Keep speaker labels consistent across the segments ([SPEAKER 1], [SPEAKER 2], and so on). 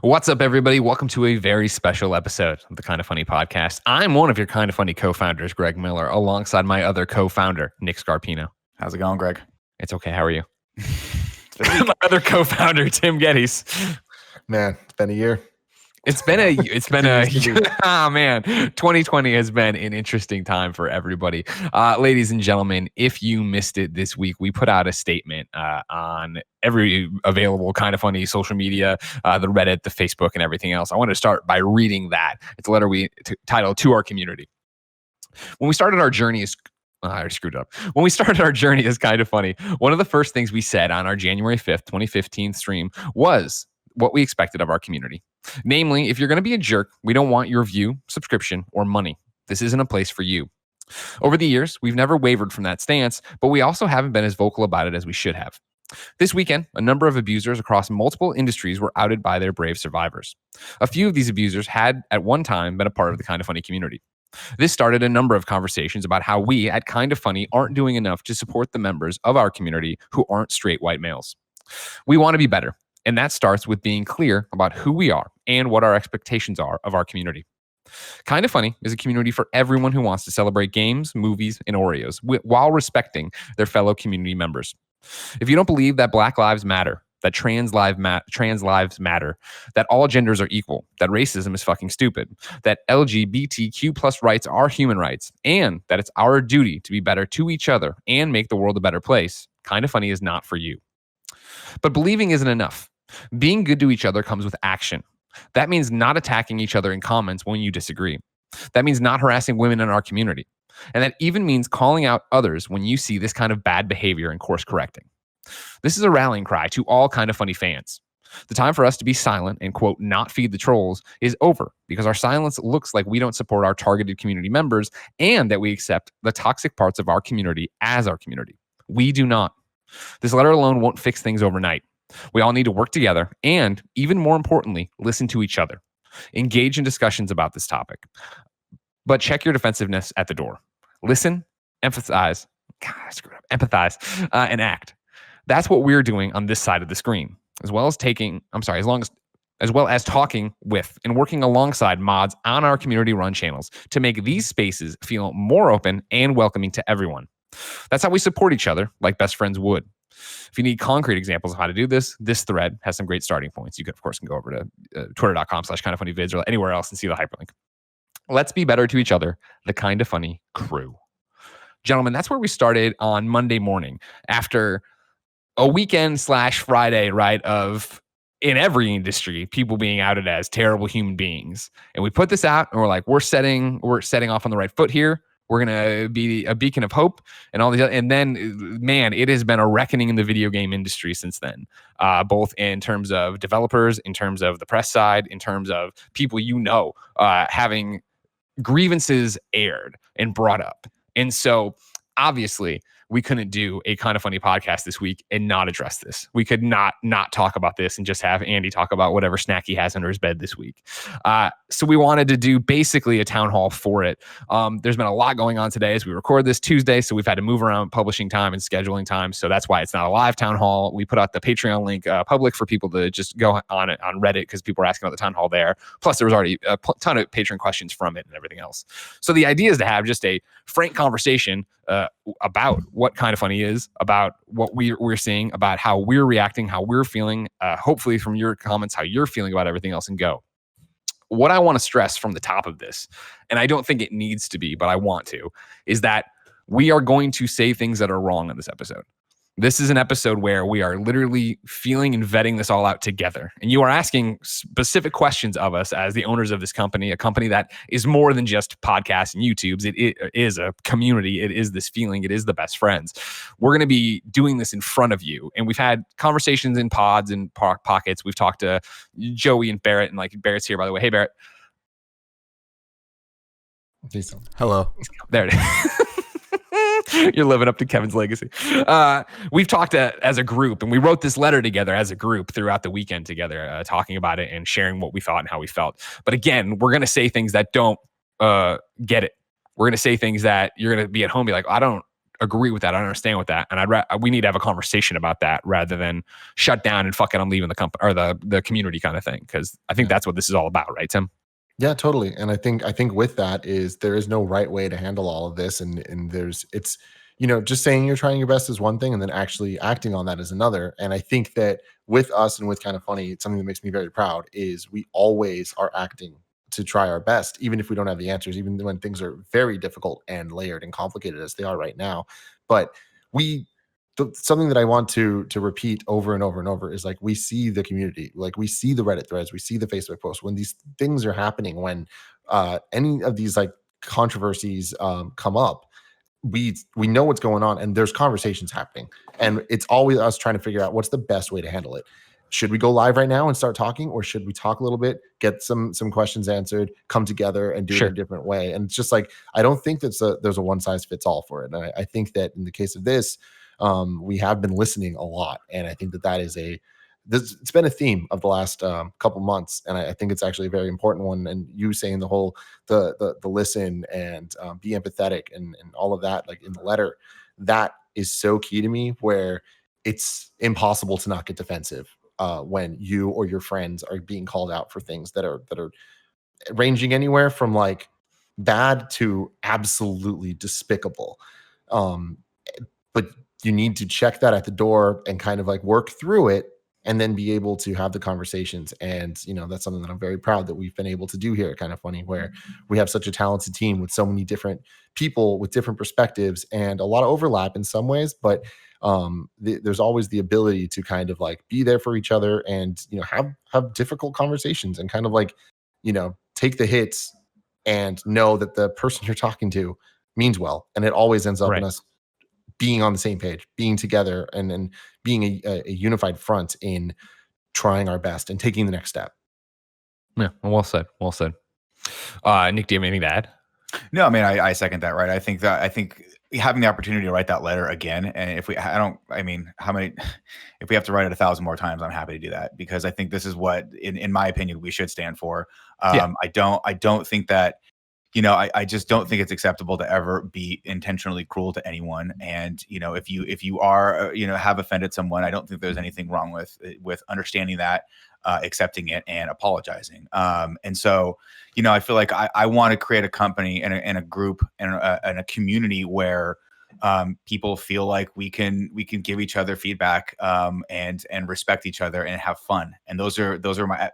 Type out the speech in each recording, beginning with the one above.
[SPEAKER 1] What's up, everybody? Welcome to a very special episode of the Kind of Funny podcast. I'm one of your Kind of Funny co-founders, Greg Miller, alongside my other co-founder, Nick Scarpino.
[SPEAKER 2] How's it going, Greg?
[SPEAKER 1] It's okay. How are you? My other co-founder, Tim Gettys.
[SPEAKER 3] Man, it's been a year.
[SPEAKER 1] It's been oh man, 2020 has been an interesting time for everybody. Ladies and gentlemen, if you missed it this week, we put out a statement on every available Kind of Funny social media, the Reddit, the Facebook, and everything else. I want to start by reading that. It's a letter titled To Our Community. When we started our journey as I screwed up. When we started our journey as Kind of Funny, one of the first things we said on our January 5th, 2015 stream was what we expected of our community. Namely, if you're going to be a jerk, we don't want your view, subscription, or money. This isn't a place for you. Over the years, we've never wavered from that stance, but we also haven't been as vocal about it as we should have. This weekend, a number of abusers across multiple industries were outed by their brave survivors. A few of these abusers had, at one time, been a part of the Kind of Funny community. This started a number of conversations about how we at Kind of Funny aren't doing enough to support the members of our community who aren't straight white males. We want to be better. And that starts with being clear about who we are and what our expectations are of our community. Kind of Funny is a community for everyone who wants to celebrate games, movies, and Oreos while respecting their fellow community members. If you don't believe that Black lives matter, that trans lives matter, that all genders are equal, that racism is fucking stupid, that LGBTQ plus rights are human rights, and that it's our duty to be better to each other and make the world a better place, Kind of Funny is not for you. But believing isn't enough. Being good to each other comes with action. That means not attacking each other in comments when you disagree. That means not harassing women in our community. And that even means calling out others when you see this kind of bad behavior and course correcting. This is a rallying cry to all Kind of Funny fans. The time for us to be silent and, quote, not feed the trolls is over because our silence looks like we don't support our targeted community members and that we accept the toxic parts of our community as our community. We do not. This letter alone won't fix things overnight. We all need to work together and, even more importantly, listen to each other. Engage in discussions about this topic. But check your defensiveness at the door. Listen, empathize, and act. That's what we're doing on this side of the screen, as well as talking with and working alongside mods on our community-run channels to make these spaces feel more open and welcoming to everyone. That's how we support each other like best friends would. If you need concrete examples of how to do this, this thread has some great starting points. You can, of course, go over to twitter.com/kindoffunnyvids or anywhere else and see the hyperlink. Let's be better to each other, the Kind of Funny crew. Gentlemen, that's where we started on Monday morning after a weekend/Friday, right, of, in every industry, people being outed as terrible human beings. And we put this out and we're like, we're setting off on the right foot here. We're going to be a beacon of hope and all these other, and then, man, it has been a reckoning in the video game industry since then, both in terms of developers, in terms of the press side, in terms of people having grievances aired and brought up. And so, obviously, we couldn't do a Kind of Funny podcast this week and not address this. We could not talk about this and just have Andy talk about whatever snack he has under his bed this week. So we wanted to do basically a town hall for it. There's been a lot going on today as we record this Tuesday, so we've had to move around publishing time and scheduling time. So that's why it's not a live town hall. We put out the Patreon link public for people to just go on it on Reddit because people were asking about the town hall there. Plus, there was already a ton of patron questions from it and everything else. So the idea is to have just a frank conversation about what Kind of Funny is, about what we're seeing, about how we're reacting, how we're feeling, hopefully from your comments, how you're feeling about everything else, and go. What I want to stress from the top of this, and I don't think it needs to be, but I want to, is that we are going to say things that are wrong in this episode. This is an episode where we are literally feeling and vetting this all out together. And you are asking specific questions of us as the owners of this company, a company that is more than just podcasts and YouTubes. It is a community. It is this feeling. It is the best friends. We're going to be doing this in front of you. And we've had conversations in pods and pockets. We've talked to Joey and Barrett, and like Barrett's here, by the way. Hey, Barrett.
[SPEAKER 2] Hello.
[SPEAKER 1] There it is. You're living up to Kevin's legacy. We've talked as a group, and we wrote this letter together as a group throughout the weekend together, talking about it and sharing what we thought and how we felt. But again, we're going to say things that don't get it. We're going to say things that you're going to be at home, be like, I don't agree with that. I don't understand with that. And we need to have a conversation about that rather than shut down and fuck it, I'm leaving the company or the community kind of thing. Cause I think that's what this is all about. Right, Tim?
[SPEAKER 3] Yeah, totally. And I think with that is there is no right way to handle all of this. And it's, just saying you're trying your best is one thing and then actually acting on that is another. And I think that with us and with Kind of Funny, it's something that makes me very proud is we always are acting to try our best, even if we don't have the answers, even when things are very difficult and layered and complicated as they are right now. But something that I want to repeat over and over and over is like we see the community, like we see the Reddit threads, we see the Facebook posts when these things are happening, when any of these like controversies come up, we know what's going on and there's conversations happening, and it's always us trying to figure out what's the best way to handle it. Should we go live right now and start talking, or should we talk a little bit, get some questions answered, come together and do it in a different way? And it's just like I don't think there's a one size fits all for it. And I think that in the case of this, we have been listening a lot, and I think that is it's been a theme of the last couple months, and I think it's actually a very important one. And you saying the whole the listen and be empathetic and all of that, like in the letter, that is so key to me. Where it's impossible to not get defensive when you or your friends are being called out for things that are ranging anywhere from like bad to absolutely despicable. But you need to check that at the door and kind of like work through it and then be able to have the conversations. And, that's something that I'm very proud that we've been able to do here at Kind of Funny, where we have such a talented team with so many different people with different perspectives and a lot of overlap in some ways, but there's always the ability to kind of like be there for each other and, have difficult conversations and kind of like, take the hits and know that the person you're talking to means well. And it always ends up in us being on the same page, being together, and being a unified front in trying our best and taking the next step.
[SPEAKER 1] Yeah, well said. Well said. Nick, do you have anything to add?
[SPEAKER 2] No, I mean, I second that. Right. I think having the opportunity to write that letter again, and if we have to write it 1,000 more times, I'm happy to do that, because I think this is what, in my opinion, we should stand for. I don't think that, I just don't think it's acceptable to ever be intentionally cruel to anyone. And, if you are, have offended someone, I don't think there's anything wrong with understanding that, accepting it and apologizing. And so, I feel like I want to create a company and a group and a community where people feel like we can give each other feedback and respect each other and have fun. And those are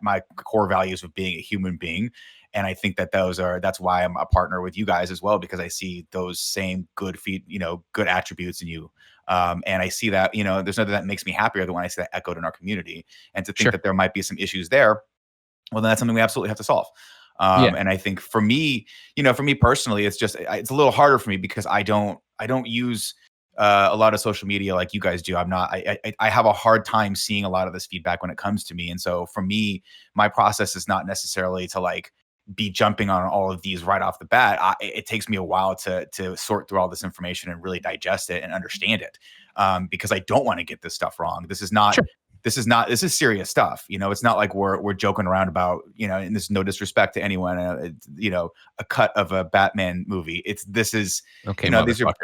[SPEAKER 2] my core values of being a human being. And I think that that's why I'm a partner with you guys as well, because I see those same good attributes in you. And I see that, there's nothing that makes me happier than when I see that echoed in our community. And to think that there might be some issues there, well, then that's something we absolutely have to solve. And I think for me personally, it's a little harder for me because I don't use a lot of social media like you guys do. I have a hard time seeing a lot of this feedback when it comes to me. And so for me, my process is not necessarily to like be jumping on all of these right off the bat. It takes me a while to sort through all this information and really digest it and understand it, because I don't want to get this stuff wrong. This is serious stuff. It's not like we're joking around about, and there's no disrespect to anyone, a cut of a Batman movie. This is
[SPEAKER 1] okay.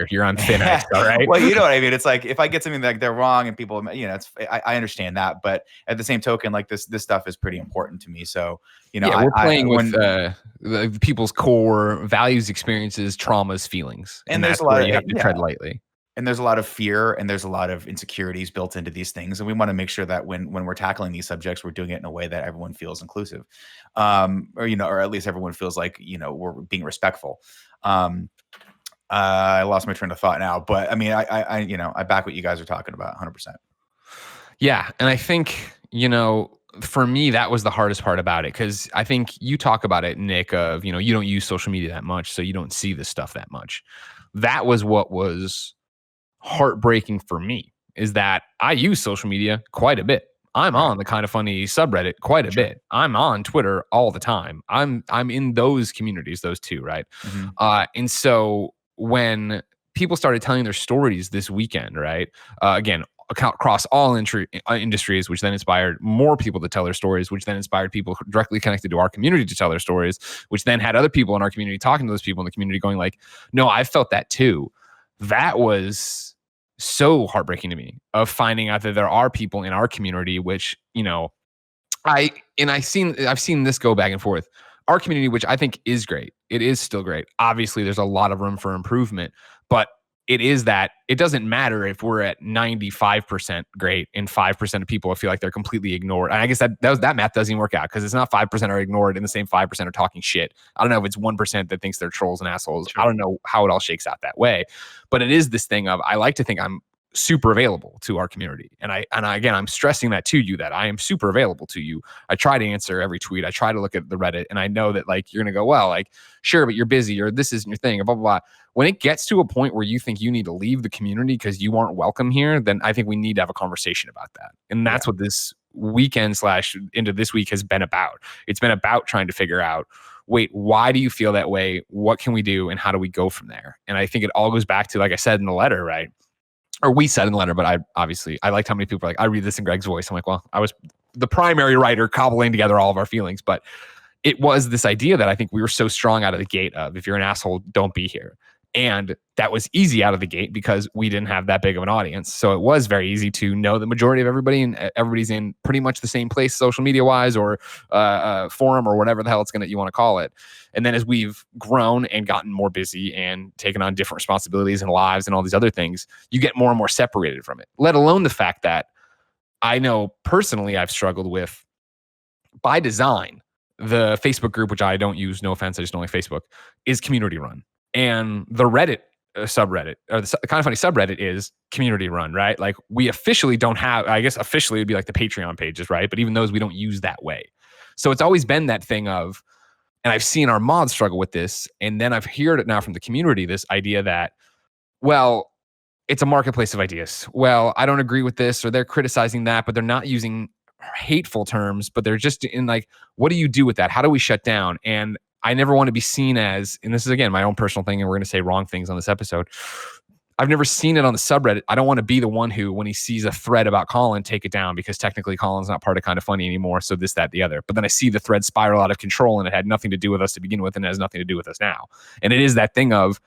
[SPEAKER 1] You're on thin ice, all right?
[SPEAKER 2] Well, you know what I mean? It's like, if I get something like they're wrong and people, I understand that, but at the same token, like this stuff is pretty important to me. So,
[SPEAKER 1] we're playing with people's core values, experiences, traumas, feelings.
[SPEAKER 2] And
[SPEAKER 1] that's where you have to tread lightly.
[SPEAKER 2] And there's a lot of fear and there's a lot of insecurities built into these things. And we want to make sure that when we're tackling these subjects, we're doing it in a way that everyone feels inclusive, or at least everyone feels like, we're being respectful. I lost my train of thought now, but I mean, I back what you guys are talking about 100%.
[SPEAKER 1] Yeah. And I think, for me, that was the hardest part about it. Cause I think you talk about it, Nick, of, you don't use social media that much, so you don't see this stuff that much. That was what was heartbreaking for me, is that I use social media quite a bit. I'm on the Kind of Funny subreddit quite a bit. I'm on Twitter all the time. I'm in those communities, those two, right? Mm-hmm. And so when people started telling their stories this weekend, right? Again, across all industries, which then inspired more people to tell their stories, which then inspired people directly connected to our community to tell their stories, which then had other people in our community talking to those people in the community going like, no, I felt that too. that was so heartbreaking to me, of finding out that there are people in our community, which, I've seen this go back and forth. Our community, which I think is great, it is still great. Obviously, there's a lot of room for improvement, but it is that it doesn't matter if we're at 95% great and 5% of people feel like they're completely ignored. And I guess that math doesn't even work out, because it's not 5% are ignored and the same 5% are talking shit. I don't know if it's 1% that thinks they're trolls and assholes. Sure. I don't know how it all shakes out that way, but it is this thing of, I like to think I'm super available to our community. And again, I'm stressing that to you, that I am super available to you. I try to answer every tweet. I try to look at the Reddit, and I know that like, you're going to go, well, like, sure, but you're busy, or this isn't your thing, or blah, blah, blah. When it gets to a point where you think you need to leave the community because you aren't welcome here, then I think we need to have a conversation about that. And that's what this weekend / into this week has been about. It's been about trying to figure out, wait, why do you feel that way? What can we do? And how do we go from there? And I think it all goes back to, like I said in the letter, right? Or we said in the letter, but I liked how many people are like, I read this in Greg's voice. I'm like, well, I was the primary writer cobbling together all of our feelings. But it was this idea that I think we were so strong out of the gate of, if you're an asshole, don't be here. And that was easy out of the gate because we didn't have that big of an audience. So it was very easy to know the majority of everybody, and everybody's in pretty much the same place, social media wise, or forum, or whatever the hell you want to call it. And then as we've grown and gotten more busy and taken on different responsibilities and lives and all these other things, you get more and more separated from it, let alone the fact that I know personally I've struggled with, by design, the Facebook group, which I don't use, no offense, I just don't like Facebook, is community run. And the Reddit subreddit, or the Kind of Funny subreddit, is community run, right? Like, we officially don't have, I guess officially it'd be like the Patreon pages, right? But even those we don't use that way. So it's always been that thing of, and I've seen our mods struggle with this, and then I've heard it now from the community, this idea that, well, it's a marketplace of ideas. Well, I don't agree with this, or they're criticizing that, but they're not using hateful terms, but they're just in like, what do you do with that? How do we shut down? And I never want to be seen as, and this is again my own personal thing, and we're going to say wrong things on this episode, I've never seen it on the subreddit. I don't want to be the one who, when he sees a thread about Colin, take it down, because technically Colin's not part of Kind of Funny anymore. So this, that, the other. But then I see the thread spiral out of control, and it had nothing to do with us to begin with, and it has nothing to do with us now. And it is that thing of,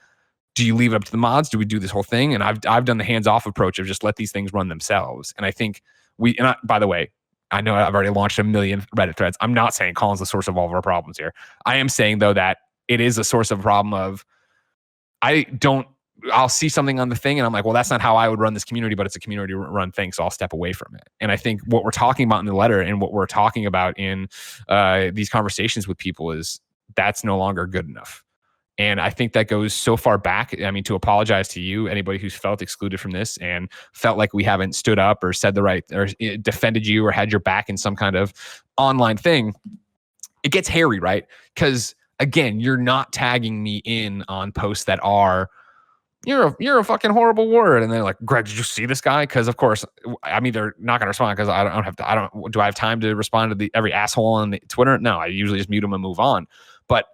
[SPEAKER 1] do you leave it up to the mods? Do we do this whole thing? And I've done the hands-off approach of just let these things run themselves. And I think by the way, I know I've already launched a million Reddit threads. I'm not saying Colin's the source of all of our problems here. I am saying, though, that it is a source of a problem of, I'll see something on the thing and I'm like, well, that's not how I would run this community, but it's a community run thing, so I'll step away from it. And I think what we're talking about in the letter, and what we're talking about in these conversations with people, is that's no longer good enough. And I think that goes so far back. I mean, to apologize to you, anybody who's felt excluded from this and felt like we haven't stood up or said the right, or defended you or had your back in some kind of online thing, it gets hairy, right? Because again, you're not tagging me in on posts that are, you're a fucking horrible word. And they're like, Greg, did you see this guy? Because of course, I'm either not going to respond because do I have time to respond to every asshole on the Twitter? No, I usually just mute them and move on. But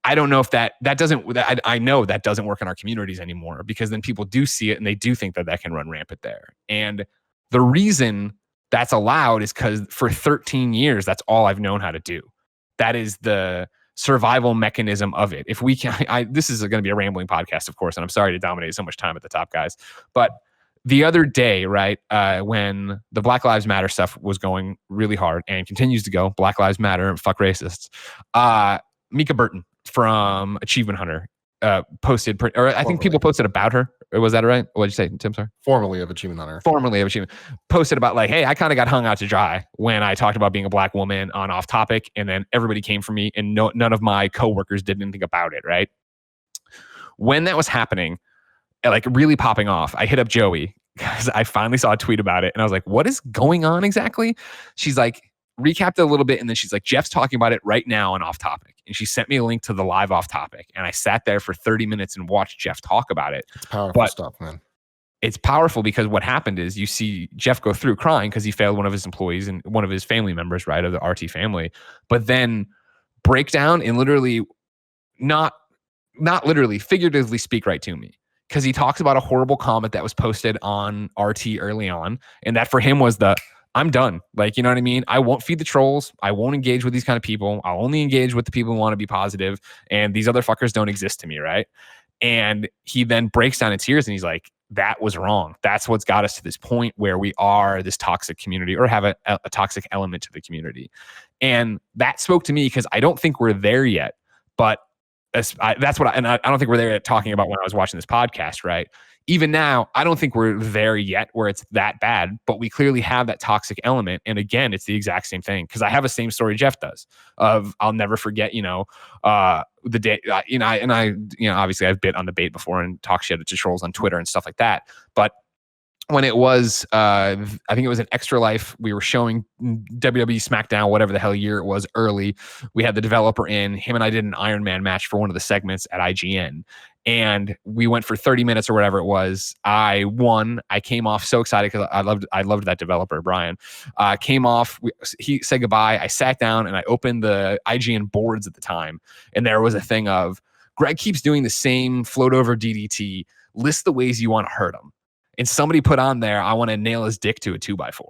[SPEAKER 1] I don't know if that doesn't, I know that doesn't work in our communities anymore, because then people do see it and they do think that can run rampant there. And the reason that's allowed is because for 13 years, that's all I've known how to do. That is the survival mechanism of it. If we can, this is going to be a rambling podcast, of course, and I'm sorry to dominate so much time at the top, guys. But the other day, right, when the Black Lives Matter stuff was going really hard and continues to go, Black Lives Matter and fuck racists, Mika Burton from Achievement Hunter posted, or I think people posted about her. Was that right? What did you say, Tim? Sorry.
[SPEAKER 3] Formerly of Achievement Hunter.
[SPEAKER 1] Posted about like, hey, I kind of got hung out to dry when I talked about being a black woman on Off Topic, and then everybody came for me, and none of my coworkers did anything about it, right? When that was happening, like really popping off, I hit up Joey because I finally saw a tweet about it, and I was like, what is going on exactly? She's like, recapped it a little bit, and then she's like, Jeff's talking about it right now on Off Topic. And she sent me a link to the live Off Topic. And I sat there for 30 minutes and watched Jeff talk about it.
[SPEAKER 3] It's powerful stuff, man.
[SPEAKER 1] It's powerful because what happened is you see Jeff go through crying because he failed one of his employees and one of his family members, right, of the RT family. But then break down and literally not literally, figuratively speak right to me. Because he talks about a horrible comment that was posted on RT early on. And that for him was I'm done. Like, you know what I mean? I won't feed the trolls. I won't engage with these kind of people. I'll only engage with the people who want to be positive. And these other fuckers don't exist to me, right? And he then breaks down in tears and he's like, that was wrong. That's what's got us to this point where we are this toxic community or have a toxic element to the community. And that spoke to me because I don't think we're there yet. But that's what I don't think we're there yet talking about when I was watching this podcast, right? Even now, I don't think we're there yet where it's that bad, but we clearly have that toxic element. And again, it's the exact same thing because I have the same story Jeff does of I'll never forget, the day, obviously I've bit on the bait before and talk shit to trolls on Twitter and stuff like that. But when it was, I think it was an Extra Life, we were showing WWE SmackDown, whatever the hell year it was, early. We had the developer in. Him and I did an Iron Man match for one of the segments at IGN. And we went for 30 minutes or whatever it was. I won. I came off so excited because I loved that developer, Brian. Came off. He said goodbye. I sat down and I opened the IGN boards at the time. And there was a thing of, Greg keeps doing the same float over DDT. List the ways you want to hurt him. And somebody put on there, I want to nail his dick to a 2x4.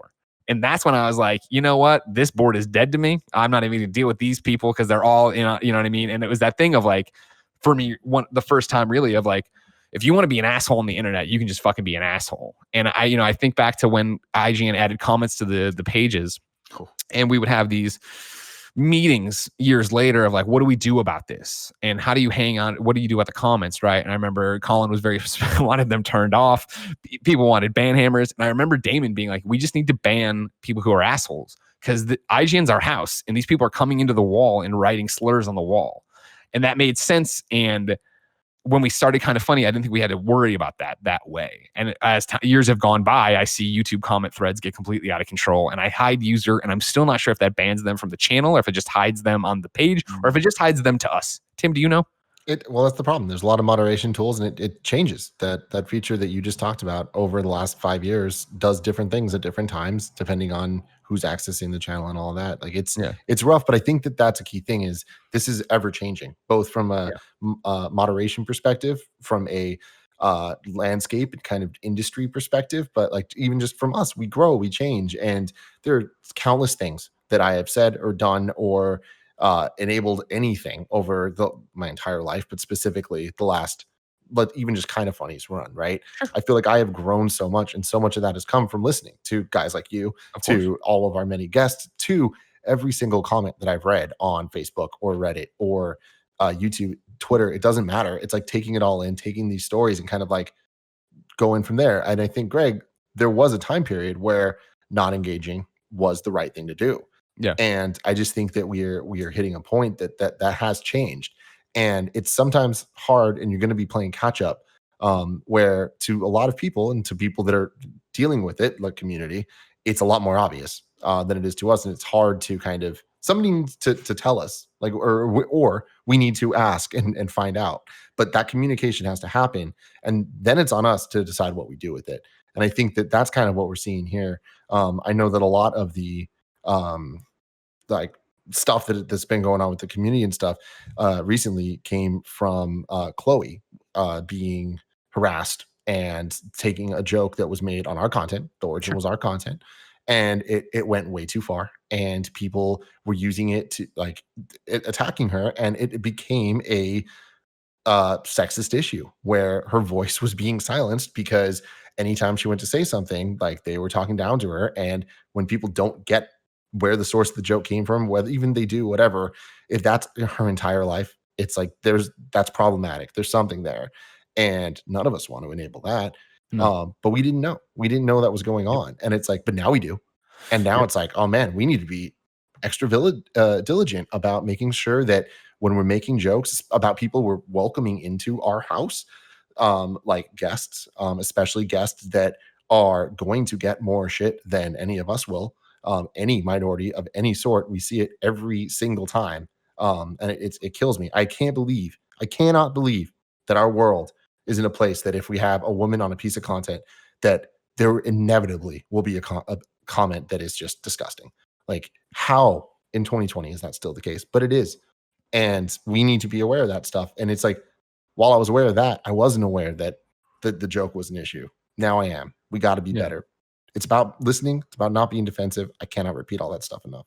[SPEAKER 1] And that's when I was like, you know what? This board is dead to me. I'm not even going to deal with these people because they're all, you know what I mean? And it was that thing of like, for me, the first time really of like, if you want to be an asshole on the internet, you can just fucking be an asshole. And I think back to when IGN added comments to the pages, and we would have these meetings years later of like, what do we do about this? And how do you hang on? What do you do about the comments? Right. And I remember Colin was wanted them turned off. People wanted ban hammers. And I remember Damon being like, we just need to ban people who are assholes because the IGN's our house and these people are coming into the wall and writing slurs on the wall. And that made sense. And when we started Kind of Funny, I didn't think we had to worry about that way. And as years have gone by, I see YouTube comment threads get completely out of control and I hide user and I'm still not sure if that bans them from the channel or if it just hides them on the page or if it just hides them to us. Tim, do you know?
[SPEAKER 3] Well, that's the problem. There's a lot of moderation tools and it changes. That feature that you just talked about over the last 5 years does different things at different times, depending on who's accessing the channel and all of that. Like it's rough, but I think that's a key thing is this is ever changing, both from a moderation perspective, from a landscape and kind of industry perspective, but like even just from us, we grow, we change. And there are countless things that I have said or done or enabled anything over my entire life, but specifically the last, but even just Kind of Funny's run, right? I feel like I have grown so much, and so much of that has come from listening to guys like you, to all of our many guests, to every single comment that I've read on Facebook or Reddit or YouTube, Twitter. It doesn't matter. It's like taking it all in, taking these stories and kind of like going from there. And I think, Greg, there was a time period where not engaging was the right thing to do.
[SPEAKER 1] Yeah.
[SPEAKER 3] And I just think that we are hitting a point that has changed. And it's sometimes hard, and you're going to be playing catch up, where to a lot of people and to people that are dealing with it, like community, it's a lot more obvious than it is to us. And it's hard to kind of, somebody needs to tell us, like, or we need to ask and find out. But that communication has to happen. And then it's on us to decide what we do with it. And I think that that's kind of what we're seeing here. I know that a lot of the, like stuff that's been going on with the community and stuff recently came from Chloe being harassed and taking a joke that was made on our content. The origin was our content, and it went way too far, and people were using it to attacking her, and it became a sexist issue where her voice was being silenced because anytime she went to say something, like they were talking down to her. And when people don't get where the source of the joke came from, whether even they do, whatever, if that's her entire life, it's like that's problematic. There's something there. And none of us want to enable that.
[SPEAKER 1] No.
[SPEAKER 3] But we didn't know. We didn't know that was going on. And it's like, but now we do. And now it's like, oh man, we need to be extra diligent about making sure that when we're making jokes about people we're welcoming into our house, like guests, especially guests that are going to get more shit than any of us will, any minority of any sort, we see it every single time. And it kills me. I cannot believe that our world is in a place that if we have a woman on a piece of content, that there inevitably will be a comment that is just disgusting. Like, how in 2020 is that still the case? But it is. And we need to be aware of that stuff. And it's like, while I was aware of that, I wasn't aware that the joke was an issue. Now I am. We got to be better. It's about listening. It's about not being defensive. I cannot repeat all that stuff enough.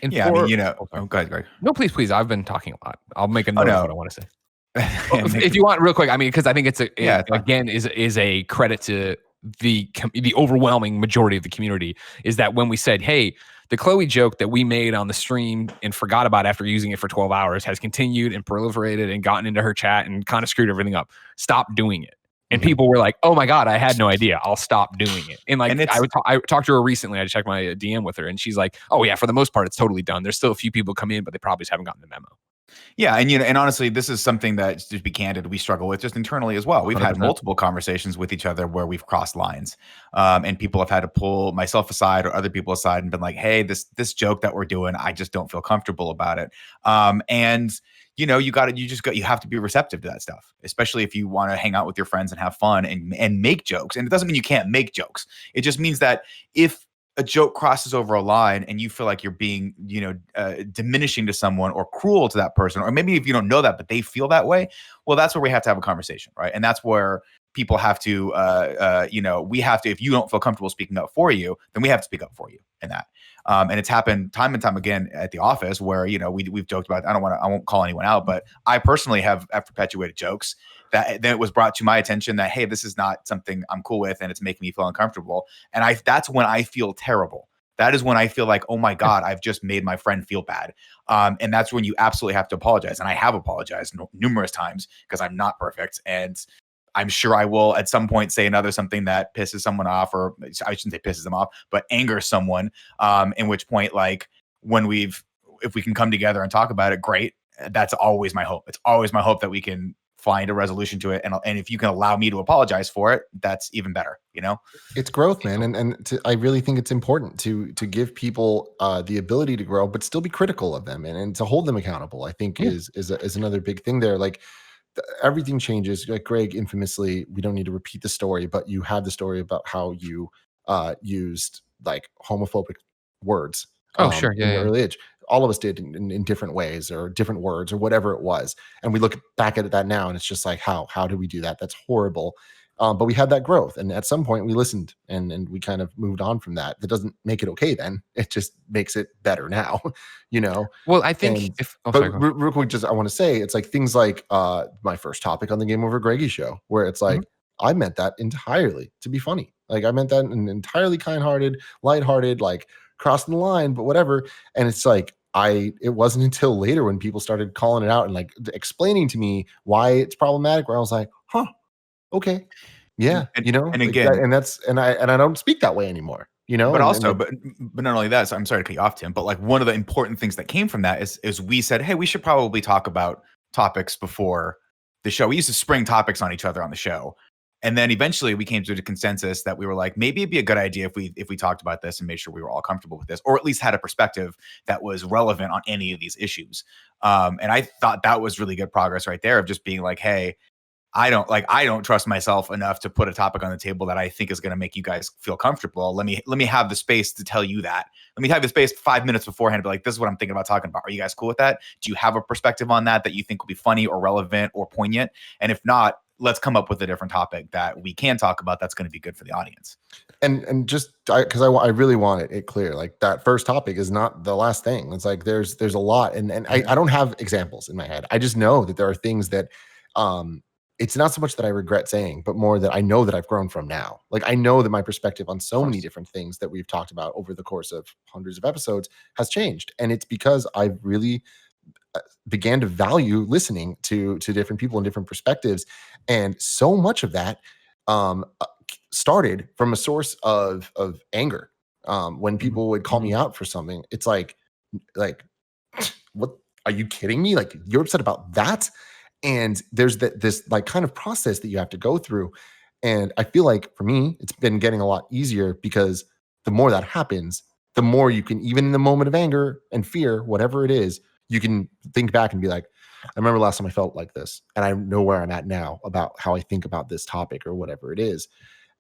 [SPEAKER 1] And
[SPEAKER 2] I mean, go ahead, Greg.
[SPEAKER 1] No, please. I've been talking a lot. I'll make a note of what I want to say. If you want real quick, I mean, because I think it's
[SPEAKER 2] fine.
[SPEAKER 1] again is a credit to the overwhelming majority of the community, is that when we said, hey, the Chloe joke that we made on the stream and forgot about after using it for 12 hours has continued and proliferated and gotten into her chat and kind of screwed everything up. Stop doing it. And people were like, oh my God, I had no idea. I'll stop doing it. And like, I talked to her recently. I checked my DM with her and she's like, oh yeah, for the most part, it's totally done. There's still a few people come in, but they probably just haven't gotten the memo.
[SPEAKER 2] Yeah, and and honestly, this is something that, to be candid, we struggle with just internally as well. We've
[SPEAKER 1] 100%.
[SPEAKER 2] had multiple conversations with each other where we've crossed lines, and people have had to pull myself aside or other people aside and been like, "Hey, this joke that we're doing, I just don't feel comfortable about it." And you have to be receptive to that stuff, especially if you want to hang out with your friends and have fun and make jokes. And it doesn't mean you can't make jokes. It just means that if a joke crosses over a line and you feel like you're being, diminishing to someone or cruel to that person, or maybe if you don't know that, but they feel that way, well, that's where we have to have a conversation, right? And that's where people have to, we have to, if you don't feel comfortable speaking up for you, then we have to speak up for you in that. And it's happened time and time again at the office where, we've joked about, I won't call anyone out, but I personally have perpetuated jokes that then it was brought to my attention that, hey, this is not something I'm cool with and it's making me feel uncomfortable. And that's when I feel terrible. That is when I feel like, oh my God, I've just made my friend feel bad. And that's when you absolutely have to apologize. And I have apologized numerous times because I'm not perfect. And I'm sure I will at some point say something that pisses someone off, or I shouldn't say pisses them off, but angers someone. In which point, like if we can come together and talk about it, great. That's always my hope. It's always my hope that we can find a resolution to it. And if you can allow me to apologize for it, that's even better.
[SPEAKER 3] It's growth, man. And I really think it's important to give people the ability to grow, but still be critical of them and to hold them accountable. I think is another big thing there. Like everything changes. Like Greg infamously, we don't need to repeat the story, but you have the story about how you used like homophobic words.
[SPEAKER 1] Oh, sure. Yeah,
[SPEAKER 3] in the early age. All of us did in different ways or different words or whatever it was. And we look back at that now and it's just like, how do we do that? That's horrible. But we had that growth. And at some point we listened and we kind of moved on from that. That doesn't make it okay then. It just makes it better now,
[SPEAKER 1] Well, I think
[SPEAKER 3] real quick, just I want to say it's like things like my first topic on the Game Over Greggy show, where it's like, I meant that entirely to be funny. Like I meant that in entirely kind-hearted, lighthearted, like crossing the line, but whatever. And it's like, it wasn't until later when people started calling it out and like explaining to me why it's problematic, where I was like, huh, okay. Yeah.
[SPEAKER 2] And again,
[SPEAKER 3] I don't speak that way anymore,
[SPEAKER 2] but not only that, so I'm sorry to cut you off, Tim, but like one of the important things that came from that is we said, hey, we should probably talk about topics before the show. We used to spring topics on each other on the show. And then eventually we came to the consensus that we were like, maybe it'd be a good idea if we talked about this and made sure we were all comfortable with this, or at least had a perspective that was relevant on any of these issues. And I thought that was really good progress right there of just being like, hey, I don't trust myself enough to put a topic on the table that I think is going to make you guys feel comfortable. Let me have the space to tell you that. Let me have the space 5 minutes beforehand to be like, this is what I'm thinking about talking about. Are you guys cool with that? Do you have a perspective on that you think will be funny or relevant or poignant? And if not, let's come up with a different topic that we can talk about that's going to be good for the audience.
[SPEAKER 3] And just because I really want it clear, like that first topic is not the last thing. It's like there's a lot, and I don't have examples in my head. I just know that there are things that it's not so much that I regret saying, but more that I know that I've grown from now. Like I know that my perspective on so many different things that we've talked about over the course of hundreds of episodes has changed, and it's because I've really began to value listening to different people and different perspectives. And so much of that started from a source of anger. When people would call me out for something, it's like, what, are you kidding me? Like you're upset about that? And there's this like kind of process that you have to go through. And I feel like for me, it's been getting a lot easier because the more that happens, the more you can, even in the moment of anger and fear, whatever it is, you can think back and be like, I remember last time I felt like this, and I know where I'm at now about how I think about this topic or whatever it is.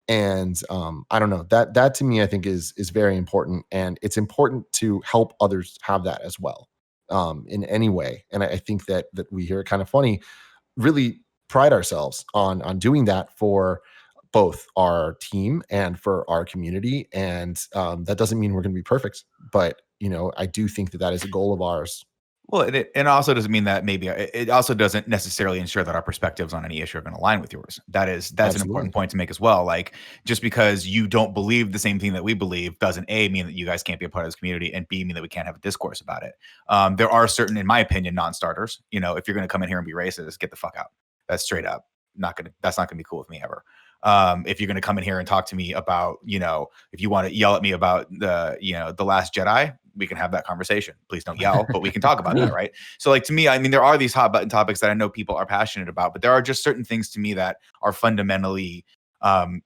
[SPEAKER 3] And I don't know, that to me, I think is very important, and it's important to help others have that as well, in any way. And I think that we hear it kind of funny, really pride ourselves on doing that for both our team and for our community. And that doesn't mean we're going to be perfect, but I do think that is a goal of ours
[SPEAKER 2] Well, it also doesn't mean that maybe it also doesn't necessarily ensure that our perspectives on any issue are going to align with yours. That's an
[SPEAKER 3] Absolutely.
[SPEAKER 2] important point to make as well. Like, just because you don't believe the same thing that we believe doesn't A, mean that you guys can't be a part of this community, and B, mean that we can't have a discourse about it. There are certain, in my opinion, non-starters. You know, if you're going to come in here and be racist, get the fuck out. That's straight up that's not gonna be cool with me ever. If you're going to come in here and talk to me about, you know, if you want to yell at me about the Last Jedi, we can have that conversation. Please don't yell, but we can talk about that, right? So, like, to me, I mean, there are these hot button topics that I know people are passionate about, but there are just certain things to me that are fundamentally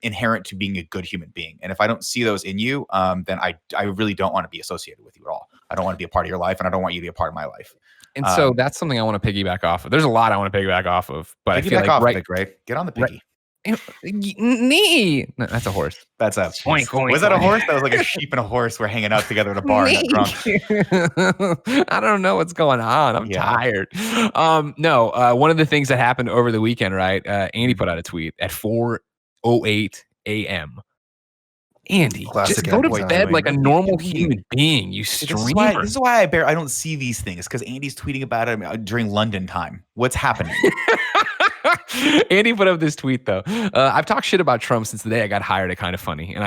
[SPEAKER 2] inherent to being a good human being. And if I don't see those in you, then I really don't want to be associated with you at all. I don't want to be a part of your life, and I don't want you to be a part of my life.
[SPEAKER 1] And so that's something I want to piggyback off of. There's a lot I want to piggyback off of, but I feel like
[SPEAKER 2] right, Greg, get on the piggy.
[SPEAKER 1] Knee. No, that's a horse.
[SPEAKER 2] That's a
[SPEAKER 1] oink, oink,
[SPEAKER 2] was that a
[SPEAKER 1] oink.
[SPEAKER 2] horse? That was like a sheep and a horse were hanging out together at a bar and got drunk.
[SPEAKER 1] I don't know what's going on. I'm tired. No, one of the things that happened over the weekend, right? Andy put out a tweet at 4:08 a.m. Andy, just go to bed like a normal human being. You streamer.
[SPEAKER 2] This is why I don't see these things, because Andy's tweeting about it during London time. What's happening?
[SPEAKER 1] Andy put up this tweet though. I've talked shit about Trump since the day I got hired at Kind of Funny, and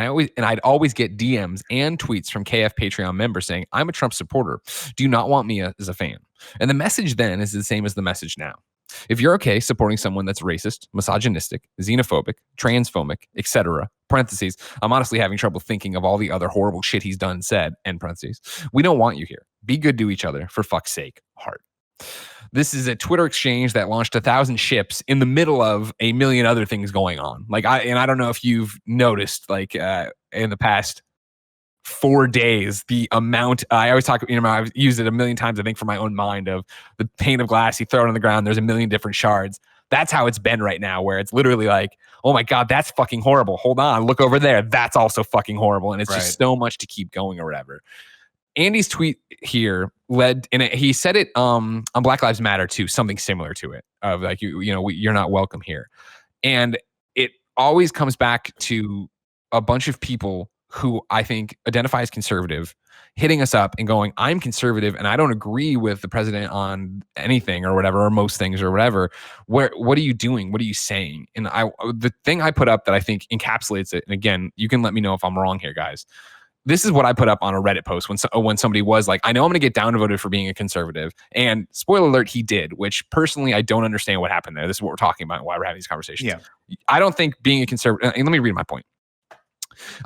[SPEAKER 1] I'd always get DMs and tweets from KF Patreon members saying, "I'm a Trump supporter. Do you not want me as a fan?" And the message then is the same as the message now. If you're okay supporting someone that's racist, misogynistic, xenophobic, transphobic, etc., parentheses, I'm honestly having trouble thinking of all the other horrible shit he's done and said, end parentheses, we don't want you here. Be good to each other, for fuck's sake, heart. This is a Twitter exchange that launched 1,000 ships in the middle of a million other things going on. I don't know if you've noticed, in the past 4 days, the amount I always talk, I've used it a million times, I think, for my own mind, of the pane of glass, you throw it on the ground, there's a million different shards. That's how it's been right now, where it's literally like, oh my God, that's fucking horrible. Hold on, look over there. That's also fucking horrible. And it's just so much to keep going or whatever. Andy's tweet here he said it on Black Lives Matter too, something similar to it, of like, you're not welcome here. And it always comes back to a bunch of people who I think identify as conservative hitting us up and going, I'm conservative and I don't agree with the president on anything or whatever, or most things or whatever. What are you doing? What are you saying? And the thing I put up that I think encapsulates it, and again, you can let me know if I'm wrong here, guys. This is what I put up on a Reddit post when somebody was like, I know I'm going to get downvoted for being a conservative. And spoiler alert, he did, which personally, I don't understand what happened there. This is what we're talking about and why we're having these conversations. Yeah. I don't think being a conservative, and let me read my point.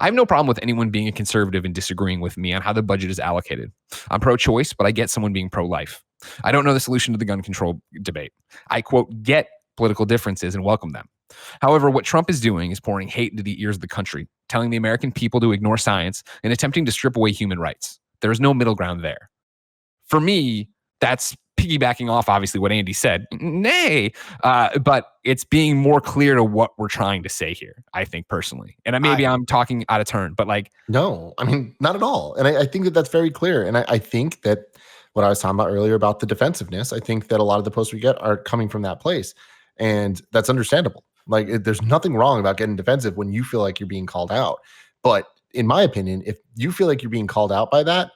[SPEAKER 1] I have no problem with anyone being a conservative and disagreeing with me on how the budget is allocated. I'm pro-choice, but I get someone being pro-life. I don't know the solution to the gun control debate. I, quote, get political differences and welcome them. However, what Trump is doing is pouring hate into the ears of the country, telling the American people to ignore science and attempting to strip away human rights. There is no middle ground there. For me, that's piggybacking off, obviously, what Andy said. Nay, but it's being more clear to what we're trying to say here, I think, personally. And maybe I'm talking out of turn, but
[SPEAKER 3] no, I mean, not at all. And I think that that's very clear. And I think that what I was talking about earlier about the defensiveness, I think that a lot of the posts we get are coming from that place. And that's understandable. There's nothing wrong about getting defensive when you feel like you're being called out. But in my opinion, if you feel like you're being called out by that,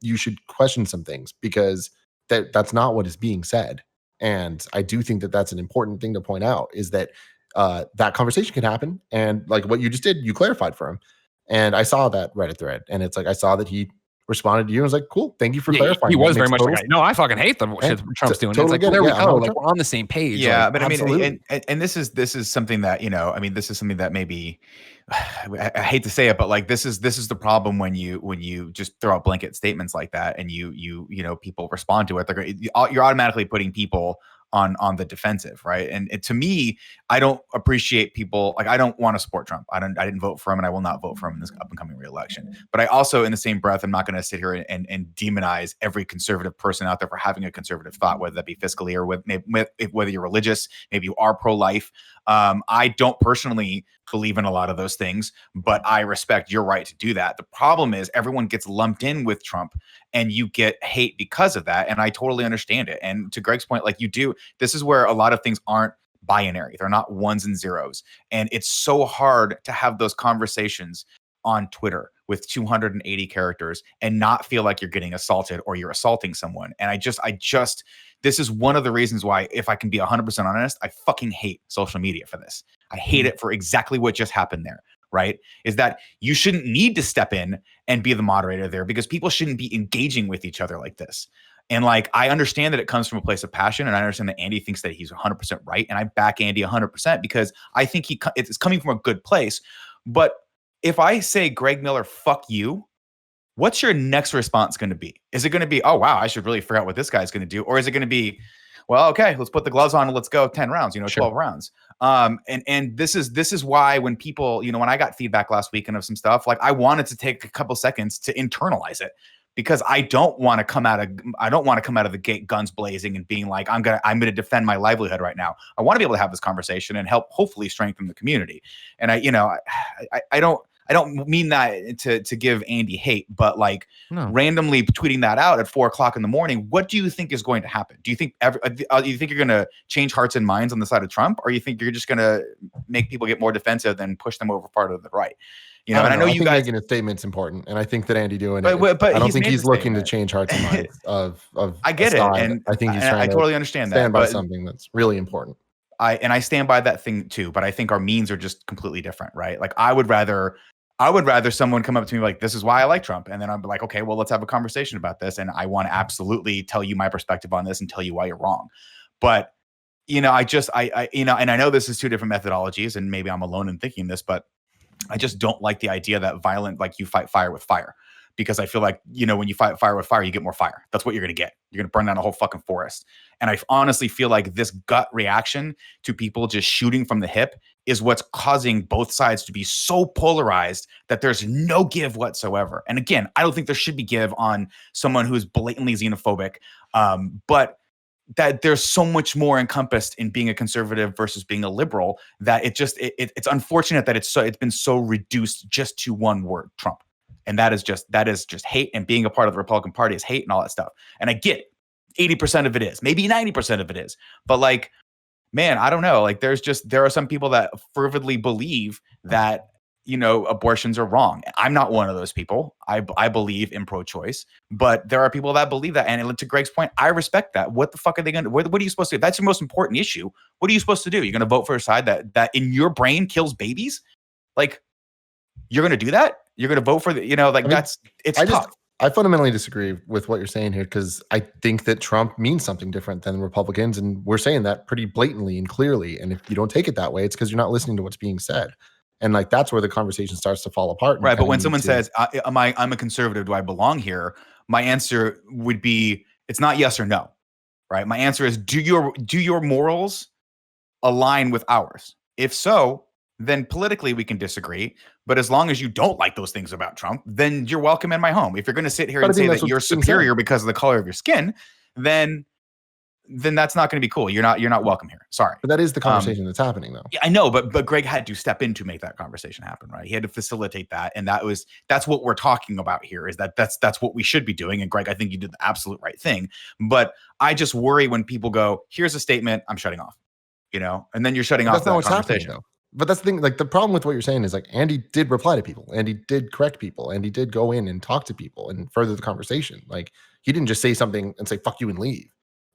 [SPEAKER 3] you should question some things, because that's not what is being said. And I do think that that's an important thing to point out, is that that conversation can happen. And what you just did, you clarified for him. And I saw that Reddit thread, and it's I saw that he responded to you and was like, cool, thank you for clarifying.
[SPEAKER 1] He was very much no, I fucking hate the shit Trump's doing.
[SPEAKER 3] Totally,
[SPEAKER 1] it's there we go. We're on the same page.
[SPEAKER 2] Yeah, but absolutely. I mean, and this is something that, this is something that maybe, I hate to say it, but this is the problem when you just throw out blanket statements like that, and people respond to it. You're automatically putting people on the defensive, right? And to me, I don't appreciate people, I don't want to support Trump. I didn't vote for him, and I will not vote for him in this up and coming re-election. But I also, in the same breath, I'm not going to sit here and demonize every conservative person out there for having a conservative thought, whether that be fiscally or whether you're religious, maybe you are pro-life. I don't personally believe in a lot of those things, but I respect your right to do that. The problem is everyone gets lumped in with Trump, and you get hate because of that. And I totally understand it. And to Greg's point, this is where a lot of things aren't binary. They're not ones and zeros. And it's so hard to have those conversations on Twitter with 280 characters and not feel like you're getting assaulted or you're assaulting someone. And I just, this is one of the reasons why, if I can be 100% honest, I fucking hate social media for this. I hate it for exactly what just happened there, right? Is that you shouldn't need to step in and be the moderator there, because people shouldn't be engaging with each other like this. And like, I understand that it comes from a place of passion, and I understand that Andy thinks that he's 100% right. And I back Andy 100% because I think it's coming from a good place. But if I say, Greg Miller, fuck you, what's your next response going to be? Is it going to be, oh, wow, I should really figure out what this guy's going to do? Or is it going to be, well, okay, let's put the gloves on and let's go 10 rounds, 12 rounds. And this is why when people, when I got feedback last weekend of some stuff, like I wanted to take a couple seconds to internalize it, because I don't want to come out of the gate guns blazing and being like, I'm going to defend my livelihood right now. I want to be able to have this conversation and help hopefully strengthen the community. And I don't mean that to give Andy hate, but like randomly tweeting that out at 4:00 in the morning, what do you think is going to happen? Do you think you think you're going to change hearts and minds on the side of Trump, or you think you're just going to make people get more defensive and push them over part of the right? And I know you guys
[SPEAKER 3] making a statement's important, and I think that Andy doing it.
[SPEAKER 2] But
[SPEAKER 3] I don't think he's looking to change hearts and minds of.
[SPEAKER 2] I get it, and
[SPEAKER 3] I think he's trying.
[SPEAKER 2] I totally understand that.
[SPEAKER 3] Stand by something that's really important.
[SPEAKER 2] I stand by that thing too, but I think our means are just completely different, right? Like I would rather someone come up to me like, this is why I like Trump. And then I'm like, okay, well, let's have a conversation about this. And I want to absolutely tell you my perspective on this and tell you why you're wrong. But, and I know this is two different methodologies, and maybe I'm alone in thinking this, but I just don't like the idea that you fight fire with fire, because I feel like, when you fight fire with fire, you get more fire. That's what you're going to get. You're going to burn down a whole fucking forest. And I honestly feel like this gut reaction to people just shooting from the hip is what's causing both sides to be so polarized that there's no give whatsoever. And again, I don't think there should be give on someone who's blatantly xenophobic, but that there's so much more encompassed in being a conservative versus being a liberal, that it's unfortunate that it's been so reduced just to one word, Trump. And that is just hate, and being a part of the Republican Party is hate and all that stuff. And I get 80% of it is, maybe 90% of it is, but like, man, I don't know. Like there are some people that fervently believe that, abortions are wrong. I'm not one of those people. I believe in pro-choice, but there are people that believe that. And to Greg's point, I respect that. What the fuck are they going to, what are you supposed to do? If that's your most important issue, what are you supposed to do? You're going to vote for a side that in your brain kills babies? Like, you're going to do that? You're going to vote for it's tough.
[SPEAKER 3] I fundamentally disagree with what you're saying here, because I think that Trump means something different than Republicans. And we're saying that pretty blatantly and clearly. And if you don't take it that way, it's because you're not listening to what's being said. And like, that's where the conversation starts to fall apart.
[SPEAKER 2] Right. But when someone says, I'm a conservative, do I belong here? My answer would be, it's not yes or no. Right. My answer is, do your morals align with ours? If so, then politically we can disagree. But as long as you don't like those things about Trump, then you're welcome in my home. If you're going to sit here and say that you're superior because of the color of your skin, then that's not going to be cool. You're not welcome here. Sorry.
[SPEAKER 3] But that is the conversation that's happening, though.
[SPEAKER 2] Yeah, I know, but Greg had to step in to make that conversation happen, right? He had to facilitate that, and that's what we're talking about here. Is that's what we should be doing. And Greg, I think you did the absolute right thing. But I just worry when people go, "Here's a statement, I'm shutting off," and then you're shutting off that conversation.
[SPEAKER 3] Though. But that's the thing. Like, the problem with what you're saying is, like, Andy did reply to people, Andy did correct people, and he did go in and talk to people and further the conversation. Like, he didn't just say something and say "fuck you" and leave.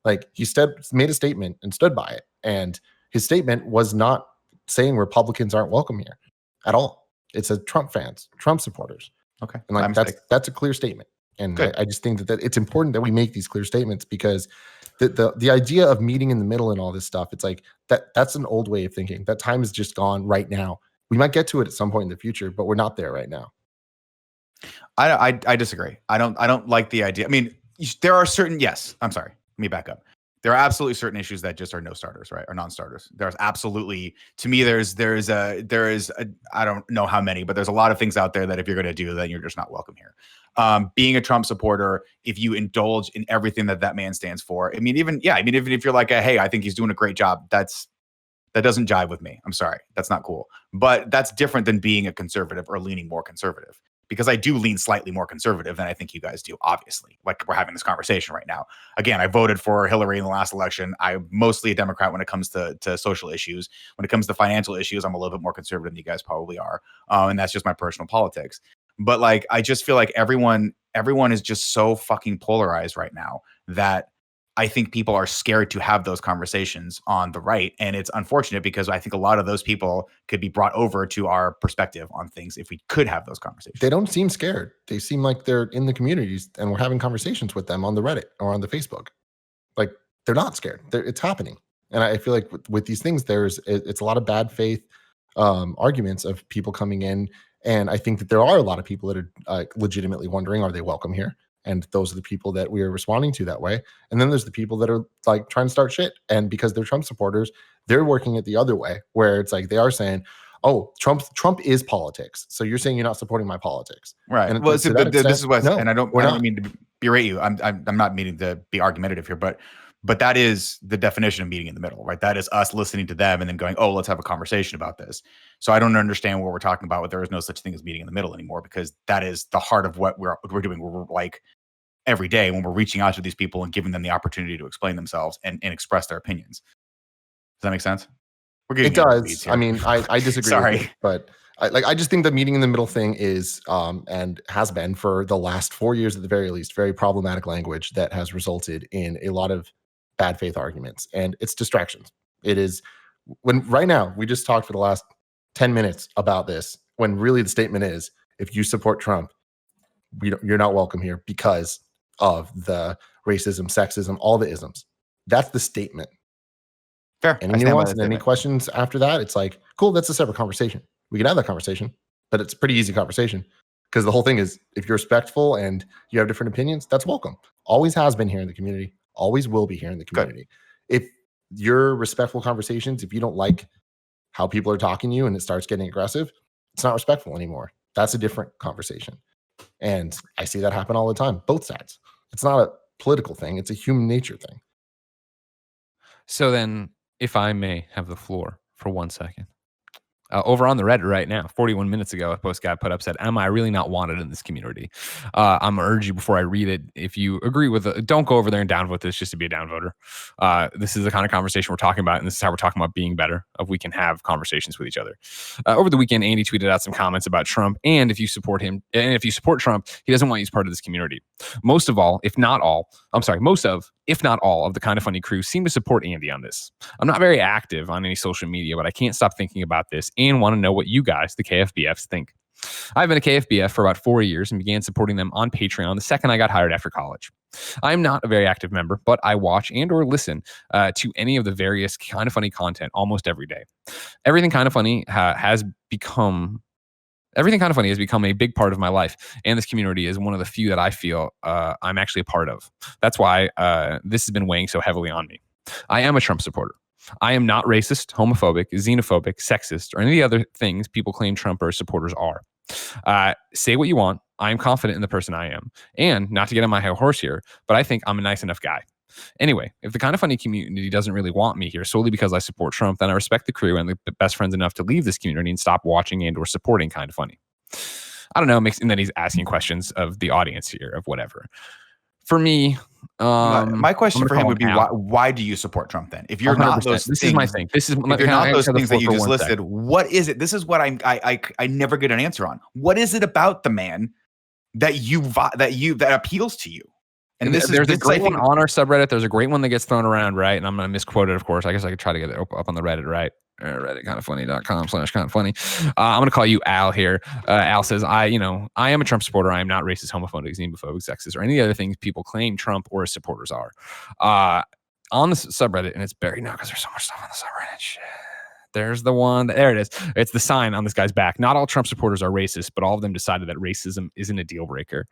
[SPEAKER 3] Like, he made a statement and stood by it. And his statement was not saying Republicans aren't welcome here at all. It said Trump fans, Trump supporters.
[SPEAKER 2] Okay.
[SPEAKER 3] And like, that's a clear statement. And I just think that it's important that we make these clear statements, because the idea of meeting in the middle and all this stuff, it's like that's an old way of thinking. That time is just gone right now. We might get to it at some point in the future, but we're not there right now.
[SPEAKER 2] I disagree. I don't like the idea. I mean, there are certain, I'm sorry. Let me back up. There are absolutely certain issues that just are no starters, right? Or non-starters. There's absolutely, to me, there is I don't know how many, but there's a lot of things out there that if you're going to do, then you're just not welcome here. Being a Trump supporter, if you indulge in everything that man stands for, even if you're like, hey, I think he's doing a great job, that doesn't jive with me. I'm sorry. That's not cool. But that's different than being a conservative or leaning more conservative. Because I do lean slightly more conservative than I think you guys do, obviously. Like, we're having this conversation right now. Again, I voted for Hillary in the last election. I'm mostly a Democrat when it comes to social issues. When it comes to financial issues, I'm a little bit more conservative than you guys probably are. And that's just my personal politics. But like, I just feel like everyone is just so fucking polarized right now that I think people are scared to have those conversations on the right. And it's unfortunate because I think a lot of those people could be brought over to our perspective on things if we could have those conversations.
[SPEAKER 3] They don't seem scared. They seem like they're in the communities and we're having conversations with them on the Reddit or on the Facebook. Like, they're not scared. It's happening. And I feel like with these things, it's a lot of bad faith arguments of people coming in. And I think that there are a lot of people that are legitimately wondering, are they welcome here? And those are the people that we are responding to that way. And then there's the people that are like trying to start shit. And because they're Trump supporters, they're working it the other way, where it's like they are saying, oh, Trump is politics. So you're saying you're not supporting my politics.
[SPEAKER 2] Right.
[SPEAKER 3] And
[SPEAKER 2] well, this is what,
[SPEAKER 3] no,
[SPEAKER 2] and I don't mean to berate you. I'm not meaning to be argumentative here, but that is the definition of meeting in the middle, right? That is us listening to them and then going, oh, let's have a conversation about this. So I don't understand what we're talking about. There is no such thing as meeting in the middle anymore, because that is the heart of what we're doing. We're like every day when we're reaching out to these people and giving them the opportunity to explain themselves and express their opinions. Does that make sense?
[SPEAKER 3] It does. I mean, I disagree.
[SPEAKER 2] Sorry.
[SPEAKER 3] with it, but I just think the meeting in the middle thing is and has been for the last 4 years at the very least, very problematic language that has resulted in a lot of bad faith arguments, and it's distractions. It is when right now we just talked for the last 10 minutes about this, when really the statement is, if you support Trump, you're not welcome here because of the racism, sexism, all the isms. That's the statement.
[SPEAKER 2] Fair.
[SPEAKER 3] Any nuance and any questions after that, it's like, cool, that's a separate conversation. We can have that conversation, but it's a pretty easy conversation because the whole thing is, if you're respectful and you have different opinions, that's welcome. Always has been here in the community, always will be here in the community. Good. If your respectful conversations, if you don't like how people are talking to you and it starts getting aggressive, it's not respectful anymore. That's a different conversation. And I see that happen all the time, both sides. It's not a political thing, it's a human nature thing.
[SPEAKER 1] So then, if I may have the floor for 1 second. Over on the Reddit right now, 41 minutes ago, a post got put up, said, am I really not wanted in this community? I'm going to urge you before I read it, if you agree with it, don't go over there and downvote this just to be a downvoter. This is the kind of conversation we're talking about, and this is how we're talking about being better, if we can have conversations with each other. Over the weekend, Andy tweeted out some comments about Trump, and if you support him, and if you support Trump, he doesn't want you as part of this community. Most of, if not all of the Kind of Funny crew seem to support Andy on this. I'm not very active on any social media, but I can't stop thinking about this and want to know what you guys, the KFBFs, think. I've been a KFBF for about 4 years and began supporting them on Patreon the second I got hired after college. I'm not a very active member, but I watch and or listen to any of the various Kind of Funny content almost every day. Everything Kind of Funny has become a big part of my life, and this community is one of the few that I feel I'm actually a part of. That's why this has been weighing so heavily on me. I am a Trump supporter. I am not racist, homophobic, xenophobic, sexist, or any of the other things people claim Trump or supporters are. Say what you want. I am confident in the person I am. And not to get on my high horse here, but I think I'm a nice enough guy. Anyway, if the Kind of Funny community doesn't really want me here solely because I support Trump, then I respect the crew and the best friends enough to leave this community and stop watching and or supporting Kind of Funny. I don't know, and then he's asking questions of the audience here of whatever. For me,
[SPEAKER 2] my question for him would be, why do you support Trump then? If you're 100%. Not those
[SPEAKER 1] this
[SPEAKER 2] things,
[SPEAKER 1] is my thing. This is
[SPEAKER 2] if you're not those things that you just listed, what is it? This is what I never get an answer on. What is it about the man that appeals to you?
[SPEAKER 1] And there's a great one on our subreddit. There's a great one that gets thrown around, right? And I'm going to misquote it, of course. I guess I could try to get it up on the Reddit, right? reddit.com/kindoffunny. I'm going to call you Al here. Al says, I am a Trump supporter. I am not racist, homophobic, xenophobic, sexist, or any other things people claim Trump or his supporters are. On the subreddit, and it's buried now because there's so much stuff on the subreddit. Shit. There's the one. There it is. It's the sign on this guy's back. Not all Trump supporters are racist, but all of them decided that racism isn't a deal breaker.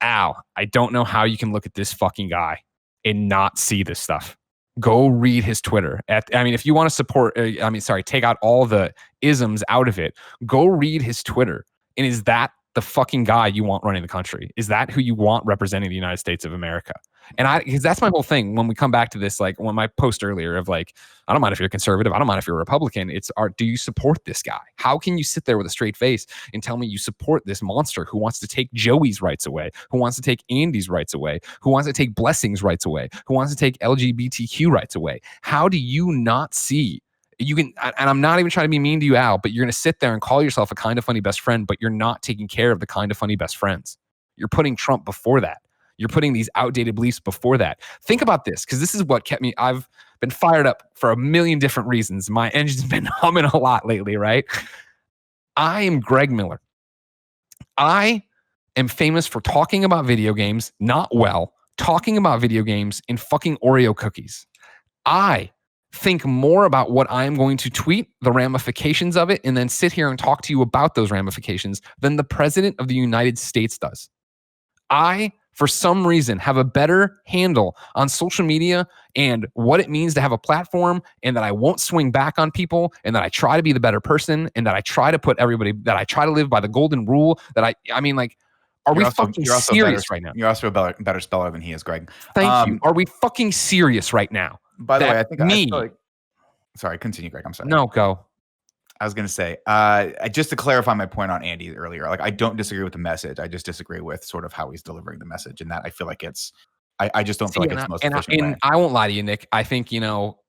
[SPEAKER 1] Al, I don't know how you can look at this fucking guy and not see this stuff. Go read his Twitter. If you want to support, take out all the isms out of it. Go read his Twitter. And is that the fucking guy you want running the country? Is that who you want representing the United States of America? And because that's my whole thing when we come back to this, like when my post earlier of like, I don't mind if you're conservative, I don't mind if you're a Republican. Do you support this guy? How can you sit there with a straight face and tell me you support this monster who wants to take Joey's rights away, who wants to take Andy's rights away, who wants to take Blessing's rights away, who wants to take LGBTQ rights away? How do you not see You can, and I'm not even trying to be mean to you, Al, but you're going to sit there and call yourself a kind of funny best friend, but you're not taking care of the kind of funny best friends. You're putting Trump before that. You're putting these outdated beliefs before that. Think about this, because this is what kept me, I've been fired up for a million different reasons. My engine's been humming a lot lately, right? I am Greg Miller. I am famous for talking about video games, not well, talking about video games in fucking Oreo cookies. I think more about what I'm going to tweet, the ramifications of it, and then sit here and talk to you about those ramifications than the president of the United States does. I, for some reason, have a better handle on social media and what it means to have a platform, and that I won't swing back on people, and that I try to be the better person, and that I try to put everybody, that I try to live by the golden rule, that I mean, like, are we fucking serious right now?
[SPEAKER 2] You're also a better speller than he is, Greg.
[SPEAKER 1] Thank you. Are we fucking serious right now?
[SPEAKER 2] By the way, I think
[SPEAKER 1] me.
[SPEAKER 2] Sorry, continue, Greg. I'm sorry.
[SPEAKER 1] No, go.
[SPEAKER 2] I was going to say, just to clarify my point on Andy earlier, like, I don't disagree with the message. I just disagree with sort of how he's delivering the message, and that I feel like I just don't feel like it's the most efficient way.
[SPEAKER 1] And I won't lie to you, Nick. I think,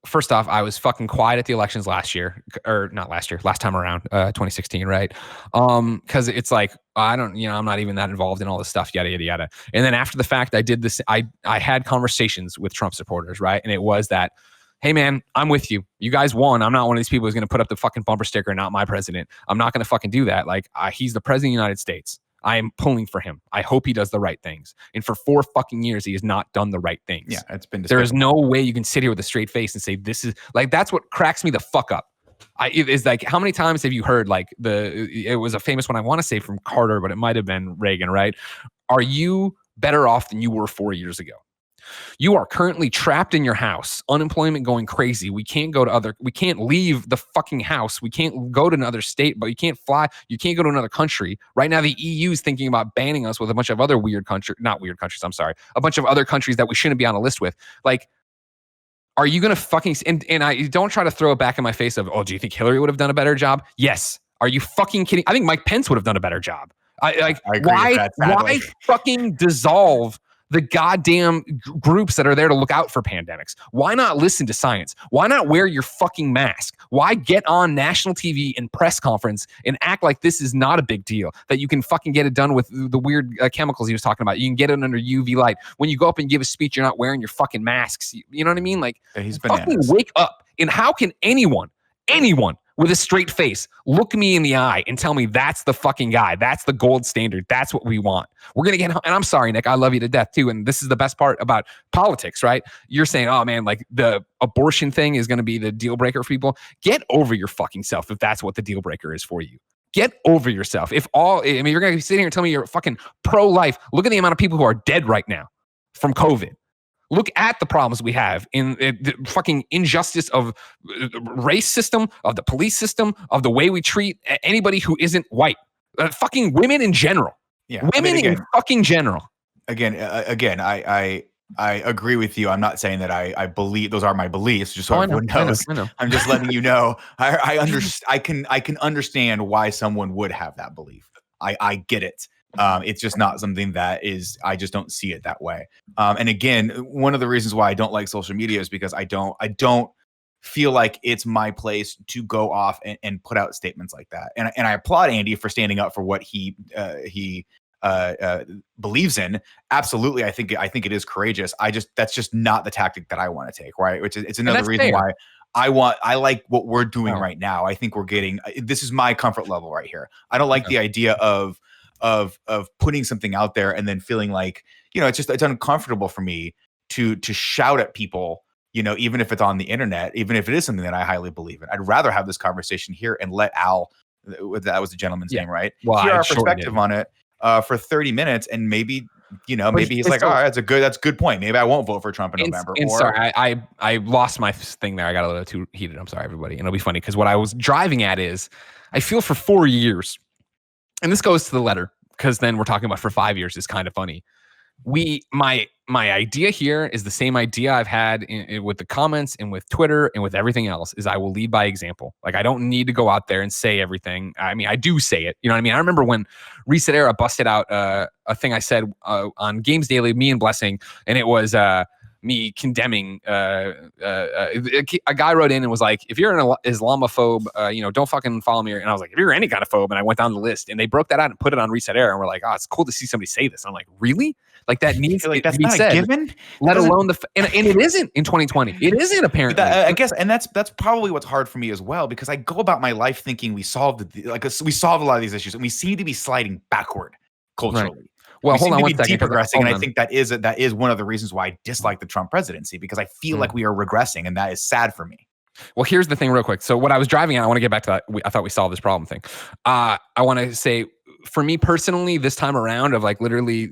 [SPEAKER 1] first off, I was fucking quiet at the elections last year, or not last year, last time around, 2016, right? Because it's like, I'm not even that involved in all this stuff, yada, yada, yada. And then after the fact, I did this, I had conversations with Trump supporters, right? And it was that, hey man, I'm with you. You guys won. I'm not one of these people who's going to put up the fucking bumper sticker, not my president. I'm not going to fucking do that. Like, he's the president of the United States. I am pulling for him. I hope he does the right things. And for 4 fucking years, he has not done the right things.
[SPEAKER 2] Yeah, it's been.
[SPEAKER 1] There is no way you can sit here with a straight face and say this is like, that's what cracks me the fuck up. It's like, how many times have you heard like it was a famous one, I want to say from Carter, but it might have been Reagan, right? Are you better off than you were 4 years ago? You are currently trapped in your house, unemployment going crazy. We can't leave the fucking house. We can't go to another state, but you can't fly. You can't go to another country. Right now, the EU is thinking about banning us with a bunch of other a bunch of other countries that we shouldn't be on a list with. Like, are you going to fucking, and I don't try to throw it back in my face of, oh, do you think Hillary would have done a better job? Yes. Are you fucking kidding? I think Mike Pence would have done a better job. I agree with that, why fucking dissolve the goddamn groups that are there to look out for pandemics? Why not listen to science? Why not wear your fucking mask? Why get on national TV and press conference and act like this is not a big deal, that you can fucking get it done with the weird chemicals he was talking about? You can get it under UV light. When you go up and give a speech, you're not wearing your fucking masks. You know what I mean? Like,
[SPEAKER 2] he's
[SPEAKER 1] fucking wake up. And how can anyone with a straight face look me in the eye and tell me that's the fucking guy, that's the gold standard, that's what we want? We're gonna get, and I'm sorry, Nick, I love you to death too, and this is the best part about politics, right? You're saying, oh man, like the abortion thing is gonna be the deal breaker for people. Get over your fucking self if that's what the deal breaker is for you. Get over yourself. You're gonna be sitting here and tell me you're fucking pro-life. Look at the amount of people who are dead right now from COVID. Look at the problems we have in the fucking injustice of the race system, of the police system, of the way we treat anybody who isn't white. Fucking women in general.
[SPEAKER 2] Yeah,
[SPEAKER 1] women in fucking general.
[SPEAKER 2] Again, I agree with you. I'm not saying that I believe those are my beliefs. Just so everyone knows, I know. I'm just letting you know. I can understand why someone would have that belief. I get it. It's just not something that I just don't see it that way. And again, one of the reasons why I don't like social media is because I don't feel like it's my place to go off and put out statements like that. And I applaud Andy for standing up for what he believes in. Absolutely. I think it is courageous. That's just not the tactic that I want to take. Right. It's another reason why I like what we're doing right now. I think this is my comfort level right here. I don't like the idea of putting something out there and then feeling like, it's uncomfortable for me to shout at people, even if it's on the internet, even if it is something that I highly believe in. I'd rather have this conversation here and let Al, that was the gentleman's name, right?
[SPEAKER 1] Well,
[SPEAKER 2] hear our perspective on it for 30 minutes, and maybe, maybe he's like, all right, that's a good point. Maybe I won't vote for Trump in November.
[SPEAKER 1] Sorry, I lost my thing there. I got a little too heated. I'm sorry, everybody. And it'll be funny because what I was driving at is, I feel for 4 years, and this goes to the letter, because then we're talking about for 5 years is kind of funny. My idea here is the same idea I've had with the comments and with Twitter and with everything else, is I will lead by example. Like, I don't need to go out there and say everything. I mean, I do say it. You know what I mean? I remember when Reset Era busted out a thing I said on Games Daily, me and Blessing, and it was me condemning a guy wrote in and was like, if you're an Islamophobe, don't fucking follow me. And I was like, if you're any kind of phobe, and I went down the list and they broke that out and put it on Reset Air, and we're like, oh, it's cool to see somebody say this. I'm like, really? Like that needs
[SPEAKER 2] like
[SPEAKER 1] to
[SPEAKER 2] that's
[SPEAKER 1] be
[SPEAKER 2] not
[SPEAKER 1] said,
[SPEAKER 2] a given.
[SPEAKER 1] let alone and it isn't in 2020. It isn't apparently.
[SPEAKER 2] I guess, and that's probably what's hard for me as well, because I go about my life thinking we solved a lot of these issues, and we seem to be sliding backward culturally.
[SPEAKER 1] Right. Well, hold on one second.
[SPEAKER 2] Progressing, and I think that is one of the reasons why I dislike the Trump presidency, because I feel like we are regressing, and that is sad for me.
[SPEAKER 1] Well, here's the thing real quick. So what I was driving at, I want to get back to that. I thought we solved this problem thing. I want to say, for me personally, this time around, of like literally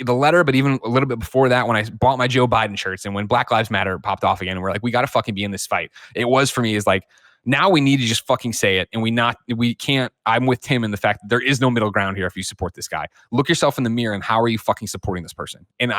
[SPEAKER 1] the letter, but even a little bit before that, when I bought my Joe Biden shirts and when Black Lives Matter popped off again, and we're like, we got to fucking be in this fight. It was for me is like, now we need to just fucking say it. And we can't, I'm with Tim in the fact that there is no middle ground here if you support this guy. Look yourself in the mirror and how are you fucking supporting this person? And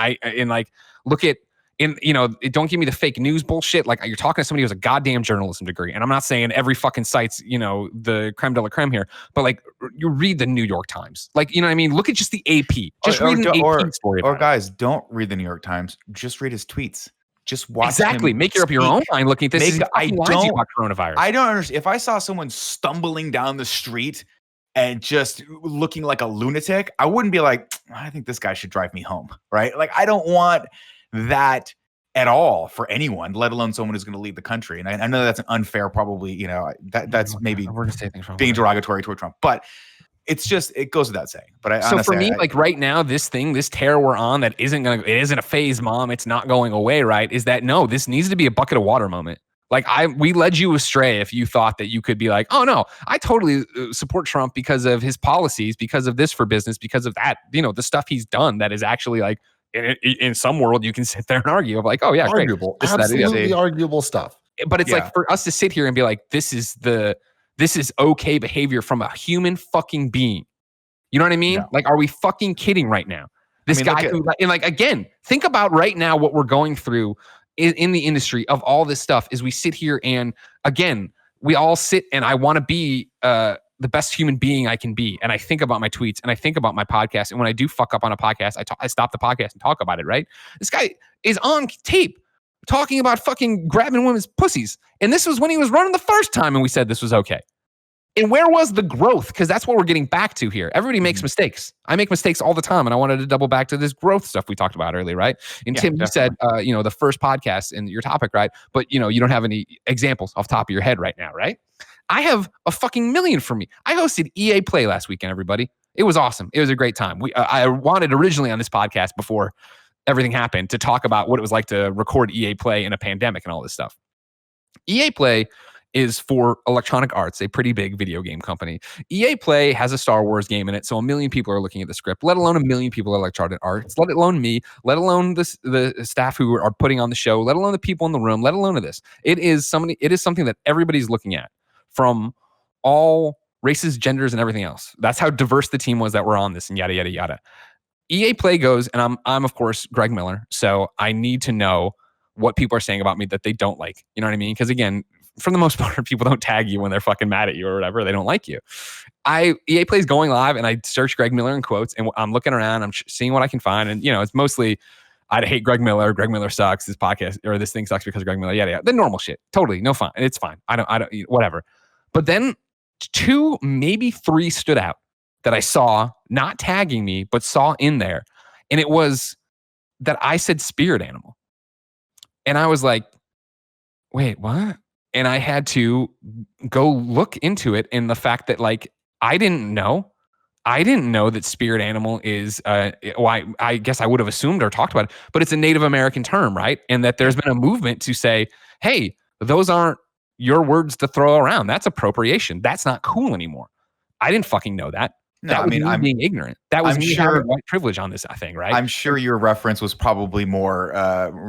[SPEAKER 1] look at, don't give me the fake news bullshit. Like, you're talking to somebody who has a goddamn journalism degree. And I'm not saying every fucking site's, the creme de la creme here, but like, you read the New York Times. Like, you know what I mean? Look at just the AP. Just read an AP story about
[SPEAKER 2] it. Or guys, don't read the New York Times. Just read his tweets. Just watch
[SPEAKER 1] exactly. Make up your own mind looking at this.
[SPEAKER 2] I don't
[SPEAKER 1] about coronavirus.
[SPEAKER 2] I don't understand. If I saw someone stumbling down the street and just looking like a lunatic, I wouldn't be like, I think this guy should drive me home, right? Like, I don't want that at all for anyone, let alone someone who's going to lead the country. And I know that's an unfair, probably, that's maybe being derogatory toward Trump, but it's just, it goes without saying. But honestly,
[SPEAKER 1] for me, like right now, this tear we're on that it isn't a phase, Mom. It's not going away, right? Is that no, this needs to be a bucket of water moment. Like we led you astray if you thought that you could be like, oh no, I totally support Trump because of his policies, because of this for business, because of that, the stuff he's done that is actually like, in some world you can sit there and argue of like, oh yeah,
[SPEAKER 3] arguable,
[SPEAKER 1] great.
[SPEAKER 3] Absolutely arguable stuff.
[SPEAKER 1] But it's like for us to sit here and be like, this is okay behavior from a human fucking being. You know what I mean? No. Like, are we fucking kidding right now? This guy who, and like, again, think about right now what we're going through in the industry of all this stuff is we sit here and again, we all sit and I want to be the best human being I can be. And I think about my tweets and I think about my podcast. And when I do fuck up on a podcast, I stop the podcast and talk about it, right? This guy is on tape talking about fucking grabbing women's pussies. And this was when he was running the first time and we said this was okay. And where was the growth? Because that's what we're getting back to here. Everybody makes mistakes. I make mistakes all the time. And I wanted to double back to this growth stuff we talked about earlier, right? And Tim, you said, the first podcast and your topic, right? But, you don't have any examples off the top of your head right now, right? I have a fucking million for me. I hosted EA Play last weekend, everybody. It was awesome. It was a great time. I wanted originally on this podcast before everything happened to talk about what it was like to record EA Play in a pandemic and all this stuff. EA Play is for Electronic Arts, a pretty big video game company. EA Play has a Star Wars game in it, so 1 million people are looking at the script, let alone 1 million people at Electronic Arts, let alone me, let alone the staff who are putting on the show, let alone the people in the room, let alone this. It is something that everybody's looking at from all races, genders, and everything else. That's how diverse the team was that were on this and yada, yada, yada. EA Play goes, and I'm of course, Greg Miller, so I need to know what people are saying about me that they don't like. You know what I mean? Because again, for the most part, people don't tag you when they're fucking mad at you or whatever. They don't like you. EA Play's going live, and I search Greg Miller in quotes, and I'm looking around, I'm seeing what I can find, and it's mostly I hate Greg Miller. Greg Miller sucks. This podcast or this thing sucks because of Greg Miller. Yada yada. The normal shit. Totally no fun. It's fine. I don't. Whatever. But then 2, maybe 3 stood out that I saw, not tagging me, but saw in there, and it was that I said spirit animal, and I was like, wait, what? And I had to go look into it, and the fact that like I didn't know that spirit animal is I guess I would have assumed or talked about it, but it's a Native American term, right? And that there's been a movement to say, hey, those aren't your words to throw around. That's appropriation. That's not cool anymore. I didn't fucking know that. No, that was me being ignorant. That was me having white privilege on this thing, right?
[SPEAKER 2] I'm sure your reference was probably more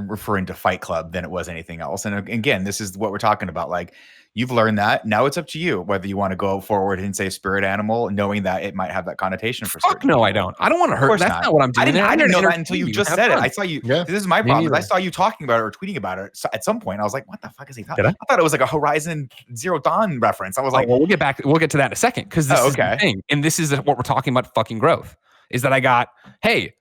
[SPEAKER 2] referring to Fight Club than it was anything else. And again, this is what we're talking about. Like, you've learned that. Now it's up to you whether you want to go forward and say spirit animal, knowing that it might have that connotation for certain
[SPEAKER 1] no,
[SPEAKER 2] people.
[SPEAKER 1] I don't. I don't want to hurt. That's not what I'm doing.
[SPEAKER 2] I didn't know that until you just said it. I saw you. Yeah. This is my problem. I saw you talking about it or tweeting about it at some point. I was like, what the fuck is he talking about? I thought it was like a Horizon Zero Dawn reference. I was like,
[SPEAKER 1] well, we'll get to that in a second, because this is the thing. And this is what we're talking about, fucking growth. Is that I got, hey,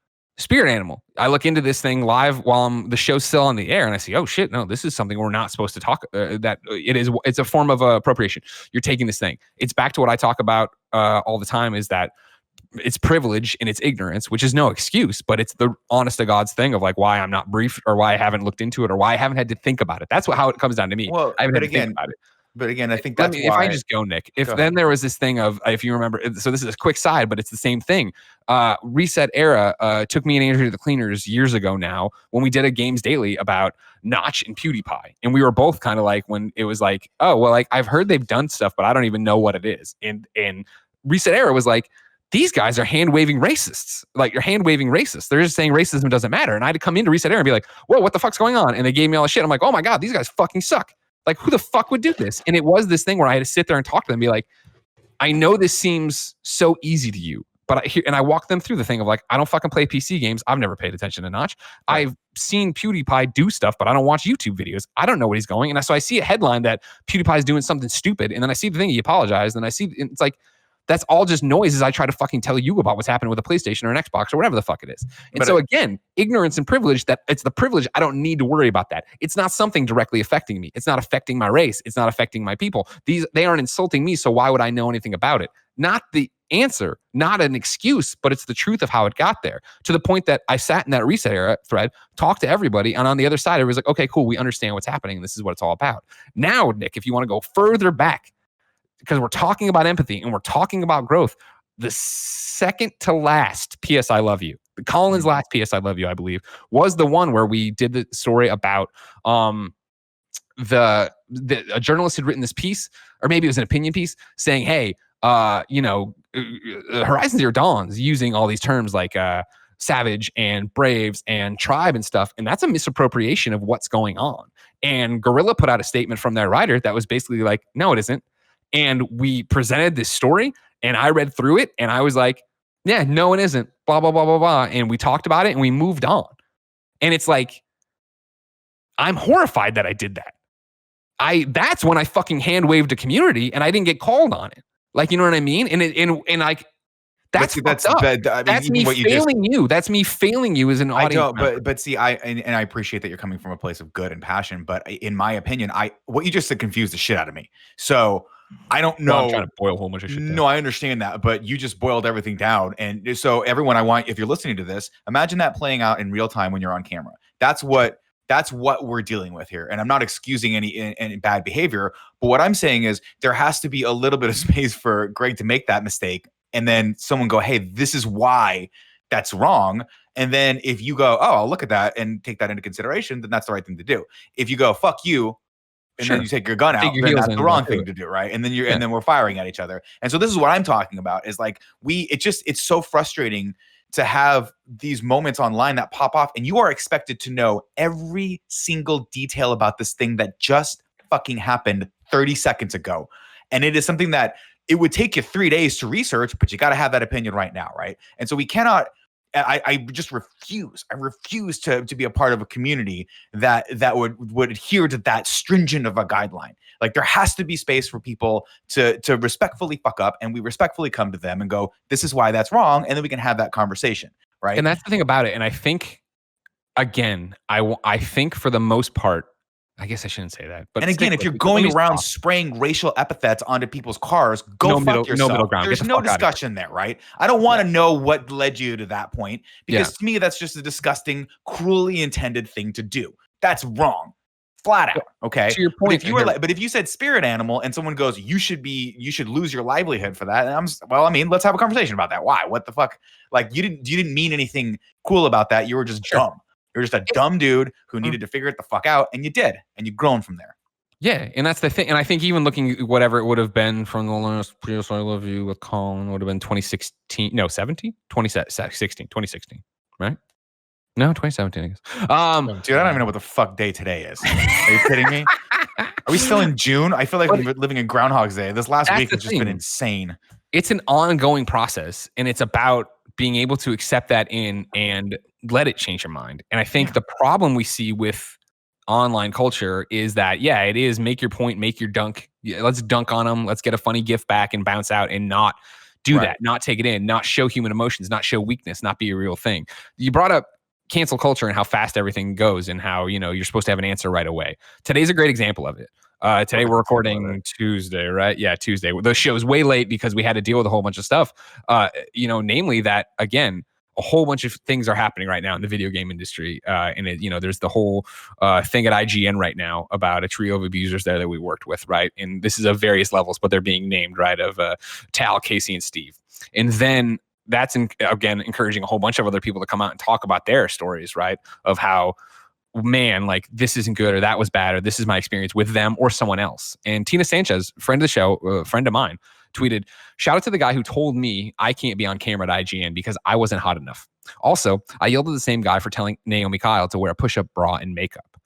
[SPEAKER 1] Spirit Animal. I look into this thing live while the show's still on the air, and I see, oh shit, no, this is something we're not supposed to talk. It's a form of appropriation. You're taking this thing. It's back to what I talk about all the time, is that it's privilege and it's ignorance, which is no excuse, but it's the honest to God's thing of like why I'm not briefed or why I haven't looked into it or why I haven't had to think about it. That's how it comes down to me.
[SPEAKER 2] Well,
[SPEAKER 1] I haven't had to think about it.
[SPEAKER 2] But again, I think that's why.
[SPEAKER 1] If I just go, Nick, then there was this thing of, if you remember, so this is a quick side, but it's the same thing. Reset Era took me and Andrew to the Cleaners years ago now when we did a Games Daily about Notch and PewDiePie. And we were both kind of like, when it was like, oh, well, like I've heard they've done stuff, but I don't even know what it is. And Reset Era was like, these guys are hand-waving racists. Like, you're hand-waving racists. They're just saying racism doesn't matter. And I had to come into Reset Era and be like, whoa, what the fuck's going on? And they gave me all the shit. I'm like, oh my God, these guys fucking suck. Like, who the fuck would do this? And it was this thing where I had to sit there and talk to them and be like, I know this seems so easy to you, but I walk them through the thing of like, I don't fucking play PC games. I've never paid attention to Notch. Right. I've seen PewDiePie do stuff, but I don't watch YouTube videos. I don't know where he's going. And so I see a headline that PewDiePie's doing something stupid. And then I see the thing, he apologized. And I see, it's like, that's all just noise as I try to fucking tell you about what's happening with a PlayStation or an Xbox or whatever the fuck it is. And but so again, ignorance and privilege, that it's the privilege. I don't need to worry about that. It's not something directly affecting me. It's not affecting my race. It's not affecting my people. They aren't insulting me. So why would I know anything about it? Not the answer, not an excuse, but it's the truth of how it got there, to the point that I sat in that Reset Era thread, talked to everybody. And on the other side, it was like, okay, cool. We understand what's happening. And this is what it's all about. Now, Nick, if you want to go further back, because we're talking about empathy and we're talking about growth, the second to last PS I Love You, the Colin's last PS I Love You, I believe, was the one where we did the story about a journalist had written this piece, or maybe it was an opinion piece, saying, hey, Horizon Zero Dawn's using all these terms like savage and braves and tribe and stuff, and that's a misappropriation of what's going on. And Guerrilla put out a statement from their writer that was basically like, no, it isn't. And we presented this story and I read through it and I was like, yeah, no, it isn't. Blah, blah, blah, blah, blah. And we talked about it and we moved on. And it's like, I'm horrified that I did that. That's when I fucking hand waved a community and I didn't get called on it. Like, you know what I mean? And like, that's up. That's me failing you. That's me failing you as an audience.
[SPEAKER 2] But see, I appreciate that you're coming from a place of good and passion. But in my opinion, what you just said confused the shit out of me. So I don't know.
[SPEAKER 1] Well, I'm trying to boil a whole bunch of shit down.
[SPEAKER 2] No, I understand that, but you just boiled everything down. And so everyone, if you're listening to this, imagine that playing out in real time when you're on camera. That's what we're dealing with here. And I'm not excusing any bad behavior, but what I'm saying is there has to be a little bit of space for Greg to make that mistake. And then someone go, hey, this is why that's wrong. And then if you go, oh, I'll look at that and take that into consideration, then that's the right thing to do. If you go, fuck you, and then you take your gun out, then that's the wrong thing to do, right? And then and then we're firing at each other. And so this is what I'm talking about, is like it's so frustrating to have these moments online that pop off and you are expected to know every single detail about this thing that just fucking happened 30 seconds ago. And it is something that it would take you 3 days to research, but you got to have that opinion right now, right? And so we cannot. I just refuse. I refuse to be a part of a community that would adhere to that stringent of a guideline. Like, there has to be space for people to respectfully fuck up, and we respectfully come to them and go, this is why that's wrong, and then we can have that conversation, right?
[SPEAKER 1] And that's the thing about it. And I think, again, I think for the most part, I guess I shouldn't say that. But
[SPEAKER 2] and again, if you're going around spraying racial epithets onto people's cars, go fuck yourself.
[SPEAKER 1] No middle ground.
[SPEAKER 2] There's no discussion there, right? I don't want to know what led you to that point, because to me, that's just a disgusting, cruelly intended thing to do. That's wrong, flat out. Okay. To your point, but if you said spirit animal and someone goes, you should lose your livelihood for that. And let's have a conversation about that. Why? What the fuck? Like, you didn't mean anything cool about that. You were just dumb. You're just a dumb dude who needed to figure it the fuck out, and you did, and you've grown from there.
[SPEAKER 1] Yeah, and that's the thing. And I think even looking at whatever it would have been from the last PS I Love You with Colin would have been 2016. No, 17? 2016, right? No, 2017, I guess.
[SPEAKER 2] Dude, I don't even know what the fuck day today is. Are you kidding me? Are we still in June? I feel like we're living in Groundhog's Day. This last week has just been insane.
[SPEAKER 1] It's an ongoing process, and it's about being able to accept that in and let it change your mind. And I think the problem we see with online culture is that, it is make your point, make your dunk. Yeah, let's dunk on them. Let's get a funny gift back and bounce out and not do
[SPEAKER 2] Right.
[SPEAKER 1] that, not take it in, not show human emotions, not show weakness, not be a real thing. You brought up cancel culture and how fast everything goes and how, you're supposed to have an answer right away. Today's a great example of it. Today we're recording Tuesday, right? Yeah, Tuesday. The show's way late because we had to deal with a whole bunch of stuff. Namely that, again, a whole bunch of things are happening right now in the video game industry. And there's the whole thing at IGN right now about a trio of abusers there that we worked with, right? And this is of various levels, but they're being named, right? Of Tal, Casey, and Steve. And then that's, again, encouraging a whole bunch of other people to come out and talk about their stories, right? Of how, man, like, this isn't good, or that was bad, or this is my experience with them or someone else. And Tina Sanchez, friend of the show, friend of mine, tweeted, "Shout out to the guy who told me I can't be on camera at IGN because I wasn't hot enough. Also, I yelled at the same guy for telling Naomi Kyle to wear a push-up bra and makeup."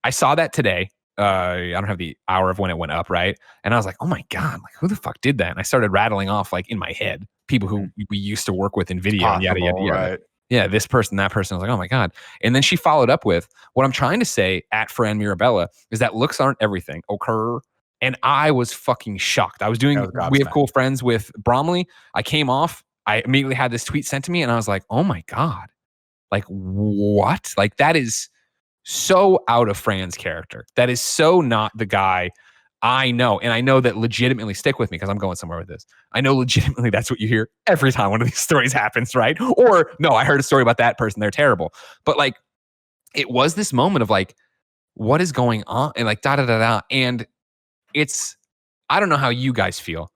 [SPEAKER 1] I saw that today. I don't have the hour of when it went up, right? And I was like, oh my God, like, who the fuck did that? And I started rattling off, like, in my head, people who we used to work with in video and yada, yada, yada.
[SPEAKER 2] Right.
[SPEAKER 1] Yeah, this person, that person. I was like, oh my God. And then she followed up with, what I'm trying to say at Fran Mirabella is that looks aren't everything. Okay. And I was fucking shocked. I was doing, we have cool friends with Bromley. I came off. I immediately had this tweet sent to me and I was like, oh my God. Like, what? Like, that is so out of Fran's character. That is so not the guy I know. And I know that legitimately, stick with me because I'm going somewhere with this. I know legitimately that's what you hear every time one of these stories happens, right? Or, no, I heard a story about that person. They're terrible. But like, it was this moment of like, what is going on? And like, da da da da. And it's, I don't know how you guys feel.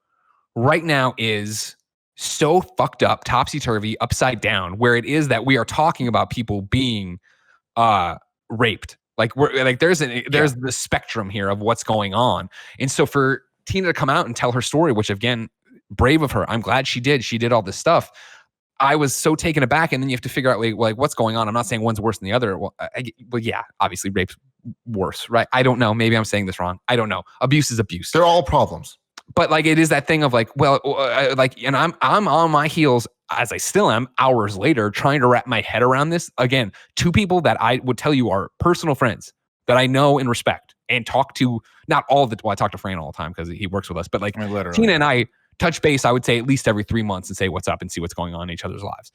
[SPEAKER 1] Right now is so fucked up, topsy-turvy, upside down, where it is that we are talking about people being raped. Like, we're like, there's the spectrum here of what's going on. And so for Tina to come out and tell her story, which again, brave of her, I'm glad she did all this stuff. I was so taken aback. And then you have to figure out like what's going on. I'm not saying one's worse than the other. Well, yeah, obviously rape's worse, right? I don't know. Maybe I'm saying this wrong. I don't know. Abuse is abuse.
[SPEAKER 3] They're all problems.
[SPEAKER 1] But like, it is that thing of like, well, like, and I'm on my heels, as I still am, hours later, trying to wrap my head around this. Again, two people that I would tell you are personal friends that I know and respect and talk to, not all of the, well, I talk to Fran all the time because he works with us, but like, Tina and I touch base, I would say at least every 3 months and say what's up and see what's going on in each other's lives.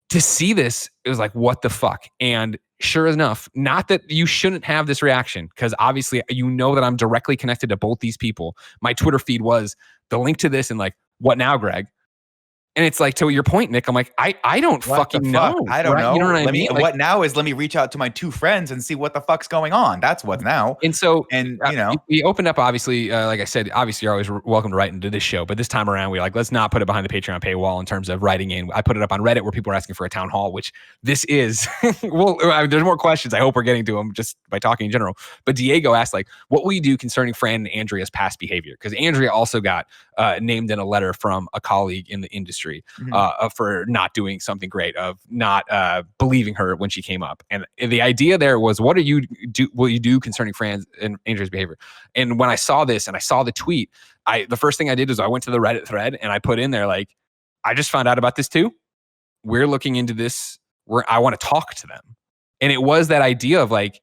[SPEAKER 1] To see this, it was like, what the fuck? And sure enough, not that you shouldn't have this reaction, because obviously you know that I'm directly connected to both these people. My Twitter feed was the link to this and like, what now, Greg? And it's like, to your point, Nick, I'm like, I don't fucking know.
[SPEAKER 2] I don't know.
[SPEAKER 1] You know what I mean? Like,
[SPEAKER 2] what now is, let me reach out to my two friends and see what the fuck's going on. That's what's now.
[SPEAKER 1] And so,
[SPEAKER 2] and you know,
[SPEAKER 1] we opened up, obviously, like I said, obviously you're always welcome to write into this show, but this time around, we like, let's not put it behind the Patreon paywall in terms of writing in. I put it up on Reddit where people are asking for a town hall, which this is, well, I mean, there's more questions. I hope we're getting to them just by talking in general. But Diego asked, like, what will you do concerning Fran and Andrea's past behavior? Because Andrea also got named in a letter from a colleague in the industry for not doing something great, of not believing her when she came up. And the idea there was, what will you do concerning Fran and Andrea's behavior? And when I saw this and I saw the tweet, the first thing I did is I went to the Reddit thread and I put in there, like, I just found out about this too. We're looking into this. I want to talk to them. And it was that idea of like,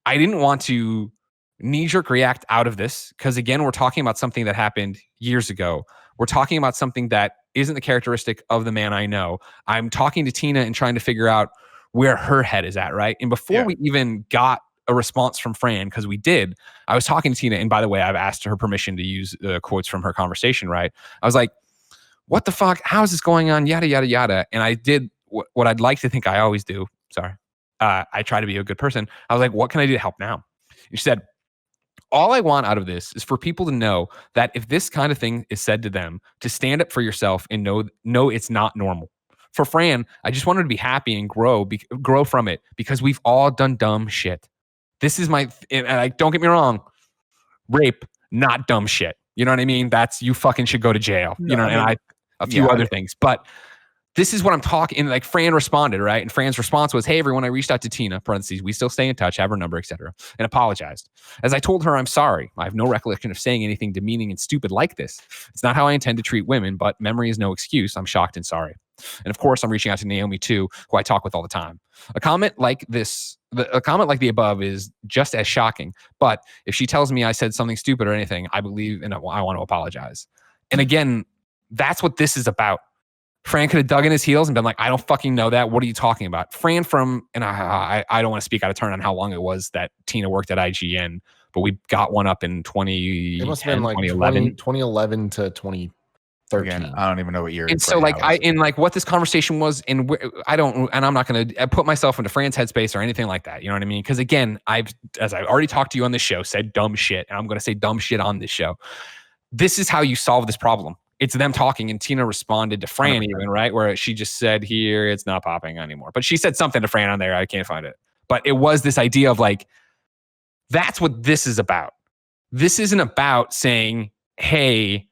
[SPEAKER 1] I didn't want to knee-jerk react out of this, because again, we're talking about something that happened years ago. We're talking about something that isn't the characteristic of the man I know. I'm talking to Tina and trying to figure out where her head is at, right? And before we even got a response from Fran, because we did, I was talking to Tina, and by the way, I've asked her permission to use quotes from her conversation, right? I was like, what the fuck? How is this going on? Yada, yada, yada. And I did what I'd like to think I always do. Sorry. I try to be a good person. I was like, what can I do to help now? And she said, all I want out of this is for people to know that if this kind of thing is said to them, to stand up for yourself and know it's not normal. For Fran, I just want her to be happy and grow from it, because we've all done dumb shit. This is and don't get me wrong, rape, not dumb shit. You know what I mean? That's, you fucking should go to jail. No, you know, and a few other things. But this is what I'm talking. And like, Fran responded, right? And Fran's response was, hey, everyone, I reached out to Tina, parentheses, we still stay in touch, have her number, etc., and apologized. As I told her, I'm sorry. I have no recollection of saying anything demeaning and stupid like this. It's not how I intend to treat women, but memory is no excuse. I'm shocked and sorry. And of course, I'm reaching out to Naomi too, who I talk with all the time. A comment like the above is just as shocking. But if she tells me I said something stupid or anything, I believe and I want to apologize. And again, That's what this is about. Fran could have dug in his heels and been like, I don't fucking know that. What are you talking about? Fran and I don't want to speak out of turn on how long it was that Tina worked at IGN, but we got one up in
[SPEAKER 3] It must have been like
[SPEAKER 1] 2011.
[SPEAKER 3] 2011 to 2013.
[SPEAKER 2] Again, I don't even know what year.
[SPEAKER 1] And so like what this conversation was, and I'm not going to put myself into Fran's headspace or anything like that. You know what I mean? Because again, as I already talked to you on this show, said dumb shit, and I'm going to say dumb shit on this show. This is how you solve this problem. It's them talking, and Tina responded to Fran 100%. Even, right? Where she just said, here, it's not popping anymore. But she said something to Fran on there. I can't find it. But it was this idea of like, that's what this is about. This isn't about saying, hey,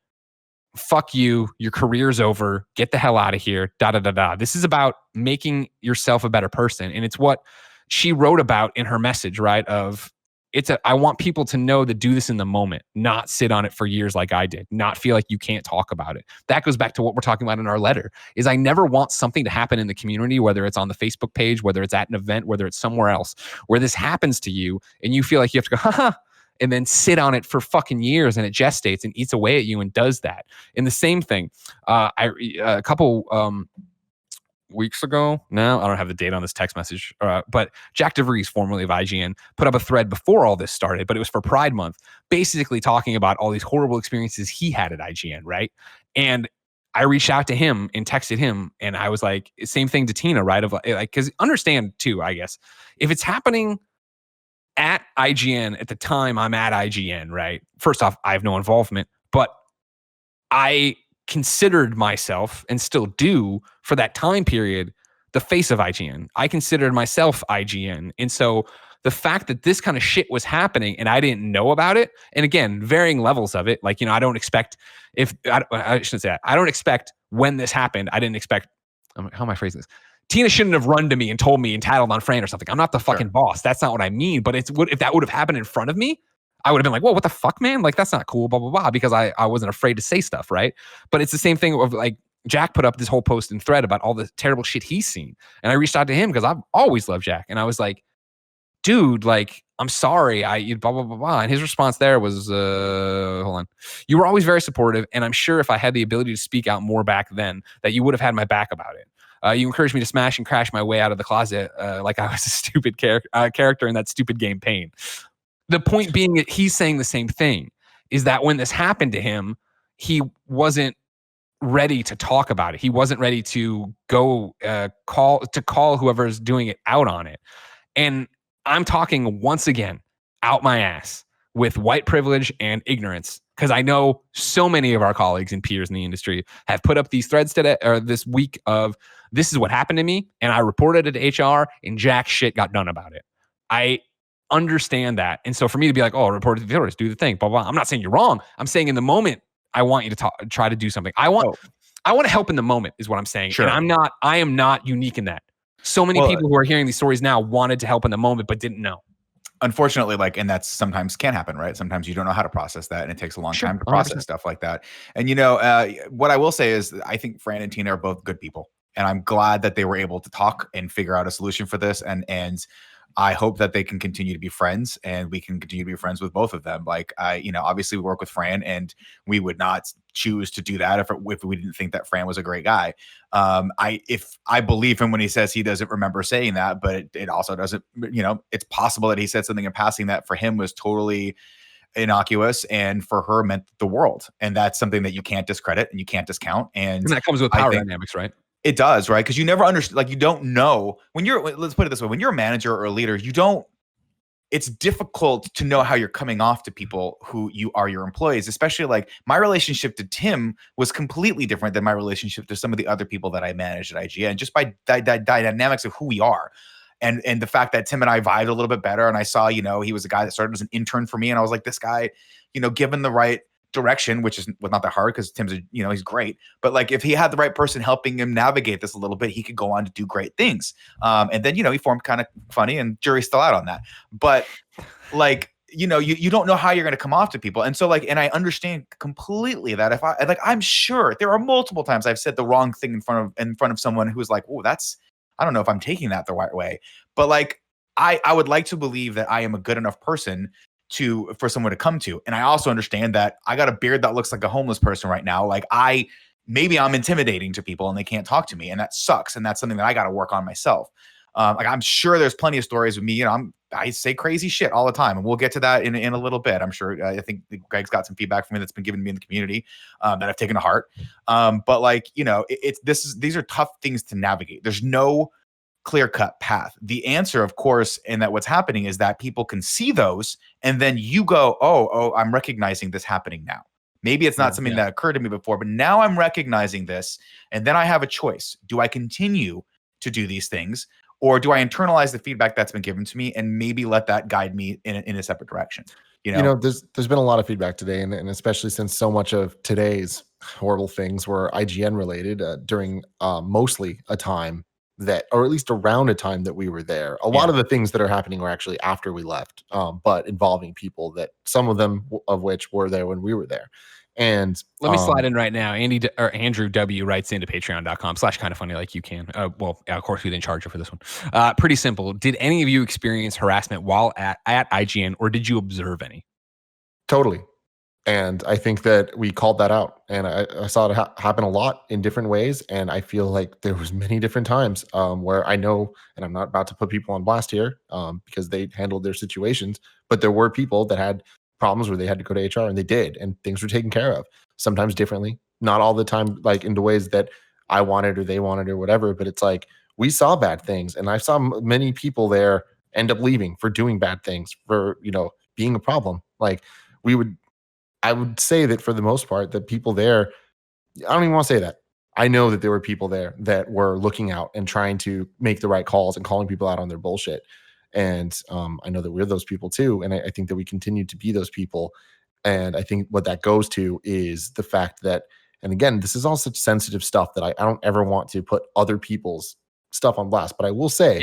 [SPEAKER 1] fuck you, your career's over, get the hell out of here, da-da-da-da. This is about making yourself a better person. And it's what she wrote about in her message, right? I want people to know to do this in the moment, not sit on it for years like I did, not feel like you can't talk about it. That goes back to what we're talking about in our letter, is I never want something to happen in the community, whether it's on the Facebook page, whether it's at an event, whether it's somewhere else, where this happens to you and you feel like you have to go, haha, and then sit on it for fucking years, and it gestates and eats away at you and does that. And the same thing, a couple weeks ago now, I don't have the date on this text message, but Jack DeVries, formerly of IGN, put up a thread before all this started, but it was for Pride Month, basically talking about all these horrible experiences he had at IGN, right? And I reached out to him and texted him, and I was like, same thing to Tina, right? Of like, because understand too, I guess, if it's happening at IGN at the time I'm at IGN, right? First off, I have no involvement, but I considered myself, and still do for that time period, the face of IGN. I considered myself IGN. And so the fact that this kind of shit was happening and I didn't know about it, and again, varying levels of it, like, I don't expect I shouldn't say that. I don't expect when this happened. I didn't expect, how am I phrasing this? Tina shouldn't have run to me and told me and tattled on Fran or something. I'm not the fucking boss. That's not what I mean. But if that would have happened in front of me, I would have been like, whoa, what the fuck, man? Like, that's not cool, blah, blah, blah, because I wasn't afraid to say stuff, right? But it's the same thing of like, Jack put up this whole post and thread about all the terrible shit he's seen. And I reached out to him because I've always loved Jack. And I was like, dude, like, I'm sorry, blah, blah, blah, blah. And his response there was, hold on. You were always very supportive, and I'm sure if I had the ability to speak out more back then, that you would have had my back about it. You encouraged me to smash and crash my way out of the closet like I was a stupid character in that stupid game Pain. The point being that he's saying the same thing, is that when this happened to him, he wasn't ready to talk about it. He wasn't ready to go call whoever's doing it out on it. And I'm talking once again out my ass with white privilege and ignorance, because I know so many of our colleagues and peers in the industry have put up these threads today or this week of, this is what happened to me, and I reported it to HR, and jack shit got done about it. I understand that. And so for me to be like, oh, report it to the authorities, do the thing, blah, blah. I'm not saying you're wrong. I'm saying in the moment, I want you to try to do something. I want to help in the moment is what I'm saying. Sure. And I am not unique in that. So many people who are hearing these stories now wanted to help in the moment, but didn't know.
[SPEAKER 2] Unfortunately, and that's sometimes can happen, right? Sometimes you don't know how to process that, and it takes a long time to process 100%. Stuff like that. And, what I will say is I think Fran and Tina are both good people. And I'm glad that they were able to talk and figure out a solution for this. And I hope that they can continue to be friends, and we can continue to be friends with both of them. Like, obviously we work with Fran, and we would not choose to do that if we didn't think that Fran was a great guy. If I believe him when he says he doesn't remember saying that, but it also doesn't, it's possible that he said something in passing that for him was totally innocuous and for her meant the world. And that's something that you can't discredit and you can't discount. And
[SPEAKER 1] that comes with power dynamics, right?
[SPEAKER 2] It does, right? Because you never understand, like, you don't know when let's put it this way, when you're a manager or a leader, it's difficult to know how you're coming off to people who you are your employees, especially like my relationship to Tim was completely different than my relationship to some of the other people that I managed at IGN, just by dynamics of who we are. And the fact that Tim and I vibed a little bit better. And I saw, he was a guy that started as an intern for me. And I was like, this guy, given the right direction, which is not that hard because Tim's he's great, but like if he had the right person helping him navigate this a little bit, he could go on to do great things. And then he formed Kind of Funny, and jury's still out on that. But like you don't know how you're going to come off to people, and so and I understand completely that if I'm sure there are multiple times I've said the wrong thing in front of someone who's like, oh, I don't know if I'm taking that the right way, but like I would like to believe that I am a good enough person for someone to come to. And I also understand that I got a beard that looks like a homeless person right now. Like, I maybe I'm intimidating to people and they can't talk to me, and that sucks. And that's something that I got to work on myself. Like I'm sure there's plenty of stories with me. You know, I say crazy shit all the time, and we'll get to that in a little bit. I'm sure. I think Greg's got some feedback from me that's been given to me in the community that I've taken to heart. But like, you know, these are tough things to navigate. There's no clear-cut path. The answer, of course, and that what's happening is that people can see those, and then you go, oh, I'm recognizing this happening now. Maybe it's not something that occurred to me before, but now I'm recognizing this, and then I have a choice. Do I continue to do these things, or do I internalize the feedback that's been given to me and maybe let that guide me in a separate direction? You know,
[SPEAKER 3] there's been a lot of feedback today, and especially since so much of today's horrible things were IGN related during mostly a time that, or at least around a time that we were there. A lot of the things that are happening were actually after we left, but involving people that some of them of which were there when we were there. And
[SPEAKER 1] let me slide in right now. Andrew W writes into patreon.com/kindafunny like you can. Well, of course, we didn't charge you for this one. Pretty simple. Did any of you experience harassment while at IGN, or did you observe any?
[SPEAKER 3] Totally. And I think that we called that out, and I saw it happen a lot in different ways. And I feel like there was many different times where I know, and I'm not about to put people on blast here because they handled their situations, but there were people that had problems where they had to go to HR, and they did, and things were taken care of, sometimes differently, not all the time, like in the ways that I wanted or they wanted or whatever. But it's like, we saw bad things, and I saw many people there end up leaving for doing bad things, for, you know, being a problem. Like I would say that for the most part, the people there, I don't even want to say that. I know that there were people there that were looking out and trying to make the right calls and calling people out on their bullshit. And I know that we're those people too. And I think that we continue to be those people. And I think what that goes to is the fact that, and again, this is all such sensitive stuff that I don't ever want to put other people's stuff on blast. But I will say,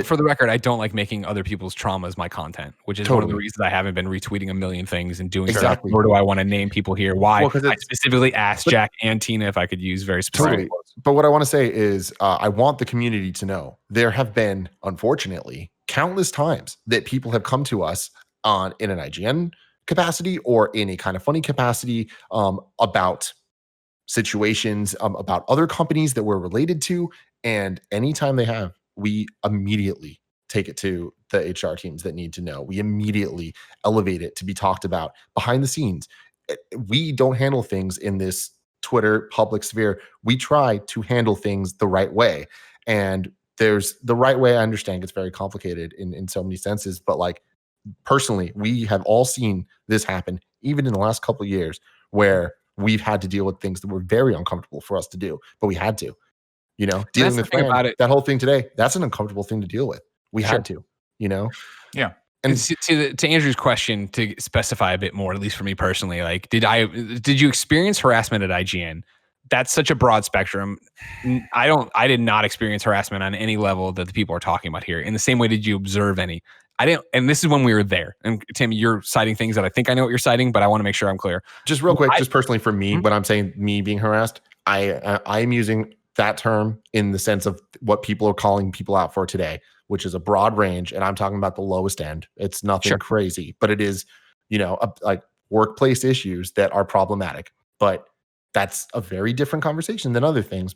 [SPEAKER 1] for the record, I don't like making other people's traumas my content, which is one of the reasons I haven't been retweeting a million things and doing stuff. Nor do I want to name people here. Why? I specifically asked Jack and Tina if I could use very specific quotes.
[SPEAKER 3] But what I want to say is I want the community to know there have been, unfortunately, countless times that people have come to us in an IGN capacity or in a kind of funny capacity about situations, about other companies that we're related to. And anytime they have, we immediately take it to the HR teams that need to know. We immediately elevate it to be talked about behind the scenes. We don't handle things in this Twitter public sphere. We try to handle things the right way. And there's the right way. I understand it's very complicated in so many senses, but like personally, we have all seen this happen, even in the last couple of years, where we've had to deal with things that were very uncomfortable for us to do, but we had to. You know, dealing with that whole thing today, that's an uncomfortable thing to deal with. We had to, you know?
[SPEAKER 1] Yeah. And to Andrew's question, to specify a bit more, at least for me personally, like, did you experience harassment at IGN? That's such a broad spectrum. I did not experience harassment on any level that the people are talking about here. In the same way, did you observe any? I didn't, and this is when we were there. And Tim, you're citing things that I think I know what you're citing, but I want to make sure I'm clear.
[SPEAKER 3] Just real quick, just personally for me, when I'm saying me being harassed, I'm using that term in the sense of what people are calling people out for today, which is a broad range. And I'm talking about the lowest end. It's nothing crazy, but it is, you know, like workplace issues that are problematic. But that's a very different conversation than other things.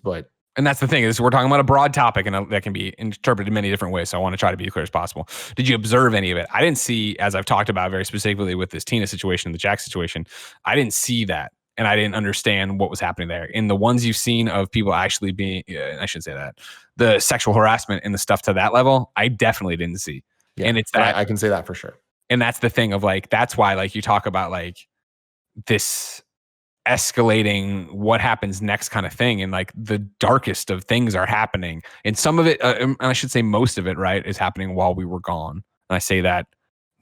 [SPEAKER 1] And that's the thing, is we're talking about a broad topic, and that can be interpreted in many different ways. So I want to try to be as clear as possible. Did you observe any of it? I didn't see, as I've talked about very specifically with this Tina situation, the Jack situation, I didn't see that. And I didn't understand what was happening there. In the ones you've seen of people actually being, I shouldn't say that, the sexual harassment and the stuff to that level, I definitely didn't see.
[SPEAKER 3] Yeah, and it's that I can say that for sure.
[SPEAKER 1] And that's the thing of like, that's why like you talk about like this escalating what happens next kind of thing. And like the darkest of things are happening. And some of it, I should say most of it, right, is happening while we were gone. And I say that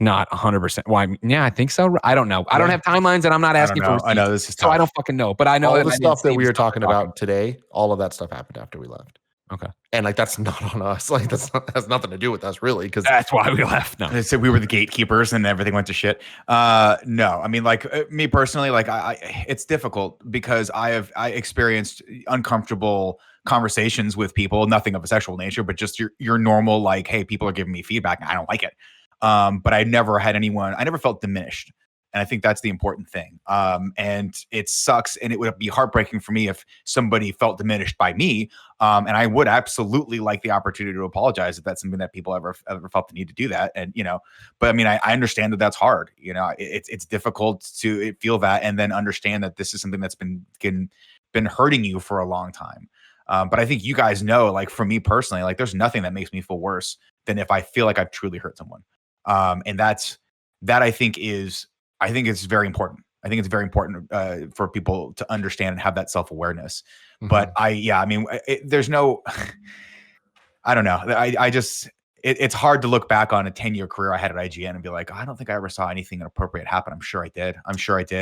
[SPEAKER 1] not 100%. Why? Yeah, I think so. I don't know. I don't have timelines, and I'm not asking for receipts.
[SPEAKER 2] I know this is tough.
[SPEAKER 1] So I don't fucking know. But I know
[SPEAKER 3] all the stuff that we were talking about today. All of that stuff happened after we left.
[SPEAKER 1] Okay,
[SPEAKER 3] and like that's not on us. Like has nothing to do with us, really. Because
[SPEAKER 1] that's why we left. No,
[SPEAKER 2] they said we were the gatekeepers, and everything went to shit. No, I mean, like me personally, like it's difficult because I experienced uncomfortable conversations with people, nothing of a sexual nature, but just your normal like, hey, people are giving me feedback, and I don't like it. But I never had anyone, I never felt diminished. And I think that's the important thing. And it sucks. And it would be heartbreaking for me if somebody felt diminished by me. And I would absolutely like the opportunity to apologize if that's something that people ever felt the need to do that. And, but I mean, I understand that that's hard. It's difficult to feel that and then understand that this is something that's been hurting you for a long time. But I think you guys know, like for me personally, like there's nothing that makes me feel worse than if I feel like I've truly hurt someone. And I think it's very important. I think it's very important for people to understand and have that self-awareness. Mm-hmm. But there's no, I don't know. It's hard to look back on a 10-year career I had at IGN and be like, oh, I don't think I ever saw anything inappropriate happen. I'm sure I did.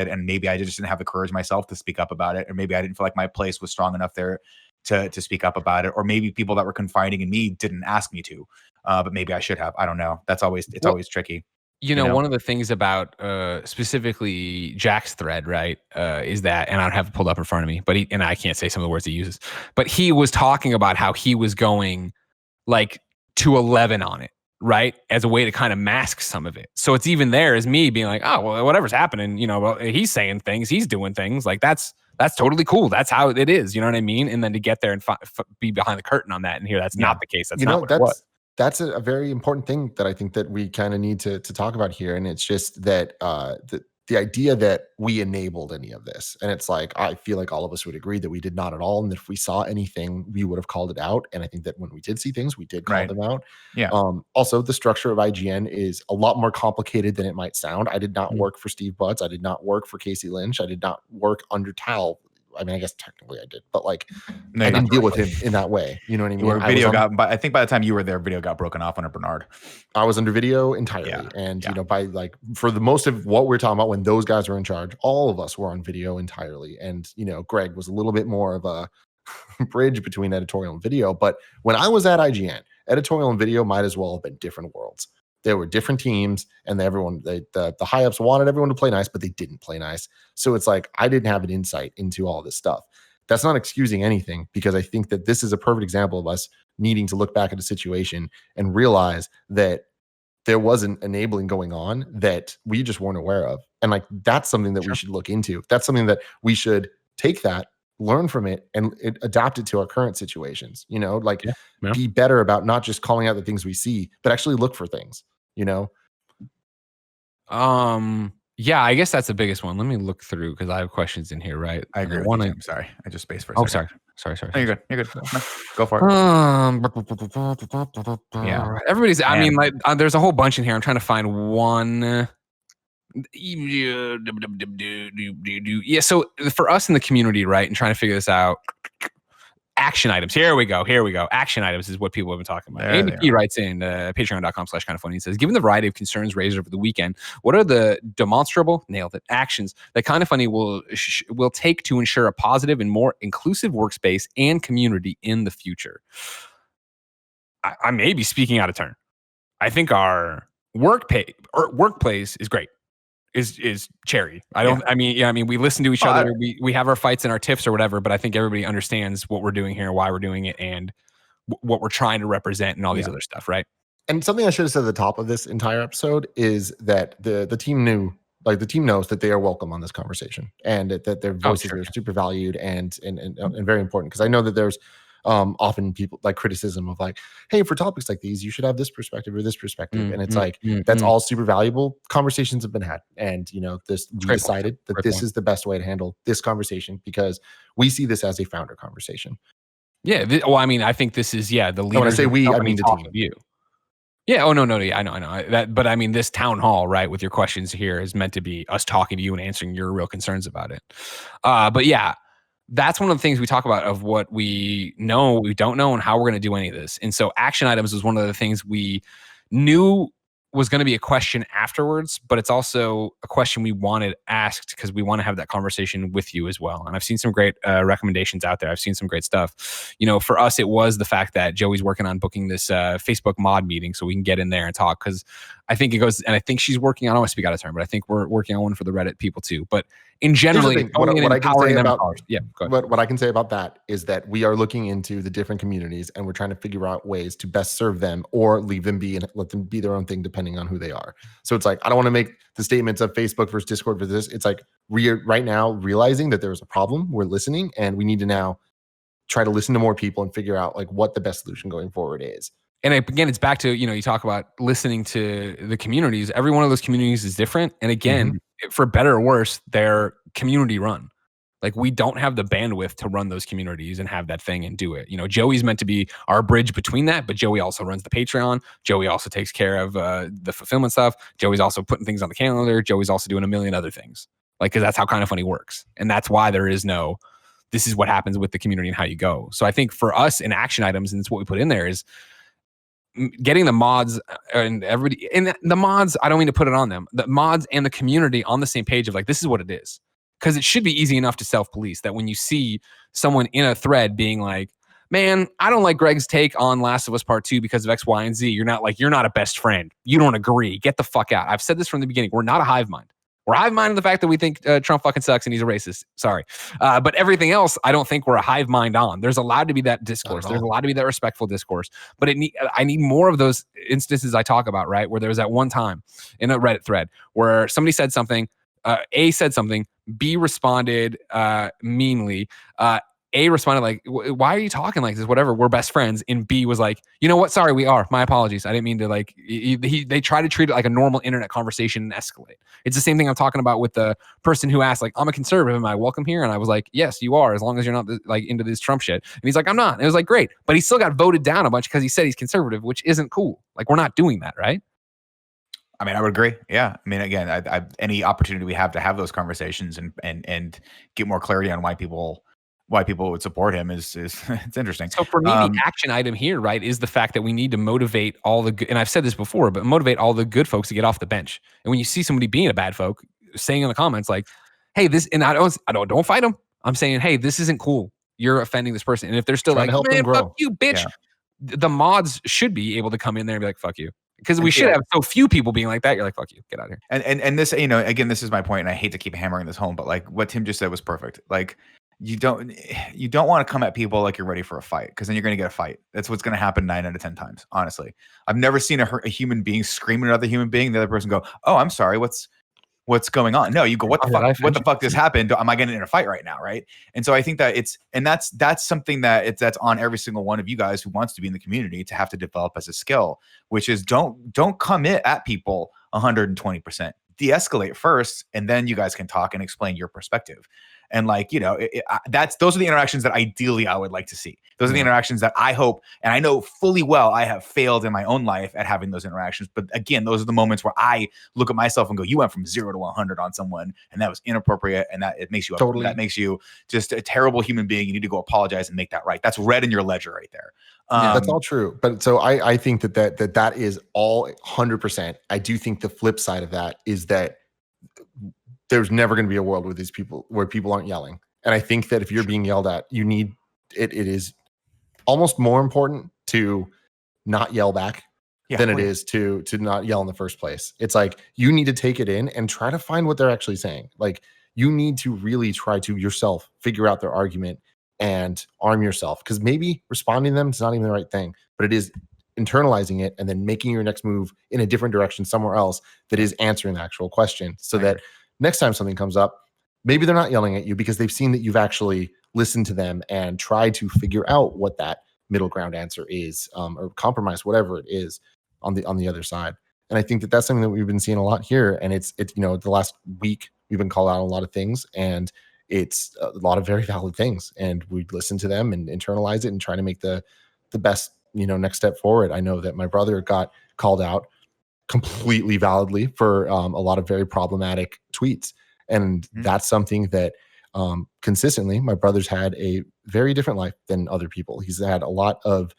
[SPEAKER 2] And maybe I just didn't have the courage myself to speak up about it. Or maybe I didn't feel like my place was strong enough there to speak up about it. Or maybe people that were confiding in me didn't ask me to, but maybe I should have. I don't know. It's always tricky.
[SPEAKER 1] One of the things about specifically Jack's thread, right, is that, and I don't have it pulled up in front of me, but and I can't say some of the words he uses, but he was talking about how he was going like to 11 on it, right, as a way to kind of mask some of it. So it's even there as me being like, oh, well, whatever's happening, well, he's saying things, he's doing things, like that's totally cool. That's how it is. You know what I mean? And then to get there and be behind the curtain on that and hear that's not the case. That's not what it was.
[SPEAKER 3] That's a very important thing that I think that we kind of need to talk about here. And it's just that the idea that we enabled any of this. And it's like, I feel like all of us would agree that we did not at all. And that if we saw anything, we would have called it out. And I think that when we did see things, we did call them out.
[SPEAKER 2] Yeah.
[SPEAKER 3] Also, the structure of IGN is a lot more complicated than it might sound. I did not work for Steve Butts. I did not work for Casey Lynch. I did not work under Tal. I mean, I guess technically I did, but like I didn't deal with him in that way. You know what I mean?
[SPEAKER 2] I think by the time you were there, video got broken off under Bernard.
[SPEAKER 3] I was under video entirely. And, by like, for the most of what we're talking about, when those guys were in charge, all of us were on video entirely. And, Greg was a little bit more of a bridge between editorial and video. But when I was at IGN, editorial and video might as well have been different worlds. There were different teams, and the high ups wanted everyone to play nice, but they didn't play nice. So it's like I didn't have an insight into all this stuff. That's not excusing anything, because I think that this is a perfect example of us needing to look back at a situation and realize that there was an enabling going on that we just weren't aware of. And like that's something that we should look into. That's something that we should take that, learn from it, and adapt it to our current situations. Be better about not just calling out the things we see, but actually look for things.
[SPEAKER 1] Yeah, I guess that's the biggest one. Let me look through because I have questions in here, right?
[SPEAKER 2] I agree. I'm sorry. I just spaced for a second.
[SPEAKER 1] Sorry.
[SPEAKER 2] No, you're good. Go for
[SPEAKER 1] it. Yeah. Everybody's, I mean, like, there's a whole bunch in here. I'm trying to find one. Yeah, so for us in the community, right, and trying to figure this out, action items. Here we go. Action items is what people have been talking about. ABP writes in patreon.com/kindoffunny. He says, given the variety of concerns raised over the weekend, what are the demonstrable, nailed it, actions that Kind of Funny will take to ensure a positive and more inclusive workspace and community in the future? I may be speaking out of turn. I think our workplace is great. Is cherry. I mean, we listen to each other. We have our fights and our tiffs or whatever, but I think everybody understands what we're doing here, why we're doing it, and what we're trying to represent and all these other stuff, right?
[SPEAKER 3] And something I should have said at the top of this entire episode is that the team the team knows that they are welcome on this conversation, and that their voices are super valued and very important. Because I know that there's often people like criticism of like, hey, for topics like these, you should have this perspective or this perspective. And it's that's all super valuable. Conversations have been had. And, we decided that this is the best way to handle this conversation because we see this as a founder conversation.
[SPEAKER 1] Yeah. I think this is, the leader.
[SPEAKER 3] When I say we, I mean the team.
[SPEAKER 1] You. Yeah. Oh, no. Yeah, I know that. But I mean, this town hall, right, with your questions here is meant to be us talking to you and answering your real concerns about it. But yeah. That's one of the things we talk about of what we know, what we don't know, and how we're going to do any of this. And so action items was one of the things we knew was going to be a question afterwards, but it's also a question we wanted asked because we want to have that conversation with you as well. And I've seen some great recommendations out there. I've seen some great stuff. For us, it was the fact that Joey's working on booking this Facebook mod meeting so we can get in there and talk, because I think it goes, and I think she's working on, I don't want to speak out of turn, but I think we're working on one for the Reddit people too. But in generally
[SPEAKER 3] thing. What I can
[SPEAKER 1] empowering
[SPEAKER 3] say
[SPEAKER 1] them.
[SPEAKER 3] about
[SPEAKER 1] Yeah, go ahead.
[SPEAKER 3] what I can say about that is that we are looking into the different communities and we're trying to figure out ways to best serve them or leave them be and let them be their own thing depending on who they are. So it's like, I don't want to make the statements of Facebook versus Discord versus this. It's like we're right now realizing that there's a problem. We're listening and we need to now try to listen to more people and figure out like what the best solution going forward is.
[SPEAKER 1] And again, it's back to, you talk about listening to the communities. Every one of those communities is different. And again, for better or worse, they're community run. Like we don't have the bandwidth to run those communities and have that thing and do it. Joey's meant to be our bridge between that, but Joey also runs the Patreon. Joey also takes care of the fulfillment stuff. Joey's also putting things on the calendar. Joey's also doing a million other things. Like, cause that's how Kind of Funny works. And that's why there is no, this is what happens with the community and how you go. So I think for us in action items, and it's what we put in there is, getting the mods and everybody, and the mods, I don't mean to put it on them, the mods and the community on the same page of like, this is what it is. Because it should be easy enough to self-police that when you see someone in a thread being like, man, I don't like Greg's take on Last of Us Part 2 because of X, Y, and Z. You're not a best friend. You don't agree. Get the fuck out. I've said this from the beginning. We're not a hive mind. We're a hive mind in the fact that we think Trump fucking sucks and he's a racist. Sorry. But everything else, I don't think we're a hive mind on. There's allowed to be that discourse. There's allowed to be that respectful discourse. But I need more of those instances I talk about, right? Where there was that one time in a Reddit thread where somebody said something, A said something, B responded meanly, A responded like, why are you talking like this? Whatever, we're best friends. And B was like, you know what? Sorry, we are. My apologies. I didn't mean to like, they try to treat it like a normal internet conversation and escalate. It's the same thing I'm talking about with the person who asked like, I'm a conservative. Am I welcome here? And I was like, yes, you are, as long as you're not like into this Trump shit. And he's like, I'm not. And it was like, great. But he still got voted down a bunch because he said he's conservative, which isn't cool. Like, we're not doing that, right?
[SPEAKER 2] I mean, I would agree. Yeah. I mean, again, I any opportunity we have to have those conversations and get more clarity on why people would support him is it's interesting.
[SPEAKER 1] So for me, the action item here, right, is the fact that we need to motivate all the good, and I've said this before, but motivate all the good folks to get off the bench. And when you see somebody being a bad folk, saying in the comments like, "Hey, this," and I don't fight them. I'm saying, "Hey, this isn't cool. You're offending this person." And if they're still like, "Man, fuck you, bitch," the mods should be able to come in there and be like, "Fuck you." Because we should have so few people being like that. You're like, fuck you, get out of here.
[SPEAKER 2] And this, again, this is my point, and I hate to keep hammering this home, but like what Tim just said was perfect. Like you don't want to come at people like you're ready for a fight, because then you're going to get a fight. That's what's going to happen 9 out of 10 times. Honestly, I've never seen a human being scream at another human being. The other person go, "Oh, I'm sorry. What's going on?" No, you go, "What the fuck? What the fuck just happened? Am I getting in a fight right now?" Right? And so I think that that's something that's on every single one of you guys who wants to be in the community to have to develop as a skill, which is don't come at people 120%. De-escalate first, and then you guys can talk and explain your perspective. And like, those are the interactions that ideally I would like to see. Those are the interactions that I hope, and I know fully well I have failed in my own life at having those interactions. But again, those are the moments where I look at myself and go, you went from 0 to 100 on someone, and that was inappropriate, and that it makes you that makes you just a terrible human being. You need to go apologize and make that right. That's red in your ledger right there.
[SPEAKER 3] That's all true. But so I think that is all 100%. I do think the flip side of that is that there's never going to be a world where people aren't yelling. And I think that if you're being yelled at, you need it is almost more important to not yell back than it is to not yell in the first place. It's like you need to take it in and try to find what they're actually saying. Like you need to really try to yourself figure out their argument and arm yourself, because maybe responding to them is not even the right thing, but it is internalizing it and then making your next move in a different direction somewhere else that is answering the actual question, so that next time something comes up, maybe they're not yelling at you because they've seen that you've actually listened to them and tried to figure out what that middle ground answer is, or compromise, whatever it is on the other side. And I think that that's something that we've been seeing a lot here. And it's the last week we've been called out on a lot of things, and it's a lot of very valid things, and we listen to them and internalize it and try to make the best next step forward. I know that my brother got called out completely validly for a lot of very problematic tweets. And that's something that consistently my brother's had a very different life than other people. He's had a lot of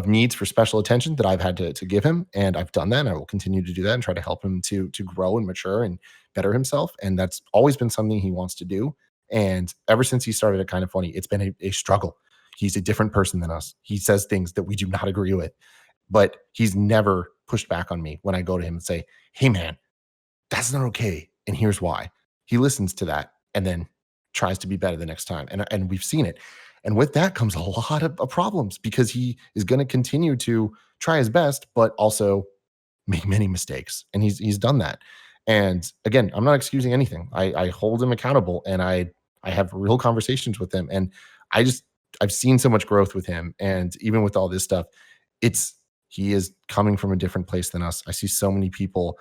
[SPEAKER 3] needs for special attention that I've had to give him. And I've done that. And I will continue to do that and try to help him to grow and mature and better himself. And that's always been something he wants to do. And ever since he started at Kind of Funny, it's been a struggle. He's a different person than us. He says things that we do not agree with, but he's never pushed back on me when I go to him and say, "Hey man, that's not okay. And here's why." He listens to that and then tries to be better the next time. And we've seen it. And with that comes a lot of problems, because he is going to continue to try his best, but also make many mistakes. And he's done that. And again, I'm not excusing anything. I hold him accountable, and I have real conversations with him. And I've seen so much growth with him. And even with all this stuff, he is coming from a different place than us. I see so many people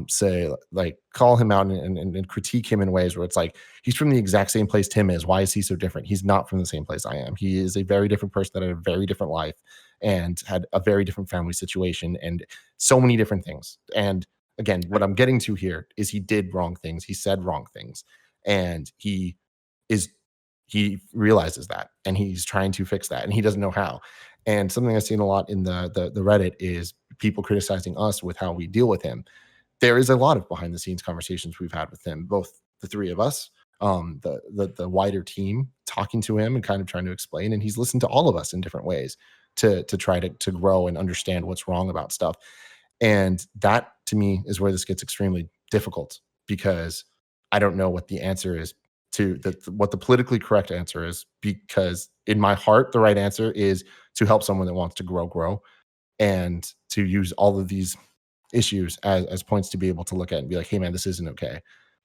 [SPEAKER 3] say, like, call him out and critique him in ways where it's like, he's from the exact same place Tim is. Why is he so different? He's not from the same place I am. He is a very different person that had a very different life and had a very different family situation and so many different things. And again, what I'm getting to here is he did wrong things. He said wrong things, and he realizes that, and he's trying to fix that, and he doesn't know how. And something I've seen a lot in the Reddit is people criticizing us with how we deal with him. There is a lot of behind the scenes conversations we've had with him, both the three of us, the wider team, talking to him and kind of trying to explain. And he's listened to all of us in different ways to try to grow and understand what's wrong about stuff. And that, to me, is where this gets extremely difficult, because I don't know what the answer is to what the politically correct answer is, because in my heart, the right answer is to help someone that wants to grow, and to use all of these issues as points to be able to look at and be like, hey man, this isn't okay.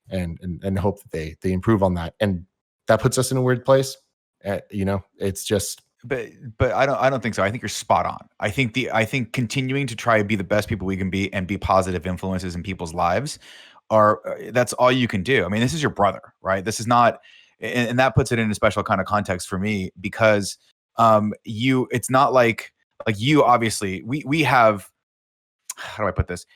[SPEAKER 3] And hope that they improve on that. And that puts us in a weird place. It's just,
[SPEAKER 2] But I don't think so. I think you're spot on. I think continuing to try to be the best people we can be and be positive influences in people's lives that's all you can do. I mean, this is your brother, right? This is not, and that puts it in a special kind of context for me, because it's not like you, obviously we have, how do I put this?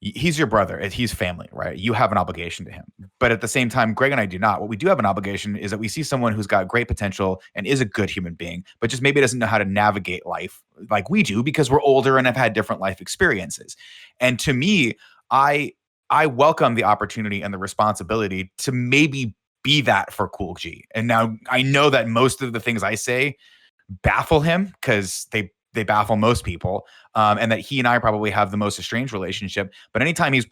[SPEAKER 2] He's your brother. He's family, right? You have an obligation to him. But at the same time, Greg and I do not. What we do have an obligation is that we see someone who's got great potential and is a good human being, but just maybe doesn't know how to navigate life like we do, because we're older and have had different life experiences. And to me, I welcome the opportunity and the responsibility to maybe be that for Cool G. And now I know that most of the things I say baffle him, because they baffle most people, and that he and I probably have the most estranged relationship. But anytime he's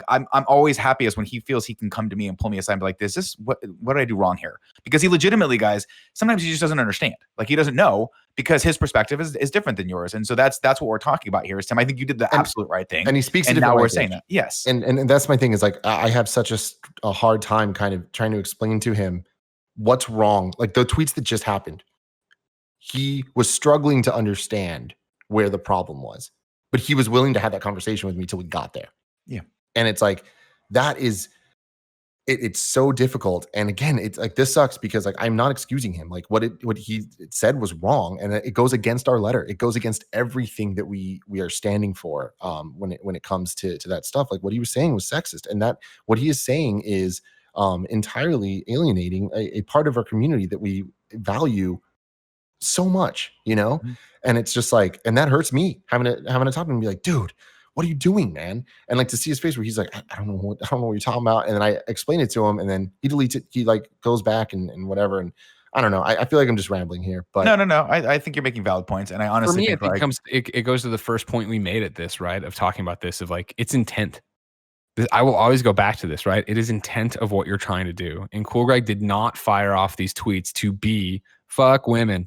[SPEAKER 2] I'm always happiest when he feels he can come to me and pull me aside and be like, what did I do wrong here? Because he legitimately, guys, sometimes he just doesn't understand. Like, he doesn't know, because his perspective is different than yours. And so that's what we're talking about here is, Tim, I think you did the absolute right thing.
[SPEAKER 3] And he speaks
[SPEAKER 2] and
[SPEAKER 3] a different
[SPEAKER 2] now we're
[SPEAKER 3] language.
[SPEAKER 2] saying that. Yes.
[SPEAKER 3] And that's my thing, is like, I have such a hard time kind of trying to explain to him what's wrong. Like the tweets that just happened, he was struggling to understand where the problem was, but he was willing to have that conversation with me till we got there.
[SPEAKER 2] Yeah.
[SPEAKER 3] And it's like, that is, it's so difficult. And again, it's like, this sucks, because like, I'm not excusing him. Like what he said was wrong. And it goes against our letter. It goes against everything that we are standing for when it comes to that stuff. Like what he was saying was sexist. And that what he is saying is entirely alienating a part of our community that we value so much,
[SPEAKER 2] Mm-hmm.
[SPEAKER 3] And it's just like, and that hurts me having to talk to him and be like, dude, what are you doing, man? And like to see his face where he's like, I don't know what you're talking about. And then I explain it to him, and then he deletes it. He like goes back and whatever. And I don't know. I feel like I'm just rambling here, but
[SPEAKER 2] no. I think you're making valid points. And I honestly
[SPEAKER 1] for me,
[SPEAKER 2] think
[SPEAKER 1] it goes to the first point we made at this, right? Of talking about this, of like, it's intent. I will always go back to this, right? It is intent of what you're trying to do. And Cool Greg did not fire off these tweets to be fuck women.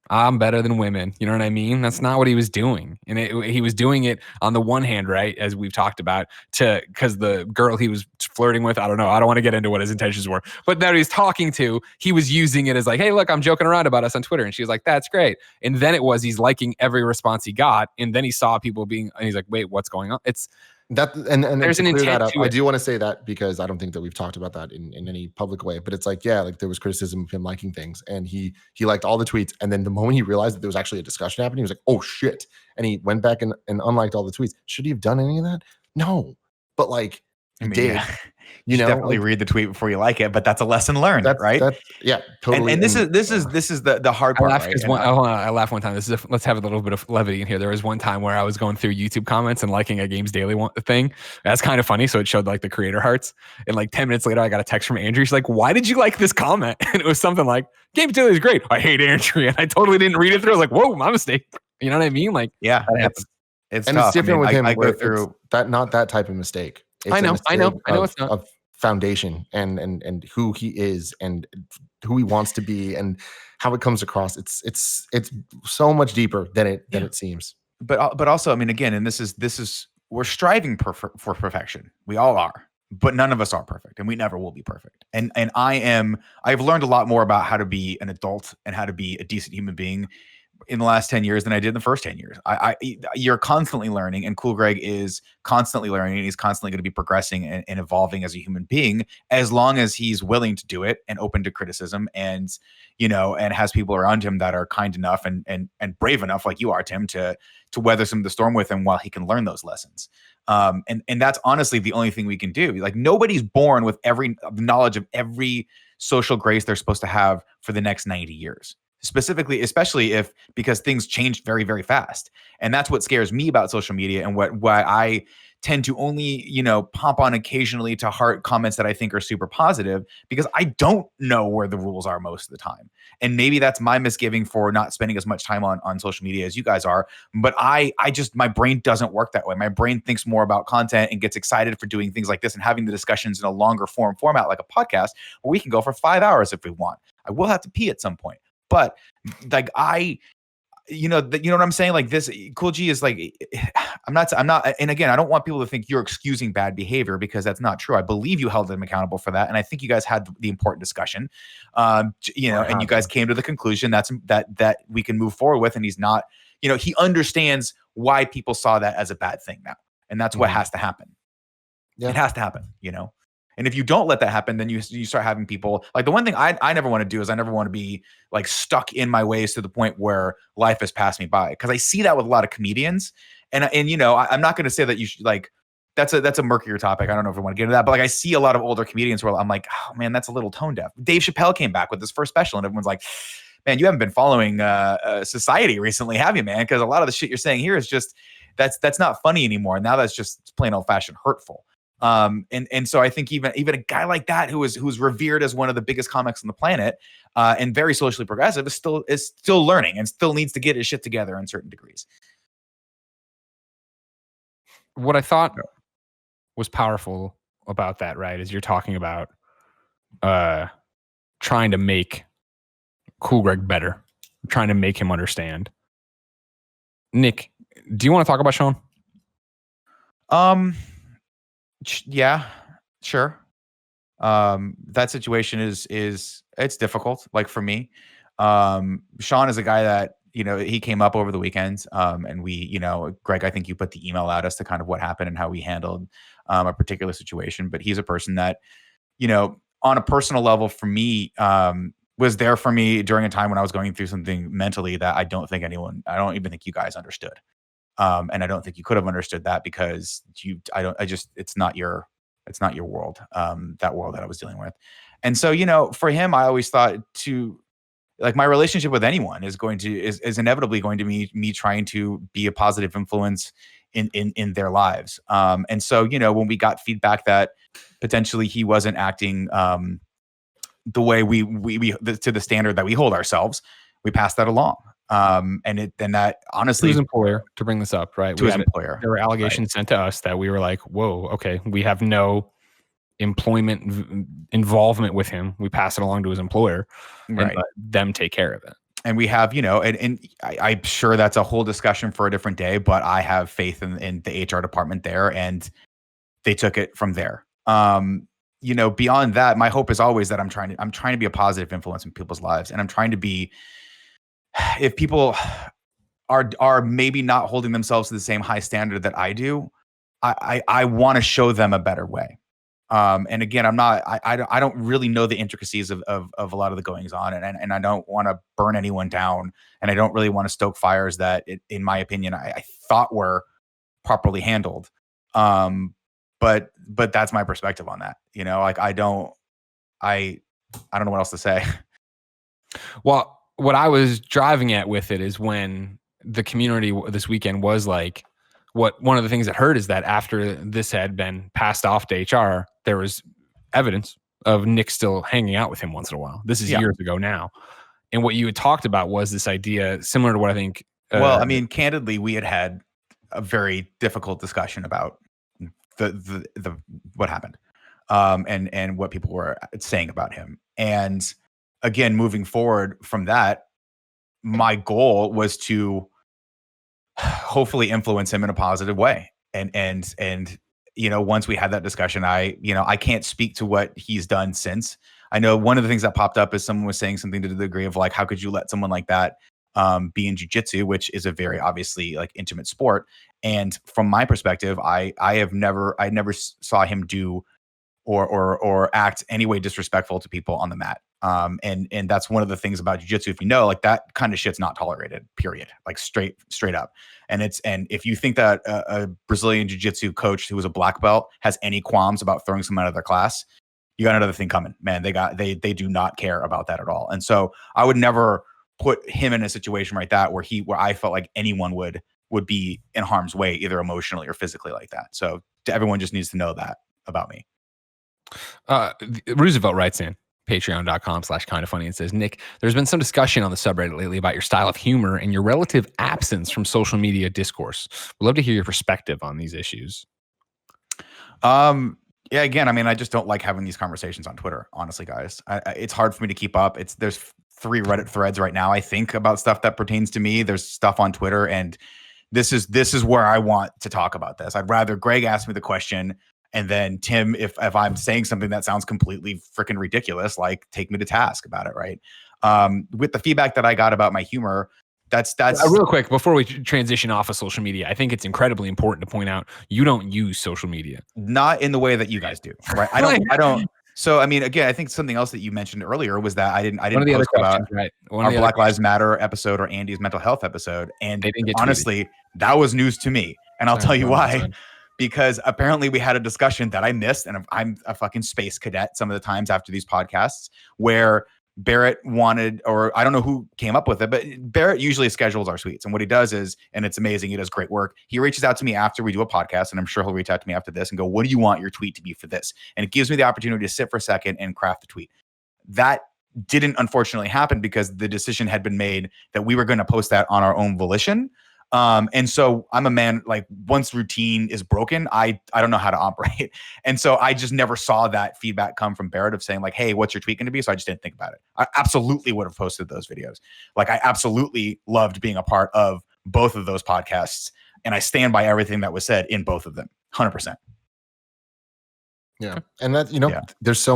[SPEAKER 1] I'm better than women. You know what I mean? That's not what he was doing. And he was doing it on the one hand, right, as we've talked about, because the girl he was flirting with, I don't know. I don't want to get into what his intentions were. But that he's talking to, he was using it as like, hey, look, I'm joking around about us on Twitter. And she was like, that's great. And then he's liking every response he got. And then he saw people and he's like, wait, what's going on? It's
[SPEAKER 3] that, and
[SPEAKER 1] there's an intent
[SPEAKER 3] that up,
[SPEAKER 1] to it.
[SPEAKER 3] I do want to say that, because I don't think that we've talked about that in any public way, but it's like, yeah, like there was criticism of him liking things, and he liked all the tweets. And then the moment he realized that there was actually a discussion happening, he was like, oh shit. And he went back and unliked all the tweets. Should he have done any of that? No. But like, he did.
[SPEAKER 2] Yeah. You definitely read the tweet before you like it, but that's a lesson learned, right?
[SPEAKER 3] Yeah, totally.
[SPEAKER 2] And this is the hard part.
[SPEAKER 1] I laugh because I laughed one time. Let's have a little bit of levity in here. There was one time where I was going through YouTube comments and liking a Games Daily thing. That's kind of funny. So it showed like the creator hearts. And like 10 minutes later, I got a text from Andrew. She's like, "Why did you like this comment?" And it was something like, "Games Daily is great. I hate Andrew." And I totally didn't read it through. I was like, "Whoa, my mistake." You know what I mean? Like,
[SPEAKER 2] yeah,
[SPEAKER 3] it's tough. Different with him.
[SPEAKER 2] I go through
[SPEAKER 3] that, not that type of mistake.
[SPEAKER 1] I know it's not.
[SPEAKER 3] Of foundation and who he is and who he wants to be and how it comes across. It's so much deeper than it seems.
[SPEAKER 2] But also, I mean, again, and this is we're striving for perfection. We all are, but none of us are perfect, and we never will be perfect. And I've learned a lot more about how to be an adult and how to be a decent human being in the last 10 years than I did in the first 10 years. You're constantly learning, and Cool Greg is constantly learning, and he's constantly going to be progressing and evolving as a human being, as long as he's willing to do it and open to criticism, and and has people around him that are kind enough and brave enough, like you are, Tim, to weather some of the storm with him while he can learn those lessons. And that's honestly the only thing we can do. Like, nobody's born with every knowledge of every social grace they're supposed to have for the next 90 years. Specifically, especially because things change very, very fast. And that's what scares me about social media, and why I tend to only, pop on occasionally to heart comments that I think are super positive, because I don't know where the rules are most of the time. And maybe that's my misgiving for not spending as much time on social media as you guys are. But I just, my brain doesn't work that way. My brain thinks more about content and gets excited for doing things like this and having the discussions in a longer format, like a podcast, where we can go for 5 hours if we want. I will have to pee at some point. But like you know what I'm saying? Like, this Cool G is like, I'm not, and again, I don't want people to think you're excusing bad behavior, because that's not true. I believe you held him accountable for that. And I think you guys had the important discussion, and you guys came to the conclusion that we can move forward with. And he's not, he understands why people saw that as a bad thing now. And that's what has to happen. Yeah. It has to happen, And if you don't let that happen, then you start having people like, the one thing I never want to do is I never want to be like stuck in my ways to the point where life has passed me by. Because I see that with a lot of comedians, and I'm not going to say that you should, like, that's a murkier topic. I don't know if we want to get into that, but like, I see a lot of older comedians where I'm like, oh man, that's a little tone deaf. Dave Chappelle came back with his first special, and everyone's like, man, you haven't been following society recently, have you, man? Because a lot of the shit you're saying here is just that's not funny anymore. Now that's just plain old fashioned hurtful. And so I think even a guy like that who's revered as one of the biggest comics on the planet, and very socially progressive, is still learning and still needs to get his shit together in certain degrees.
[SPEAKER 1] What I thought was powerful about that, right, is you're talking about trying to make Cool Greg better, trying to make him understand. Nick, do you want to talk about Sean?
[SPEAKER 2] Yeah, sure. That situation is it's difficult. Like, for me, Sean is a guy that, he came up over the weekend, and we, Greg, I think you put the email out as to kind of what happened and how we handled a particular situation. But he's a person that, on a personal level, for me, was there for me during a time when I was going through something mentally that I don't even think you guys understood. And I don't think you could have understood that, because it's not your world, that world that I was dealing with. And so, for him, I always thought like, my relationship with anyone is inevitably going to be me trying to be a positive influence in their lives. And so, when we got feedback that potentially he wasn't acting, the way we to the standard that we hold ourselves, we passed that along. And that honestly,
[SPEAKER 1] to his employer, to bring this up, right?
[SPEAKER 2] To his employer.
[SPEAKER 1] There were allegations sent to us that we were like, whoa, okay, we have no employment involvement with him. We pass it along to his employer, and let them take care of it.
[SPEAKER 2] And we have, and I'm sure that's a whole discussion for a different day, but I have faith in the HR department there, and they took it from there. Beyond that, my hope is always that I'm trying to be a positive influence in people's lives, and I'm trying to be, if people are maybe not holding themselves to the same high standard that I do, I want to show them a better way. And again, I don't really know the intricacies of a lot of the goings on, and I don't want to burn anyone down, and I don't really want to stoke fires that, in my opinion, I thought were properly handled. But that's my perspective on that. Like, I don't know what else to say.
[SPEAKER 1] Well, what I was driving at with it is when the community this weekend was like, one of the things that hurt is that after this had been passed off to HR, there was evidence of Nick still hanging out with him once in a while. This is years ago now. And what you had talked about was this idea similar to what I think.
[SPEAKER 2] Well, I mean, candidly, we had a very difficult discussion about the what happened. and what people were saying about him. And again, moving forward from that, my goal was to hopefully influence him in a positive way. And once we had that discussion, I can't speak to what he's done since. I know one of the things that popped up is someone was saying something to the degree of like, how could you let someone like that be in jiu-jitsu, which is a very obviously like intimate sport. And from my perspective, I never saw him do or act any way disrespectful to people on the mat. And that's one of the things about jiu-jitsu, if like that kind of shit's not tolerated, period. Like straight up. And if you think that a Brazilian jiu-jitsu coach who was a black belt has any qualms about throwing someone out of their class, you got another thing coming, man. They do not care about that at all. And so I would never put him in a situation like that where I felt like anyone would be in harm's way, either emotionally or physically like that. So everyone just needs to know that about me.
[SPEAKER 1] Roosevelt writes in patreon.com/kindafunny and says, Nick, there's been some discussion on the subreddit lately about your style of humor and your relative absence from social media discourse. We'd love to hear your perspective on these issues.
[SPEAKER 2] Yeah, again, I mean, I just don't like having these conversations on Twitter, honestly, guys. It's hard for me to keep up. There's 3 Reddit threads right now, I think, about stuff that pertains to me. There's stuff on Twitter, and this is where I want to talk about this. I'd rather Greg ask me the question, and then Tim, if I'm saying something that sounds completely freaking ridiculous, like take me to task about it, right? With the feedback that I got about my humor, that's
[SPEAKER 1] real quick before we transition off of social media. I think it's incredibly important to point out you don't use social media,
[SPEAKER 2] not in the way that you guys do, right? I don't. So I mean, again, I think something else that you mentioned earlier was that I didn't post about our Black Lives Matter episode or Andy's mental health episode, and honestly, that was news to me, and I'll tell you why. Because apparently we had a discussion that I missed, and I'm a fucking space cadet some of the times after these podcasts, where Barrett wanted, or I don't know who came up with it, but Barrett usually schedules our tweets. And what he does is, and it's amazing, he does great work. He reaches out to me after we do a podcast, and I'm sure he'll reach out to me after this and go, what do you want your tweet to be for this? And it gives me the opportunity to sit for a second and craft the tweet. That didn't unfortunately happen because the decision had been made that we were going to post that on our own volition. And so I'm a man, like once routine is broken, I don't know how to operate. And so I just never saw that feedback come from Barrett of saying like, hey, what's your tweet going to be? So I just didn't think about it. I absolutely would have posted those videos. Like I absolutely loved being a part of both of those podcasts. And I stand by everything that was said in both of them. 100%.
[SPEAKER 3] Yeah. And that, there's so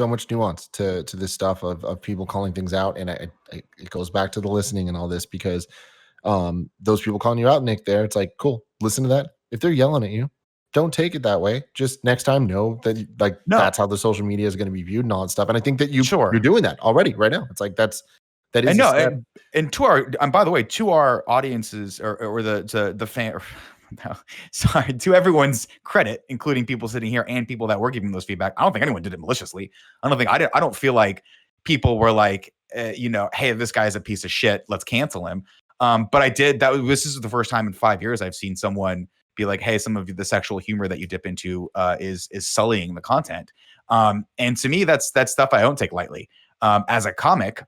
[SPEAKER 3] much nuance to this stuff of people calling things out. And it goes back to the listening and all this, because those people calling you out, Nick, there, it's like, cool, listen to that. If they're yelling at you, don't take it that way. Just next time know that that's how the social media is going to be viewed and all that stuff. And I think that you're doing that already right now. It's like that is.
[SPEAKER 2] And no, and to our, by the way, to our audiences or the fan. No, sorry, to everyone's credit, including people sitting here and people that were giving those feedback, I don't think anyone did it maliciously. I don't feel like people were like, hey, this guy's a piece of shit, let's cancel him. But I did. This is the first time in 5 years I've seen someone be like, "Hey, some of the sexual humor that you dip into is sullying the content." And to me, that's stuff I don't take lightly. As a comic,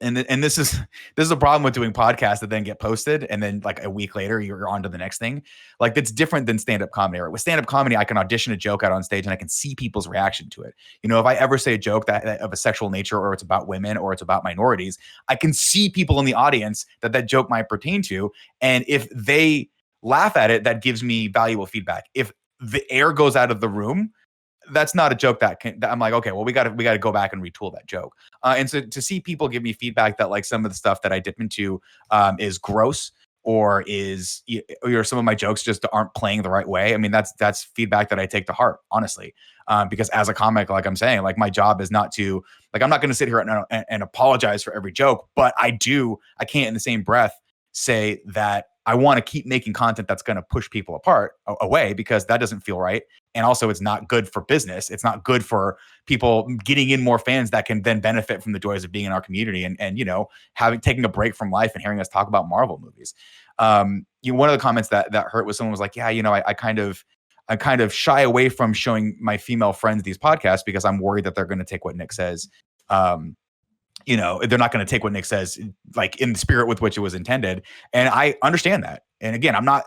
[SPEAKER 2] and this is a problem with doing podcasts that then get posted, and then like a week later you're on to the next thing. Like that's different than stand-up comedy. Right? With stand-up comedy, I can audition a joke out on stage and I can see people's reaction to it. If I ever say a joke that of a sexual nature, or it's about women, or it's about minorities, I can see people in the audience that joke might pertain to, and if they laugh at it, that gives me valuable feedback. If the air goes out of the room, that's not a joke that I'm like, okay, well, we got to go back and retool that joke. And so to see people give me feedback that like some of the stuff that I dip into is gross, or some of my jokes just aren't playing the right way. I mean, that's feedback that I take to heart, honestly, because as a comic, like I'm saying, like my job is not to, like, I'm not going to sit here and apologize for every joke, but I can't in the same breath say that I want to keep making content that's going to push people away, because that doesn't feel right. And also it's not good for business. It's not good for people getting in more fans that can then benefit from the joys of being in our community and taking a break from life and hearing us talk about Marvel movies. One of the comments that hurt was someone was like, yeah, I kind of shy away from showing my female friends these podcasts because I'm worried that they're going to take what Nick says. They're not going to take what Nick says like in the spirit with which it was intended. And I understand that. And again, I'm not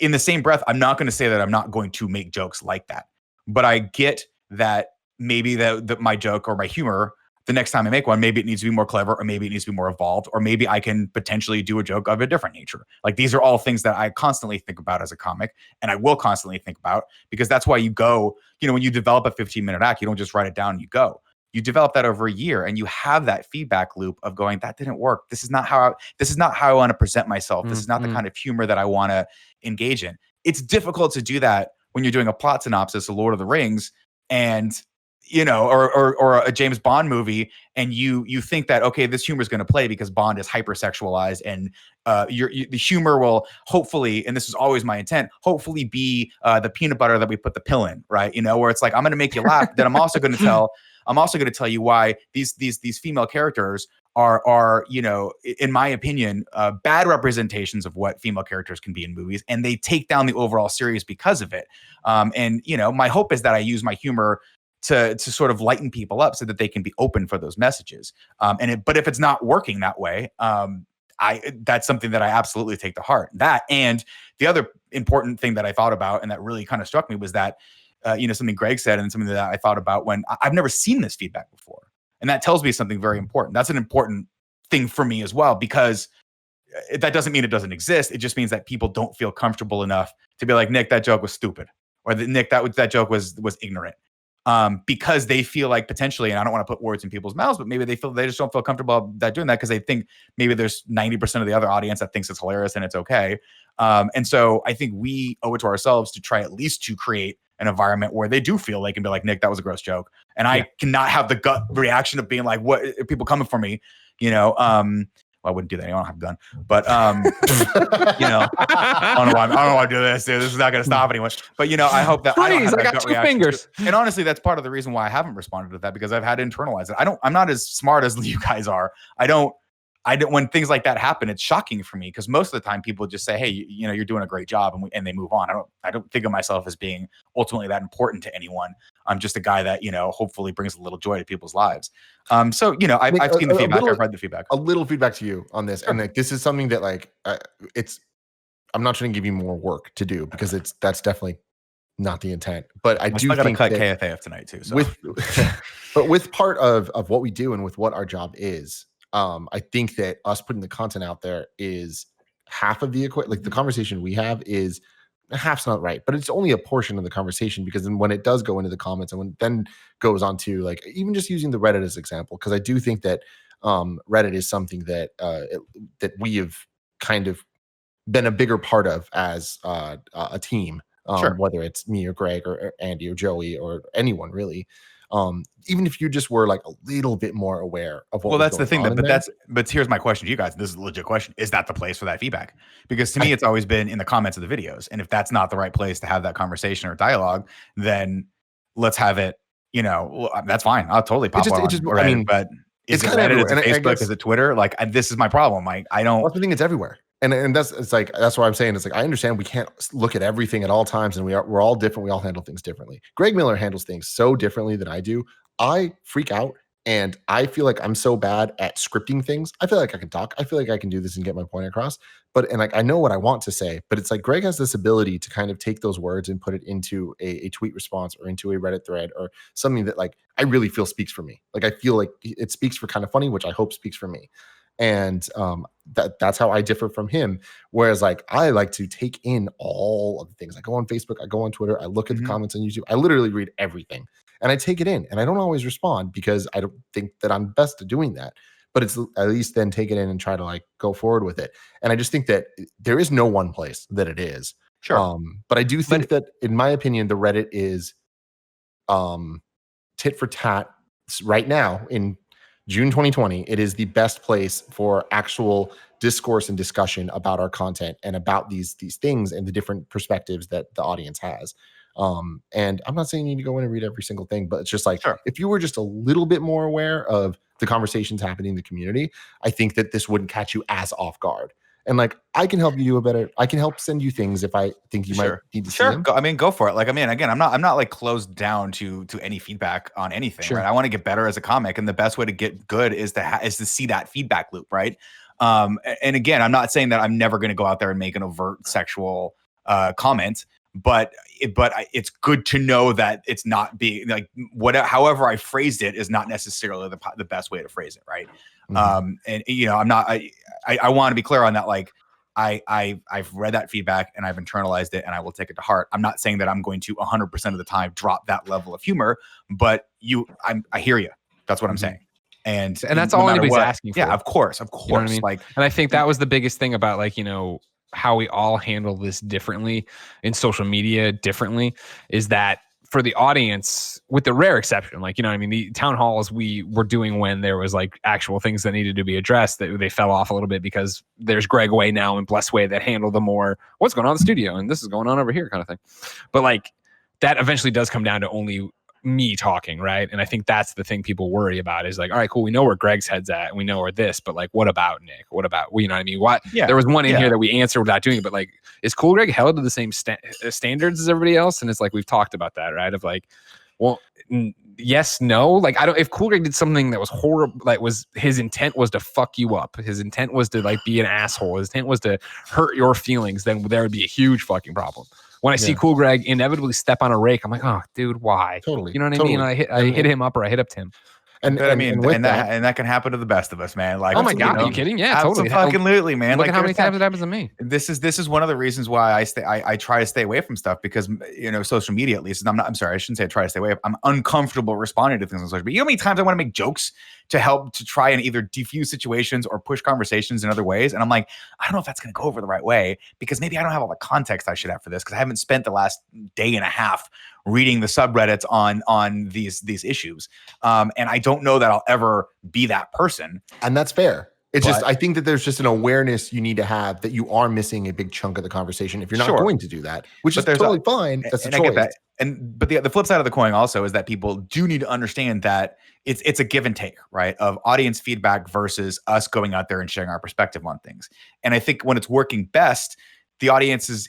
[SPEAKER 2] in the same breath, I'm not going to say that I'm not going to make jokes like that, but I get that maybe my joke or my humor, the next time I make one, maybe it needs to be more clever, or maybe it needs to be more evolved, or maybe I can potentially do a joke of a different nature. Like, these are all things that I constantly think about as a comic, and I will constantly think about, because that's why you go, when you develop a 15-minute act, you don't just write it down and you go. You develop that over a year, and you have that feedback loop of going, that didn't work. This is not how I want to present myself. This is not the kind of humor that I want to engage in. It's difficult to do that when you're doing a plot synopsis of Lord of the Rings, and or a James Bond movie, and you think that, okay, this humor is going to play because Bond is hypersexualized, and the humor will hopefully, and this is always my intent, hopefully be the peanut butter that we put the pill in, right? Where it's like, I'm going to make you laugh, then I'm also going to tell you why these female characters are in my opinion, bad representations of what female characters can be in movies, and they take down the overall series because of it. And my hope is that I use my humor to sort of lighten people up so that they can be open for those messages. But if it's not working that way, that's something that I absolutely take to heart. That, and the other important thing that I thought about, and that really kind of struck me, was that something Greg said, and something that I thought about when I've never seen this feedback before. And that tells me something very important. That's an important thing for me as well, because that doesn't mean it doesn't exist. It just means that people don't feel comfortable enough to be like, Nick, that joke was stupid, or Nick, that joke was ignorant. Because they feel like potentially, and I don't want to put words in people's mouths, but maybe they just don't feel comfortable doing that because they think maybe there's 90% of the other audience that thinks it's hilarious and it's okay. And so I think we owe it to ourselves to try at least to create an environment where they do feel they can be like, Nick, that was a gross joke. And I cannot have the gut reaction of being like, what are people coming for me? Well, I wouldn't do that. I don't have a gun, but I don't know why I do this. Dude. This is not going to stop anyone. But I hope that I got two fingers. And honestly, that's part of the reason why I haven't responded to that, because I've had to internalize it. I'm not as smart as you guys are. I don't. When things like that happen, it's shocking for me, because most of the time people just say, hey, you're doing a great job, and they move on. I don't think of myself as being ultimately that important to anyone. I'm just a guy that, hopefully brings a little joy to people's lives. I've seen the feedback. I've read the feedback.
[SPEAKER 3] A little feedback to you on this. Sure. And this is something that I'm not trying to give you more work to do, because that's definitely not the intent. But I do think
[SPEAKER 2] cut KFAF tonight too. So.
[SPEAKER 3] But with part of what we do and with what our job is, I think that us putting the content out there is half of the equation. Like, the conversation we have is half's not right, but it's only a portion of the conversation, because then when it does go into the comments, and when it then goes on to, like, even just using the Reddit as example, because I do think that Reddit is something that that we have kind of been a bigger part of as a team,
[SPEAKER 2] sure.
[SPEAKER 3] Whether it's me or Greg or Andy or Joey or anyone really. Even if you just were like a little bit more aware of what.
[SPEAKER 2] Well, that's the thing. But here's my question to you guys. This is a legit question. Is that the place for that feedback? Because to me, it's always been in the comments of the videos. And if that's not the right place to have that conversation or dialogue, then let's have it. That's fine. I'll totally pop on. But is it Reddit? Is it Facebook? Is it Twitter? Like, this is my problem. I don't.
[SPEAKER 3] I think it's everywhere. And that's what I'm saying. It's like, I understand we can't look at everything at all times, and we're all different. We all handle things differently. Greg Miller handles things so differently than I do. I freak out, and I feel like I'm so bad at scripting things. I feel like I can talk. I feel like I can do this and get my point across. But I know what I want to say. But it's like Greg has this ability to kind of take those words and put it into a tweet response or into a Reddit thread or something that, like, I really feel speaks for me. Like, I feel like it speaks for Kind of Funny, which I hope speaks for me. And that's how I differ from him. Whereas, like, I like to take in all of the things. I go on Facebook, I go on Twitter, I look at the comments on YouTube. I literally read everything, and I take it in. And I don't always respond, because I don't think that I'm best at doing that. But it's at least then take it in and try to, like, go forward with it. And I just think that there is no one place that it is.
[SPEAKER 2] Sure.
[SPEAKER 3] But I do think that, in my opinion, the Reddit is tit for tat right now in June 2020, it is the best place for actual discourse and discussion about our content and about these things and the different perspectives that the audience has. And I'm not saying you need to go in and read every single thing, but it's just like, sure, if you were just a little bit more aware of the conversations happening in the community, I think that this wouldn't catch you as off guard. And, like, I can help you do a better. I can help send you things if I think you might need to see them.
[SPEAKER 2] Go for it. Like, again, I'm not like closed down to any feedback on anything. Sure. Right? I want to get better as a comic, and the best way to get good is to see that feedback loop, right? And again, I'm not saying that I'm never going to go out there and make an overt sexual comment. but it's good to know that it's not being like however I phrased it is not necessarily the best way to phrase it, right? And I'm not. I want to be clear on that. Like I've read that feedback and I've internalized it and I will take it to heart. I'm not saying that I'm going to 100% of the time drop that level of humor, but I hear you. That's what I'm saying. And
[SPEAKER 1] that's all anybody's asking for.
[SPEAKER 2] Yeah, of course.
[SPEAKER 1] You know what I mean?
[SPEAKER 2] Like,
[SPEAKER 1] and I think that was the biggest thing about like, how we all handle this differently in social media differently is that for the audience, with the rare exception, like, the town halls we were doing when there was like actual things that needed to be addressed, that they fell off a little bit because there's Greg Way now and Bless Way that handle the more what's going on in the studio and this is going on over here kind of thing. But like that eventually does come down to only me talking, right? And I think that's the thing people worry about is like, all right, cool, we know where Greg's head's at and we know where this, but like, what about Nick? What about, you know what I mean? What? Yeah, there was one in here that we answered without doing it, but like, is Cool Greg held to the same standards as everybody else? And it's like, we've talked about that, right? Of like, well, yes, no. Like, if Cool Greg did something that was horrible, like his intent was to fuck you up. His intent was to like be an asshole. His intent was to hurt your feelings. Then there would be a huge fucking problem. When I see Cool Greg inevitably step on a rake, I'm like, oh, dude, why?
[SPEAKER 3] Totally.
[SPEAKER 1] You know what I mean? I hit him up or I hit up Tim.
[SPEAKER 2] And that can happen to the best of us, man. Like,
[SPEAKER 1] oh my God, are you kidding? Yeah, totally.
[SPEAKER 2] Absolutely, man.
[SPEAKER 1] Look at how many times it happens to me.
[SPEAKER 2] This is one of the reasons why I try to stay away from stuff because social media at least. I'm sorry, I shouldn't say I try to stay away. I'm uncomfortable responding to things on social media. You know how many times I want to make jokes to help to try and either defuse situations or push conversations in other ways, and I'm like, I don't know if that's going to go over the right way because maybe I don't have all the context I should have for this because I haven't spent the last day and a half reading the subreddits on these issues. And I don't know that I'll ever be that person.
[SPEAKER 3] And that's fair. It's just, I think that there's just an awareness you need to have that you are missing a big chunk of the conversation if you're not going to do that, which is totally fine. That's a choice. I get that.
[SPEAKER 2] But the flip side of the coin also is that people do need to understand that it's a give and take, right? Of audience feedback versus us going out there and sharing our perspective on things. And I think when it's working best,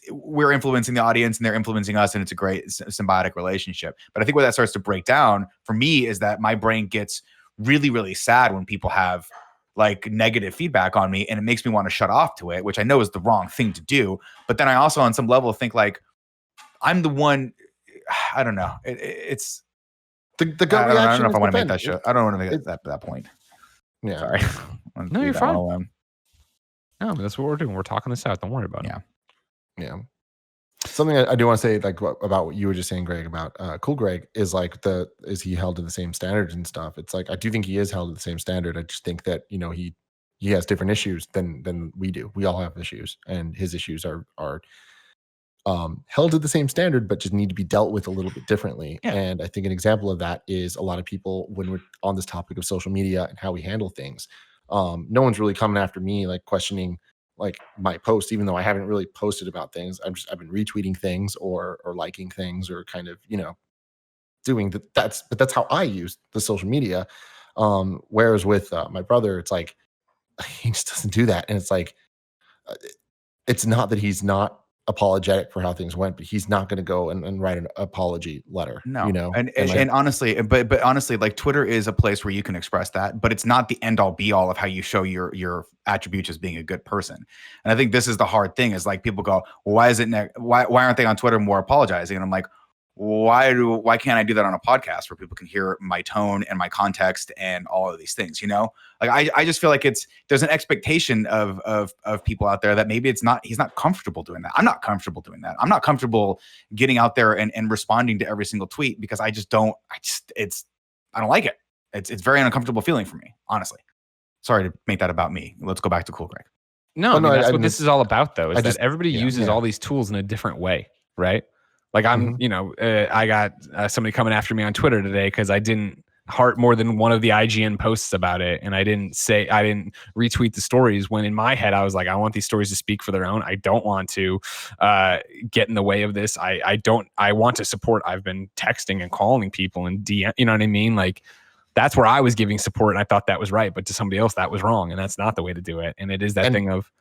[SPEAKER 2] we're influencing the audience and they're influencing us, and it's a great symbiotic relationship. But I think where that starts to break down for me is that my brain gets really, really sad when people have like negative feedback on me, and it makes me want to shut off to it, which I know is the wrong thing to do. But then I also, on some level, think like I'm the one. I don't know. It's
[SPEAKER 3] the gut reaction.
[SPEAKER 2] I don't know if I want to make that show. I don't want to make that point.
[SPEAKER 3] Yeah.
[SPEAKER 2] Sorry.
[SPEAKER 1] No, you're fine. No, but that's what we're doing. We're talking this out. Don't worry about it.
[SPEAKER 3] Yeah. Something I do want to say, like about what you were just saying, Greg, about Cool Greg is like is he held to the same standards and stuff? It's like I do think he is held to the same standard. I just think that he has different issues than we do. We all have issues, and his issues are held to the same standard, but just need to be dealt with a little bit differently. Yeah. And I think an example of that is a lot of people when we're on this topic of social media and how we handle things. No one's really coming after me like questioning like my post, even though I haven't really posted about things. I've been retweeting things or liking things or kind of doing that. That's how I use the social media. Whereas with my brother, it's like he just doesn't do that, and it's like it's not that he's not apologetic for how things went, but he's not going to go and write an apology letter.
[SPEAKER 2] No, and honestly, but honestly, like Twitter is a place where you can express that, but it's not the end all be all of how you show your attributes as being a good person. And I think this is the hard thing is like people go, well, why aren't they on Twitter more apologizing? And I'm like, why can't I do that on a podcast where people can hear my tone and my context and all of these things, Like I just feel like there's an expectation of people out there that maybe he's not comfortable doing that. I'm not comfortable doing that. I'm not comfortable getting out there and responding to every single tweet because I don't like it. It's very uncomfortable feeling for me, honestly. Sorry to make that about me. Let's go back to Cool Greg.
[SPEAKER 1] No, that's what this is all about though, is that everybody uses all these tools in a different way, right? Like I'm, I got somebody coming after me on Twitter today because I didn't heart more than one of the IGN posts about it. And I didn't retweet the stories when in my head, I was like, I want these stories to speak for their own. I don't want to get in the way of this. I want to support. I've been texting and calling people and DM, you know what I mean? Like that's where I was giving support and I thought that was right. But to somebody else, that was wrong. And that's not the way to do it. And it is that thing of,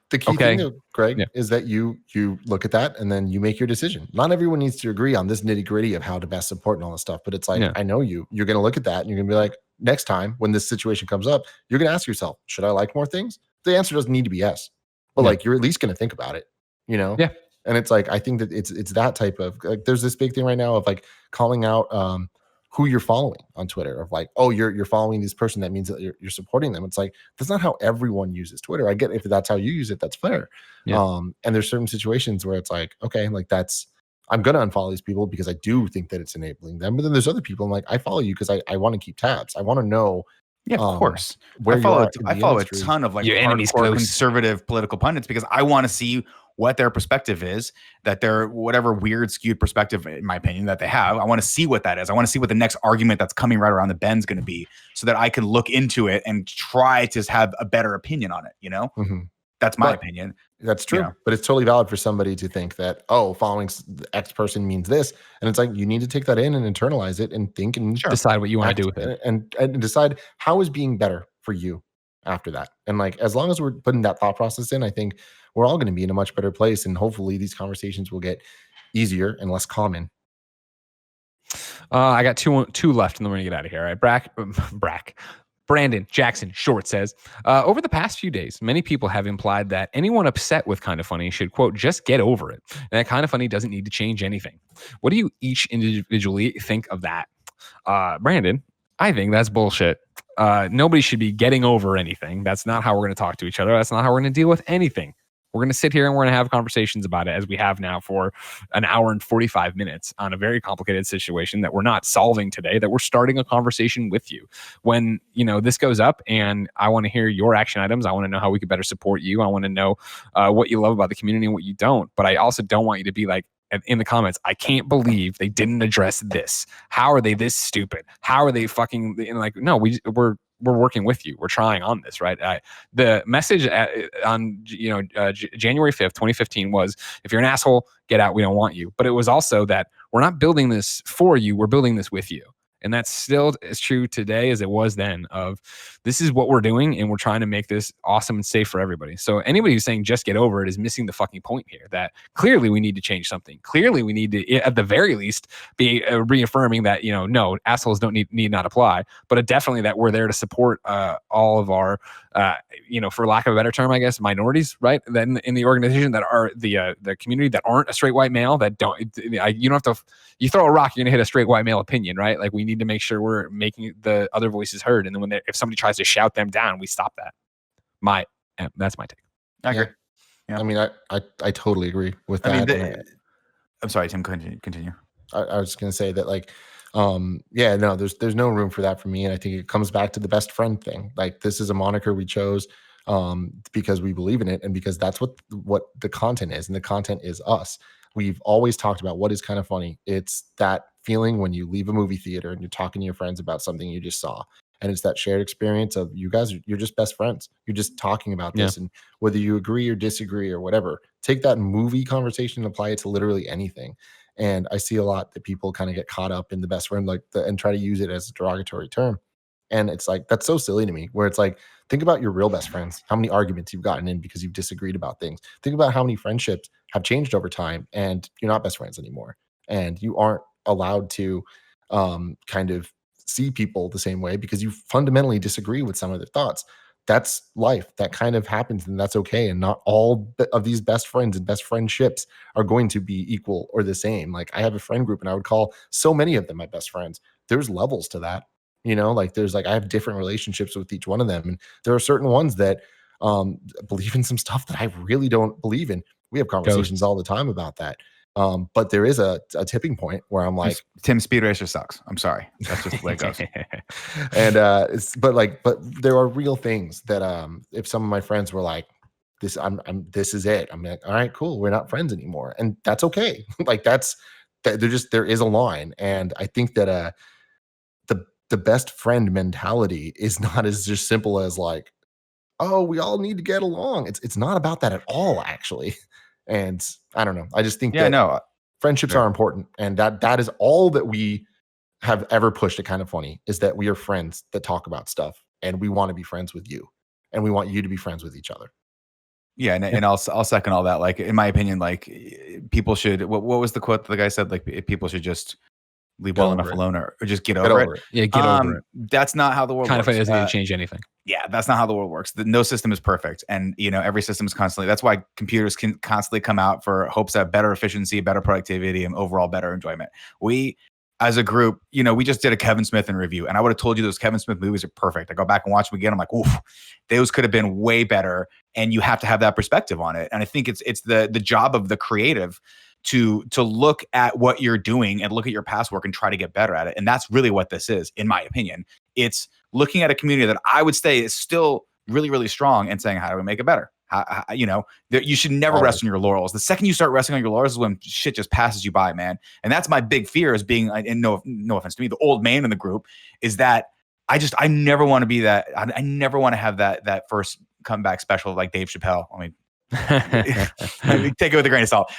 [SPEAKER 3] the key thing, Greg, is that you look at that and then you make your decision. Not everyone needs to agree on this nitty gritty of how to best support and all this stuff. But it's like, I know you're going to look at that and you're going to be like, next time when this situation comes up, you're going to ask yourself, should I like more things? The answer doesn't need to be yes, but like you're at least going to think about it,
[SPEAKER 1] Yeah.
[SPEAKER 3] And it's like, I think that it's that type of, like, there's this big thing right now of like calling out who you're following on Twitter, of like, oh, you're following this person, that means that you're supporting them. It's like, that's not how everyone uses Twitter. I get if that's how you use it, that's fair.
[SPEAKER 1] Yeah.
[SPEAKER 3] And there's certain situations where it's like, okay, like I'm gonna unfollow these people because I do think that it's enabling them. But then there's other people I'm like, I follow you because I want to keep tabs. I want to know
[SPEAKER 2] Yeah, of course.
[SPEAKER 3] where you are in
[SPEAKER 2] I
[SPEAKER 3] the
[SPEAKER 2] follow a
[SPEAKER 3] industry.
[SPEAKER 2] ton of like
[SPEAKER 1] Your enemy's
[SPEAKER 2] hardcore
[SPEAKER 1] close.
[SPEAKER 2] conservative political pundits because I want to see what their perspective is, that their whatever weird skewed perspective, in my opinion, that they have. I want to see what that is. I want to see what the next argument that's coming right around the bend is going to be, so that I can look into it and try to have a better opinion on it. You know, that's my opinion.
[SPEAKER 3] That's true, but it's totally valid for somebody to think that, oh, following X person means this, and it's like, you need to take that in and internalize it and think and
[SPEAKER 1] decide what you want to do with it,
[SPEAKER 3] and decide how is being better for you after that. And like, as long as we're putting that thought process in, I think we're all going to be in a much better place, and hopefully these conversations will get easier and less common.
[SPEAKER 1] I got two left, and then we're gonna get out of here. All right, Brandon Jackson Short says, over the past few days, many people have implied that anyone upset with Kind of Funny should, quote, just get over it. And that Kind of Funny doesn't need to change anything. What do you each individually think of that? Brandon, I think that's bullshit. Nobody should be getting over anything. That's not how we're going to talk to each other. That's not how we're going to deal with anything. We're going to sit here and we're going to have conversations about it, as we have now for an hour and 45 minutes on a very complicated situation that we're not solving today, that we're starting a conversation with you. When, this goes up and I want to hear your action items, I want to know how we could better support you. I want to know what you love about the community and what you don't. But I also don't want you to be like, in the comments, I can't believe they didn't address this. How are they this stupid? How are they fucking like? No, we're working with you. We're trying on this, right? The message on January 5th, 2015 was, if you're an asshole, get out. We don't want you. But it was also that we're not building this for you. We're building this with you. And that's still as true today as it was then, of this is what we're doing and we're trying to make this awesome and safe for everybody. So anybody who's saying just get over it is missing the fucking point here, that clearly we need to change something. Clearly we need to, at the very least, be reaffirming that, no, assholes don't need not apply, but definitely that we're there to support all of our, for lack of a better term, I guess, minorities, right? Then in the organization that are the community that aren't a straight white male, that you don't have to, you throw a rock, you're going to hit a straight white male opinion, right? Like, we need to make sure we're making the other voices heard. And then if somebody tries to shout them down, we stop that. That's my take.
[SPEAKER 2] I agree.
[SPEAKER 3] Yeah. I mean, I totally agree with that.
[SPEAKER 2] I'm sorry, Tim, continue.
[SPEAKER 3] I was going to say that, like, there's no room for that for me. And I think it comes back to the best friend thing. Like, this is a moniker we chose because we believe in it, and because that's what the content is, and the content is us. We've always talked about what is kind of funny. It's that feeling when you leave a movie theater and you're talking to your friends about something you just saw. And it's that shared experience of you're just best friends. You're just talking about this. And whether you agree or disagree or whatever, take that movie conversation and apply it to literally anything. And I see a lot that people kind of get caught up in the best friend, and try to use it as a derogatory term. And it's like, that's so silly to me, where it's like, think about your real best friends, how many arguments you've gotten in because you've disagreed about things. Think about how many friendships have changed over time and you're not best friends anymore. And you aren't allowed to kind of see people the same way because you fundamentally disagree with some of their thoughts. That's life. That kind of happens, and that's okay. And not all of these best friends and best friendships are going to be equal or the same. Like, I have a friend group and I would call so many of them my best friends. There's levels to that. I have different relationships with each one of them. And there are certain ones that believe in some stuff that I really don't believe in. We have conversations all the time about that. But there is a tipping point where I'm like,
[SPEAKER 2] Tim, Speed Racer sucks. I'm sorry. That's just the way it goes.
[SPEAKER 3] And but there are real things that if some of my friends were like, this is it, I'm like, all right, cool, we're not friends anymore. And that's okay. Like, there is a line. And I think that the best friend mentality is not as just simple as like, oh, we all need to get along. It's not about that at all, actually. And I don't know. I just think friendships are important. And that is all that we have ever pushed at Kind of Funny, is that we are friends that talk about stuff, and we want to be friends with you, and we want you to be friends with each other.
[SPEAKER 2] Yeah. And I'll second all that. Like, in my opinion, like, people should, what was the quote that the guy said? Like, people should just leave
[SPEAKER 3] Get
[SPEAKER 2] well
[SPEAKER 3] over
[SPEAKER 2] enough
[SPEAKER 3] it.
[SPEAKER 2] alone, or just get
[SPEAKER 3] Get
[SPEAKER 2] over it.
[SPEAKER 3] over it.
[SPEAKER 1] Yeah, get over it.
[SPEAKER 2] That's not how the world
[SPEAKER 1] Kind of
[SPEAKER 2] works.
[SPEAKER 1] doesn't need to change anything.
[SPEAKER 2] Yeah, that's not how the world works. No system is perfect. And, every system is constantly, that's why computers can constantly come out for hopes of better efficiency, better productivity, and overall better enjoyment. We, as a group, we just did a Kevin Smith in review, and I would have told you those Kevin Smith movies are perfect. I go back and watch them again. I'm like, oof, those could have been way better. And you have to have that perspective on it. And I think it's the job of the creative to look at what you're doing and look at your past work and try to get better at it. And that's really what this is, in my opinion. It's looking at a community that I would say is still really, really strong and saying, how do we make it better? You should never rest on your laurels. The second you start resting on your laurels is when shit just passes you by, man. And that's my big fear, is being, and no offense to me, the old man in the group, is that I never want to be that. I never want to have that first comeback special like Dave Chappelle. I mean, take it with a grain of salt,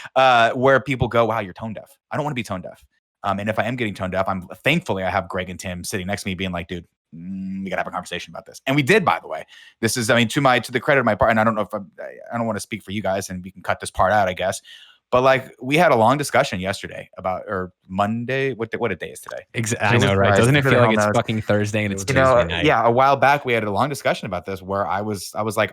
[SPEAKER 2] where people go, wow, you're tone deaf. I don't want to be tone deaf. And if I am getting tone deaf, thankfully I have Greg and Tim sitting next to me being like, dude, we gotta have a conversation about this. And we did, by the way. This is, to the credit of my part, and I don't know if I don't want to speak for you guys, and we can cut this part out, I guess. But like, we had a long discussion yesterday or Monday. What day is today?
[SPEAKER 1] I know, right? Doesn't it feel like it's fucking Thursday and it's Tuesday night?
[SPEAKER 2] Yeah, a while back we had a long discussion about this where I was like,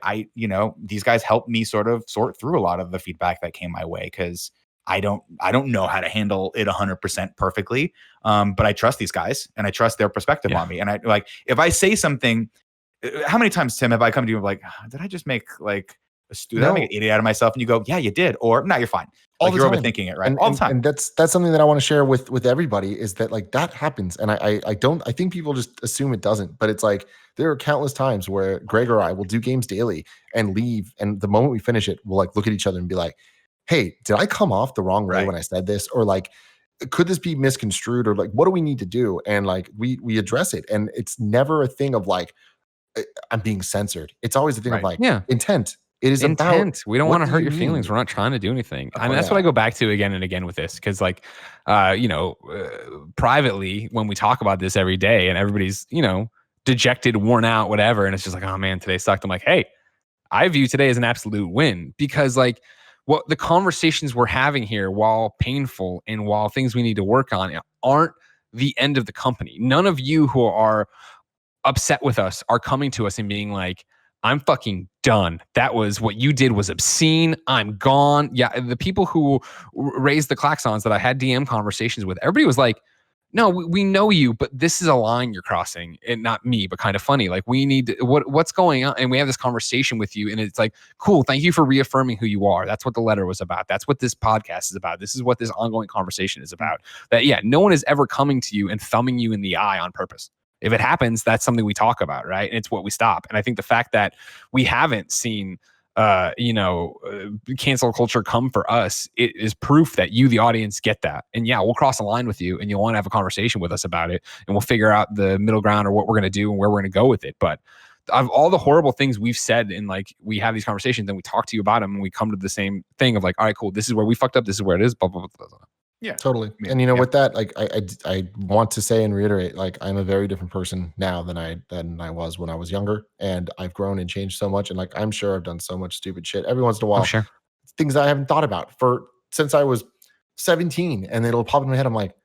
[SPEAKER 2] these guys helped me sort of sort through a lot of the feedback that came my way, because I don't know how to handle it 100% perfectly. But I trust these guys and I trust their perspective on me. And I like, if I say something, how many times, Tim, have I come to you like, did I just make like did I make an idiot out of myself? And you go, yeah, you did. Or no, you're fine. Like, you're overthinking it, right? All the time.
[SPEAKER 3] And that's something that I want to share with everybody, is that like that happens. And I think people just assume it doesn't, but it's like, there are countless times where Greg or I will do games daily and leave. And the moment we finish it, we'll like look at each other and be like, hey, did I come off the wrong way when I said this? Or like, could this be misconstrued? Or like, what do we need to do? And like, we address it. And it's never a thing of like, I'm being censored. It's always a thing of like, intent. It is
[SPEAKER 1] intent. We don't want to hurt your
[SPEAKER 3] mean?
[SPEAKER 1] feelings. We're not trying to do anything. I mean, that's what I go back to again and again with this. Cause like, privately, when we talk about this every day and everybody's, dejected, worn out, whatever. And it's just like, oh man, today sucked. I'm like, hey, I view today as an absolute win, because like, what the conversations we're having here, while painful and while things we need to work on, aren't the end of the company. None of you who are upset with us are coming to us and being like, I'm fucking done. That was what you did was obscene. I'm gone. Yeah. The people who raised the klaxons that I had DM conversations with, everybody was like, no, we know you, but this is a line you're crossing, and not me, but kind of funny. Like, we need to, what's going on? And we have this conversation with you, and it's like, cool. Thank you for reaffirming who you are. That's what the letter was about. That's what this podcast is about. This is what this ongoing conversation is about. That, yeah, no one is ever coming to you and thumbing you in the eye on purpose. If it happens, that's something we talk about, right? And it's what we stop. And I think the fact that we haven't seen cancel culture come for us, it is proof that you, the audience, get that. And yeah, we'll cross a line with you and you'll want to have a conversation with us about it, and we'll figure out the middle ground or what we're going to do and where we're going to go with it. But of all the horrible things we've said, and like, we have these conversations and we talk to you about them and we come to the same thing of like, all right, cool, this is where we fucked up, this is where it is, blah, blah, blah, blah.
[SPEAKER 3] Yeah, totally. And with that, like, I want to say and reiterate, like, I'm a very different person now than I was when I was younger, and I've grown and changed so much. And like, I'm sure I've done so much stupid shit every once in a while.
[SPEAKER 1] Sure.
[SPEAKER 3] Things I haven't thought about since I was 17, and it'll pop in my head. I'm like,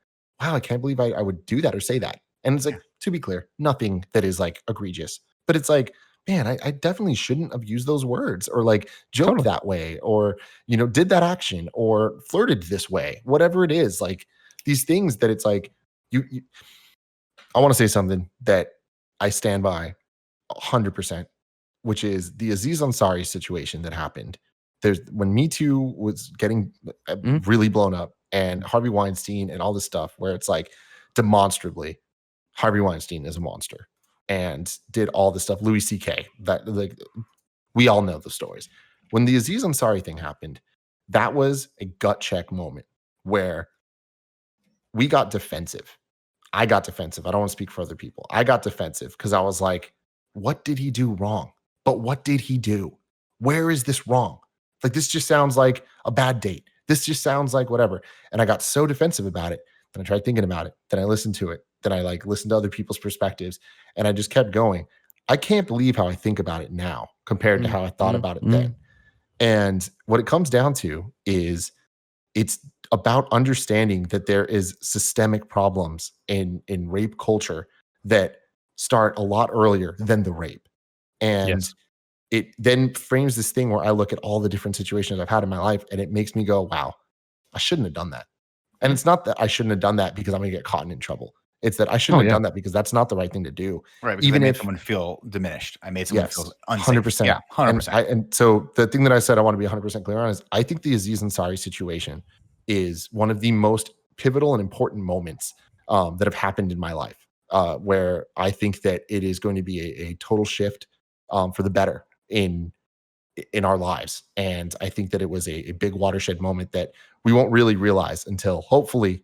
[SPEAKER 3] wow, I can't believe I would do that or say that. And it's like, to be clear, nothing that is like egregious, but it's like, man, I definitely shouldn't have used those words, or like joked that way, or, did that action, or flirted this way, whatever it is. Like, these things that it's like, I want to say something that I stand by 100%, which is the Aziz Ansari situation that happened. When Me Too was getting really blown up, and Harvey Weinstein and all this stuff, where it's like, demonstrably, Harvey Weinstein is a monster and did all this stuff. Louis C.K. That, like, we all know the stories. When the Aziz Ansari thing happened, that was a gut check moment where we got defensive. I got defensive. I don't want to speak for other people. I got defensive because I was like, what did he do wrong? But what did he do? Where is this wrong? Like, this just sounds like a bad date. This just sounds like whatever. And I got so defensive about it. Then I tried thinking about it. Then I listened to it. Then I like listened to other people's perspectives, and I just kept going. I can't believe how I think about it now compared to how I thought about it then. And what it comes down to is, it's about understanding that there is systemic problems in rape culture that start a lot earlier than the rape. And
[SPEAKER 1] Yes.
[SPEAKER 3] it then frames this thing where I look at all the different situations I've had in my life, and it makes me go, wow, I shouldn't have done that. And it's not that I shouldn't have done that because I'm going to get caught in trouble. It's that I shouldn't have done that because that's not the right thing to do.
[SPEAKER 2] Right, because I made someone feel diminished. I made someone feel unsafe.
[SPEAKER 3] 100%.
[SPEAKER 2] Yeah, 100%.
[SPEAKER 3] And so the thing that I said I want to be 100% clear on is I think the Aziz Ansari situation is one of the most pivotal and important moments that have happened in my life, where I think that it is going to be a total shift for the better in our lives. And I think that it was a big watershed moment that we won't really realize until hopefully,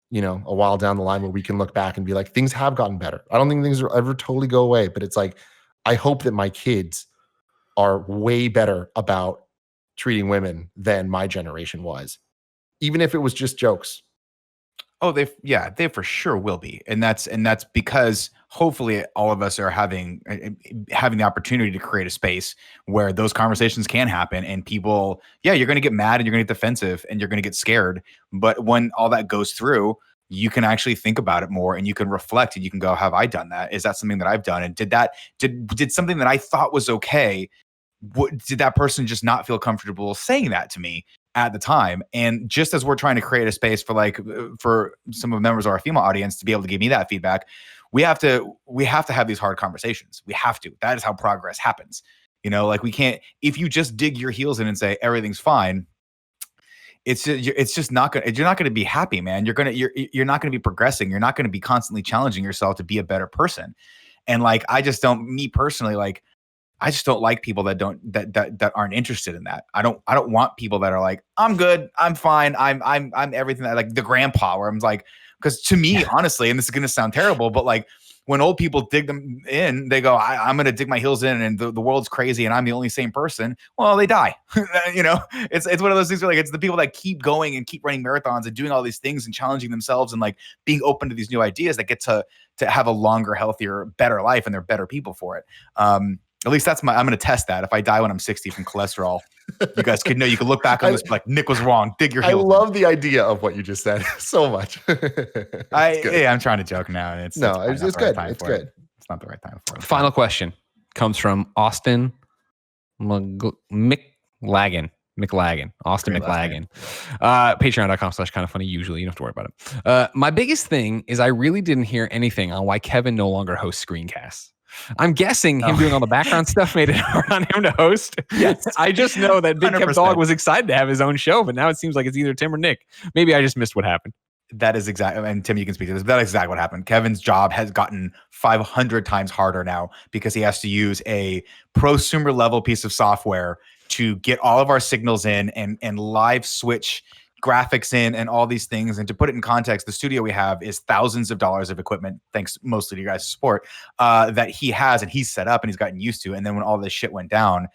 [SPEAKER 3] you know, a while down the line where we can look back and be like, things have gotten better. I don't think things will ever totally go away, but it's like, I hope that my kids are way better about treating women than my generation was, even if it was just jokes.
[SPEAKER 2] Oh, they for sure will be. And that's because hopefully all of us are having the opportunity to create a space where those conversations can happen, and people, you're going to get mad and you're going to get defensive and you're going to get scared. But when all that goes through, you can actually think about it more and you can reflect and you can go, have I done that? Is that something that I've done? And did something that I thought was okay, did that person just not feel comfortable saying that to me at the time? And just as we're trying to create a space for some of the members of our female audience to be able to give me that feedback, we have to have these hard conversations. We have to. That is how progress happens. You know, like we can't, if you just dig your heels in and say everything's fine, it's just not gonna, you're not gonna be happy, man. You're not gonna be progressing. You're not gonna be constantly challenging yourself to be a better person. And like, I just don't like people that aren't interested in that. I don't want people that are like, I'm good, I'm fine, I'm everything, that, like the grandpa, where I'm like, because to me, honestly, and this is gonna sound terrible, but like when old people dig them in, they go, I'm gonna dig my heels in, and the world's crazy, and I'm the only sane person. Well, they die. You know, it's one of those things where like it's the people that keep going and keep running marathons and doing all these things and challenging themselves and like being open to these new ideas that get to have a longer, healthier, better life, and they're better people for it. At least I'm going to test that. If I die when I'm 60 from cholesterol, you guys could know, you could look back on this, like, Nick was wrong. Dig your heels.
[SPEAKER 3] I love the idea of what you just said so much.
[SPEAKER 2] I'm trying to joke now. And it's good. It's good. It's not the right time for it.
[SPEAKER 1] Final question comes from Austin McLagan. Austin McLagan. Patreon.com/kindafunny. Usually, you don't have to worry about it. My biggest thing is I really didn't hear anything on why Kevin no longer hosts screencasts. I'm guessing him doing all the background stuff made it hard on him to host. Yes. I just know that Big Kev Dog was excited to have his own show, but now it seems like it's either Tim or Nick. Maybe I just missed what happened.
[SPEAKER 2] That is exactly, and Tim, you can speak to this. That is exactly what happened. Kevin's job has gotten 500 times harder now because he has to use a prosumer level piece of software to get all of our signals in and live switch graphics in and all these things. And to put it in context, the studio we have is thousands of dollars of equipment, thanks mostly to you guys' support, that he has and he's set up and he's gotten used to. And then when all this shit went down,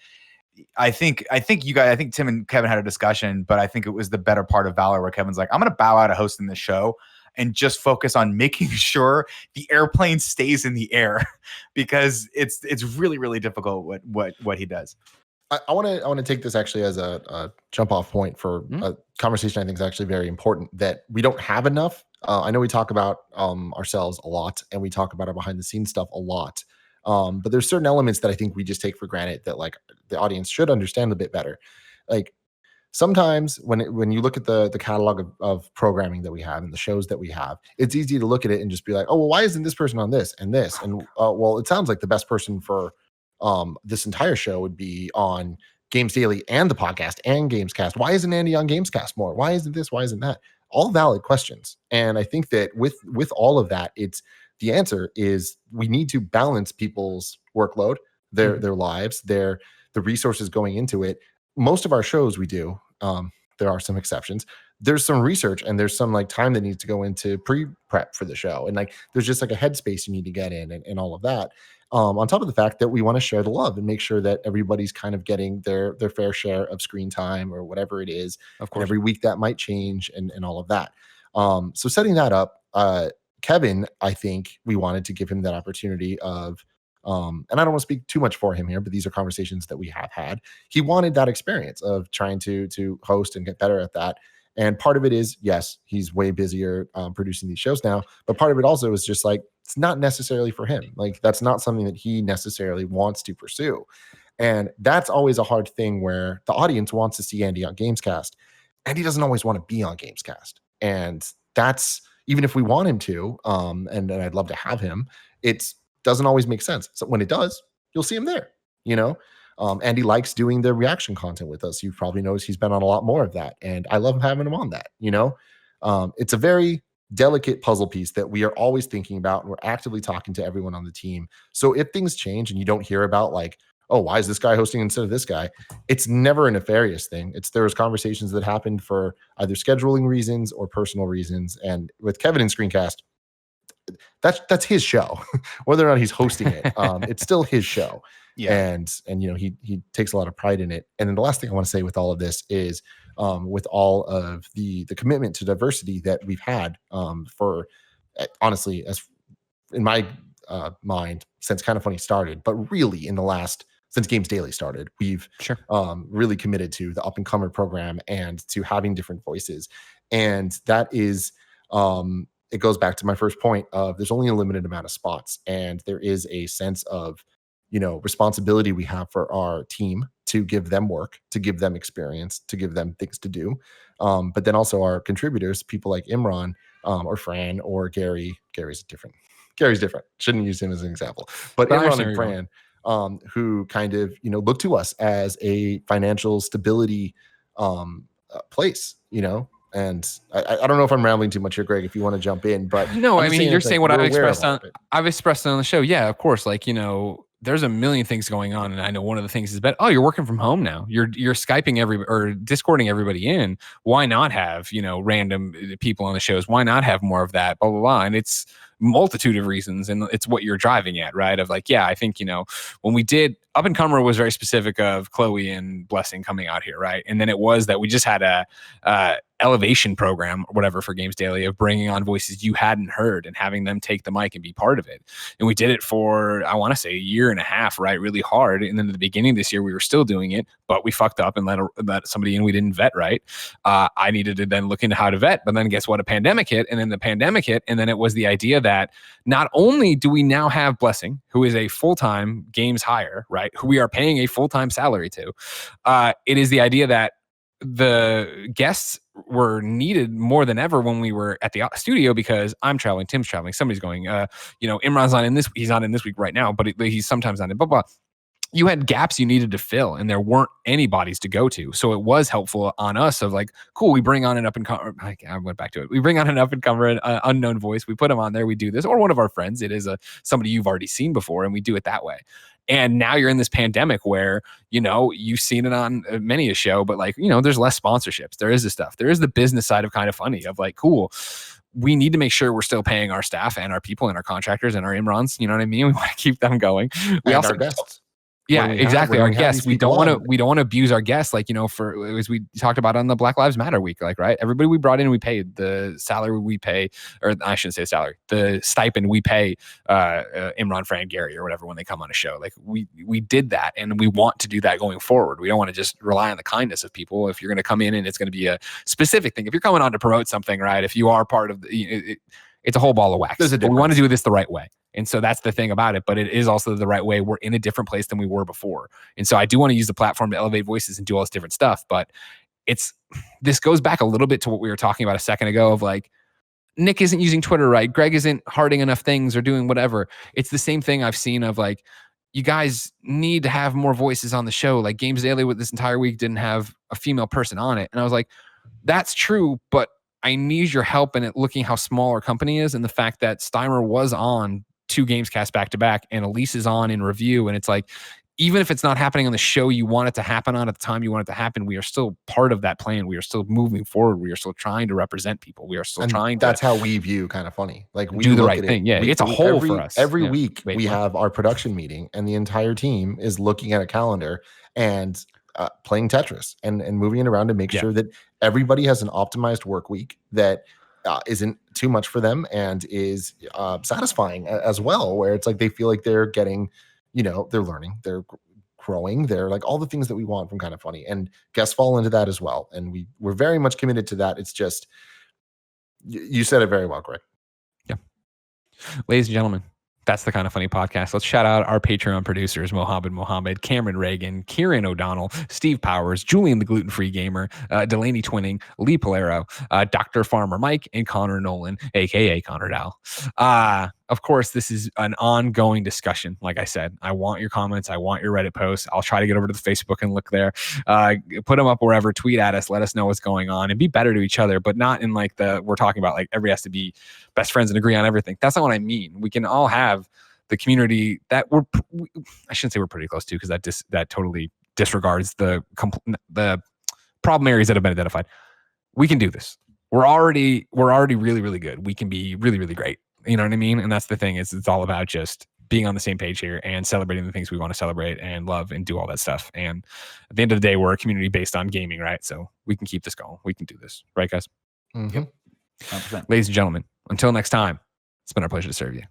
[SPEAKER 2] I think Tim and Kevin had a discussion, but I think it was the better part of Valor where Kevin's like, I'm going to bow out of hosting this show and just focus on making sure the airplane stays in the air because it's really, really difficult what he does.
[SPEAKER 3] I want to take this actually as a jump off point for a conversation I think is actually very important that we don't have enough. I know we talk about ourselves a lot and we talk about our behind the scenes stuff a lot. But there's certain elements that I think we just take for granted that like the audience should understand a bit better. Like sometimes when you look at the catalog of programming that we have and the shows that we have, it's easy to look at it and just be like, oh, well, why isn't this person on this and this? And well, it sounds like the best person for this entire show would be on Games Daily and the podcast and Gamescast. Why isn't Andy on Gamescast more? Why isn't this? Why isn't that? All valid questions. And I think that with all of that, the answer is we need to balance people's workload, their lives, the resources going into it. Most of our shows we do, there are some exceptions. There's some research and there's some like time that needs to go into pre-prep for the show. And like, there's just like a headspace you need to get in and all of that. On top of the fact that we want to share the love and make sure that everybody's kind of getting their fair share of screen time or whatever it is. Of course, every week that might change and all of that. So setting that up, Kevin, I think we wanted to give him that opportunity of, and I don't want to speak too much for him here, but these are conversations that we have had. He wanted that experience of trying to host and get better at that. And part of it is, yes, he's way busier producing these shows now, but part of it also is just like, it's not necessarily for him. Like, that's not something that he necessarily wants to pursue. And that's always a hard thing where the audience wants to see Andy on Gamescast, and he doesn't always want to be on Gamescast. And that's, even if we want him to, and I'd love to have him, it doesn't always make sense. So when it does, you'll see him there, you know? Andy likes doing the reaction content with us. You probably noticed he's been on a lot more of that, and I love having him on that, you know? It's a very delicate puzzle piece that we are always thinking about, and we're actively talking to everyone on the team. So if things change and you don't hear about like, oh, why is this guy hosting instead of this guy? It's never a nefarious thing. There was conversations that happened for either scheduling reasons or personal reasons. And with Kevin in Screencast, that's his show. Whether or not he's hosting it, it's still his show. Yeah. And you know, he takes a lot of pride in it. And then the last thing I want to say with all of this is, with all of the commitment to diversity that we've had for honestly, as in my mind, since Kind of Funny started, but really in the last, since Games Daily started, we've really committed to the up and comer program and to having different voices. And that is, it goes back to my first point of there's only a limited amount of spots, and there is a sense of, you know, responsibility we have for our team to give them work, to give them experience, to give them things to do. But then also our contributors, people like Imran or Fran or Gary. Gary's different. Shouldn't use him as an example. But Imran and Fran, who kind of, you know, look to us as a financial stability place, you know. And I don't know if I'm rambling too much here, Greg, if you want to jump in, but
[SPEAKER 1] no, I mean, you're saying what I've expressed on the show. Yeah, of course. Like, you know, there's a million things going on. And I know one of the things is you're working from home now. You're Skyping or Discording everybody in. Why not have, you know, random people on the shows? Why not have more of that? Blah, blah, blah. And it's multitude of reasons. And it's what you're driving at, right? Of like, yeah, I think, you know, when we did Up and Comer was very specific of Chloe and Blessing coming out here, right? And then it was that we just had a elevation program or whatever for Games Daily of bringing on voices you hadn't heard and having them take the mic and be part of it. And we did it for, I want to say, a year and a half, right? Really hard. And then at the beginning of this year, we were still doing it, but we fucked up and let somebody in we didn't vet right. I needed to then look into how to vet, but then guess what? A pandemic hit, and then the pandemic hit. And then it was the idea that not only do we now have Blessing, who is a full-time games hire, right? Who we are paying a full-time salary to. It is the idea that the guests were needed more than ever when we were at the studio, because I'm traveling, Tim's traveling, somebody's going, you know, Imran's not in this, he's not in this week right now, but he's sometimes not in, blah, blah. You had gaps you needed to fill, and there weren't any bodies to go to. So it was helpful on us of like, cool, we bring on an up and comer. I went back to it. We bring on an up and comer, unknown voice. We put him on there. We do this, or one of our friends. It is somebody you've already seen before, and we do it that way. And now you're in this pandemic where, you know, you've seen it on many a show, but like, you know, there's less sponsorships. There is this stuff. There is the business side of Kind of Funny of like, cool, we need to make sure we're still paying our staff and our people and our contractors and our Imrans. You know what I mean? We want to keep them going. We also,
[SPEAKER 3] our guests.
[SPEAKER 1] Yeah, exactly. Our guests, we don't want to abuse our guests. Like, you know, for as we talked about on the Black Lives Matter week, like, right, everybody we brought in, we paid the salary we pay, or I shouldn't say salary, the stipend we pay Imran, Fran, Gary, or whatever when they come on a show. Like we did that, and we want to do that going forward. We don't want to just rely on the kindness of people. If you're going to come in and it's going to be a specific thing, if you're coming on to promote something, right? If you are part of the, it's a whole ball of wax. But we want to do this the right way. And so that's the thing about it, but it is also the right way. We're in a different place than we were before. And so I do want to use the platform to elevate voices and do all this different stuff, but this goes back a little bit to what we were talking about a second ago of like, Nick isn't using Twitter right. Greg isn't hearting enough things or doing whatever. It's the same thing I've seen of like, you guys need to have more voices on the show. Like Games Daily with this entire week didn't have a female person on it. And I was like, that's true, but I need your help in it looking how small our company is, and the fact that Steimer was on 2 Gamescasts back to back, and Elise is on in review. And it's like, even if it's not happening on the show you want it to happen on at the time you want it to happen, we are still part of that plan. We are still moving forward. We are still trying to represent people. We are still trying
[SPEAKER 3] to. That's how we view Kind of Funny. Like we
[SPEAKER 1] do the right thing. Yeah, it's a whole for us.
[SPEAKER 3] Every week we have our production meeting, and the entire team is looking at a calendar and playing Tetris and moving it around to make sure that everybody has an optimized work week that isn't too much for them and is satisfying as well, where it's like they feel like they're getting, you know, they're learning, they're growing. They're like all the things that we want from Kind of Funny, and guests fall into that as well. And we're very much committed to that. It's just, you said it very well, Greg.
[SPEAKER 1] Yeah. Ladies and gentlemen, that's the Kind of Funny podcast. Let's shout out our Patreon producers, Mohammed, Cameron Reagan, Kieran O'Donnell, Steve Powers, Julian the Gluten-Free Gamer, Delaney Twinning, Lee Polero, Dr. Farmer Mike, and Connor Nolan, aka Connor Dow. Of course, this is an ongoing discussion. Like I said, I want your comments. I want your Reddit posts. I'll try to get over to the Facebook and look there. Put them up wherever. Tweet at us. Let us know what's going on and be better to each other, but not in like we're talking about like everybody has to be best friends and agree on everything. That's not what I mean. We can all have the community that I shouldn't say we're pretty close to, because that totally disregards the problem areas that have been identified. We can do this. We're already really, really good. We can be really, really great. You know what I mean? And that's the thing, is it's all about just being on the same page here and celebrating the things we want to celebrate and love and do all that stuff. And at the end of the day, we're a community based on gaming, right? So we can keep this going. We can do this. Right, guys?
[SPEAKER 3] Mm-hmm.
[SPEAKER 2] Yep. 100%.
[SPEAKER 1] Ladies and gentlemen, until next time, it's been our pleasure to serve you.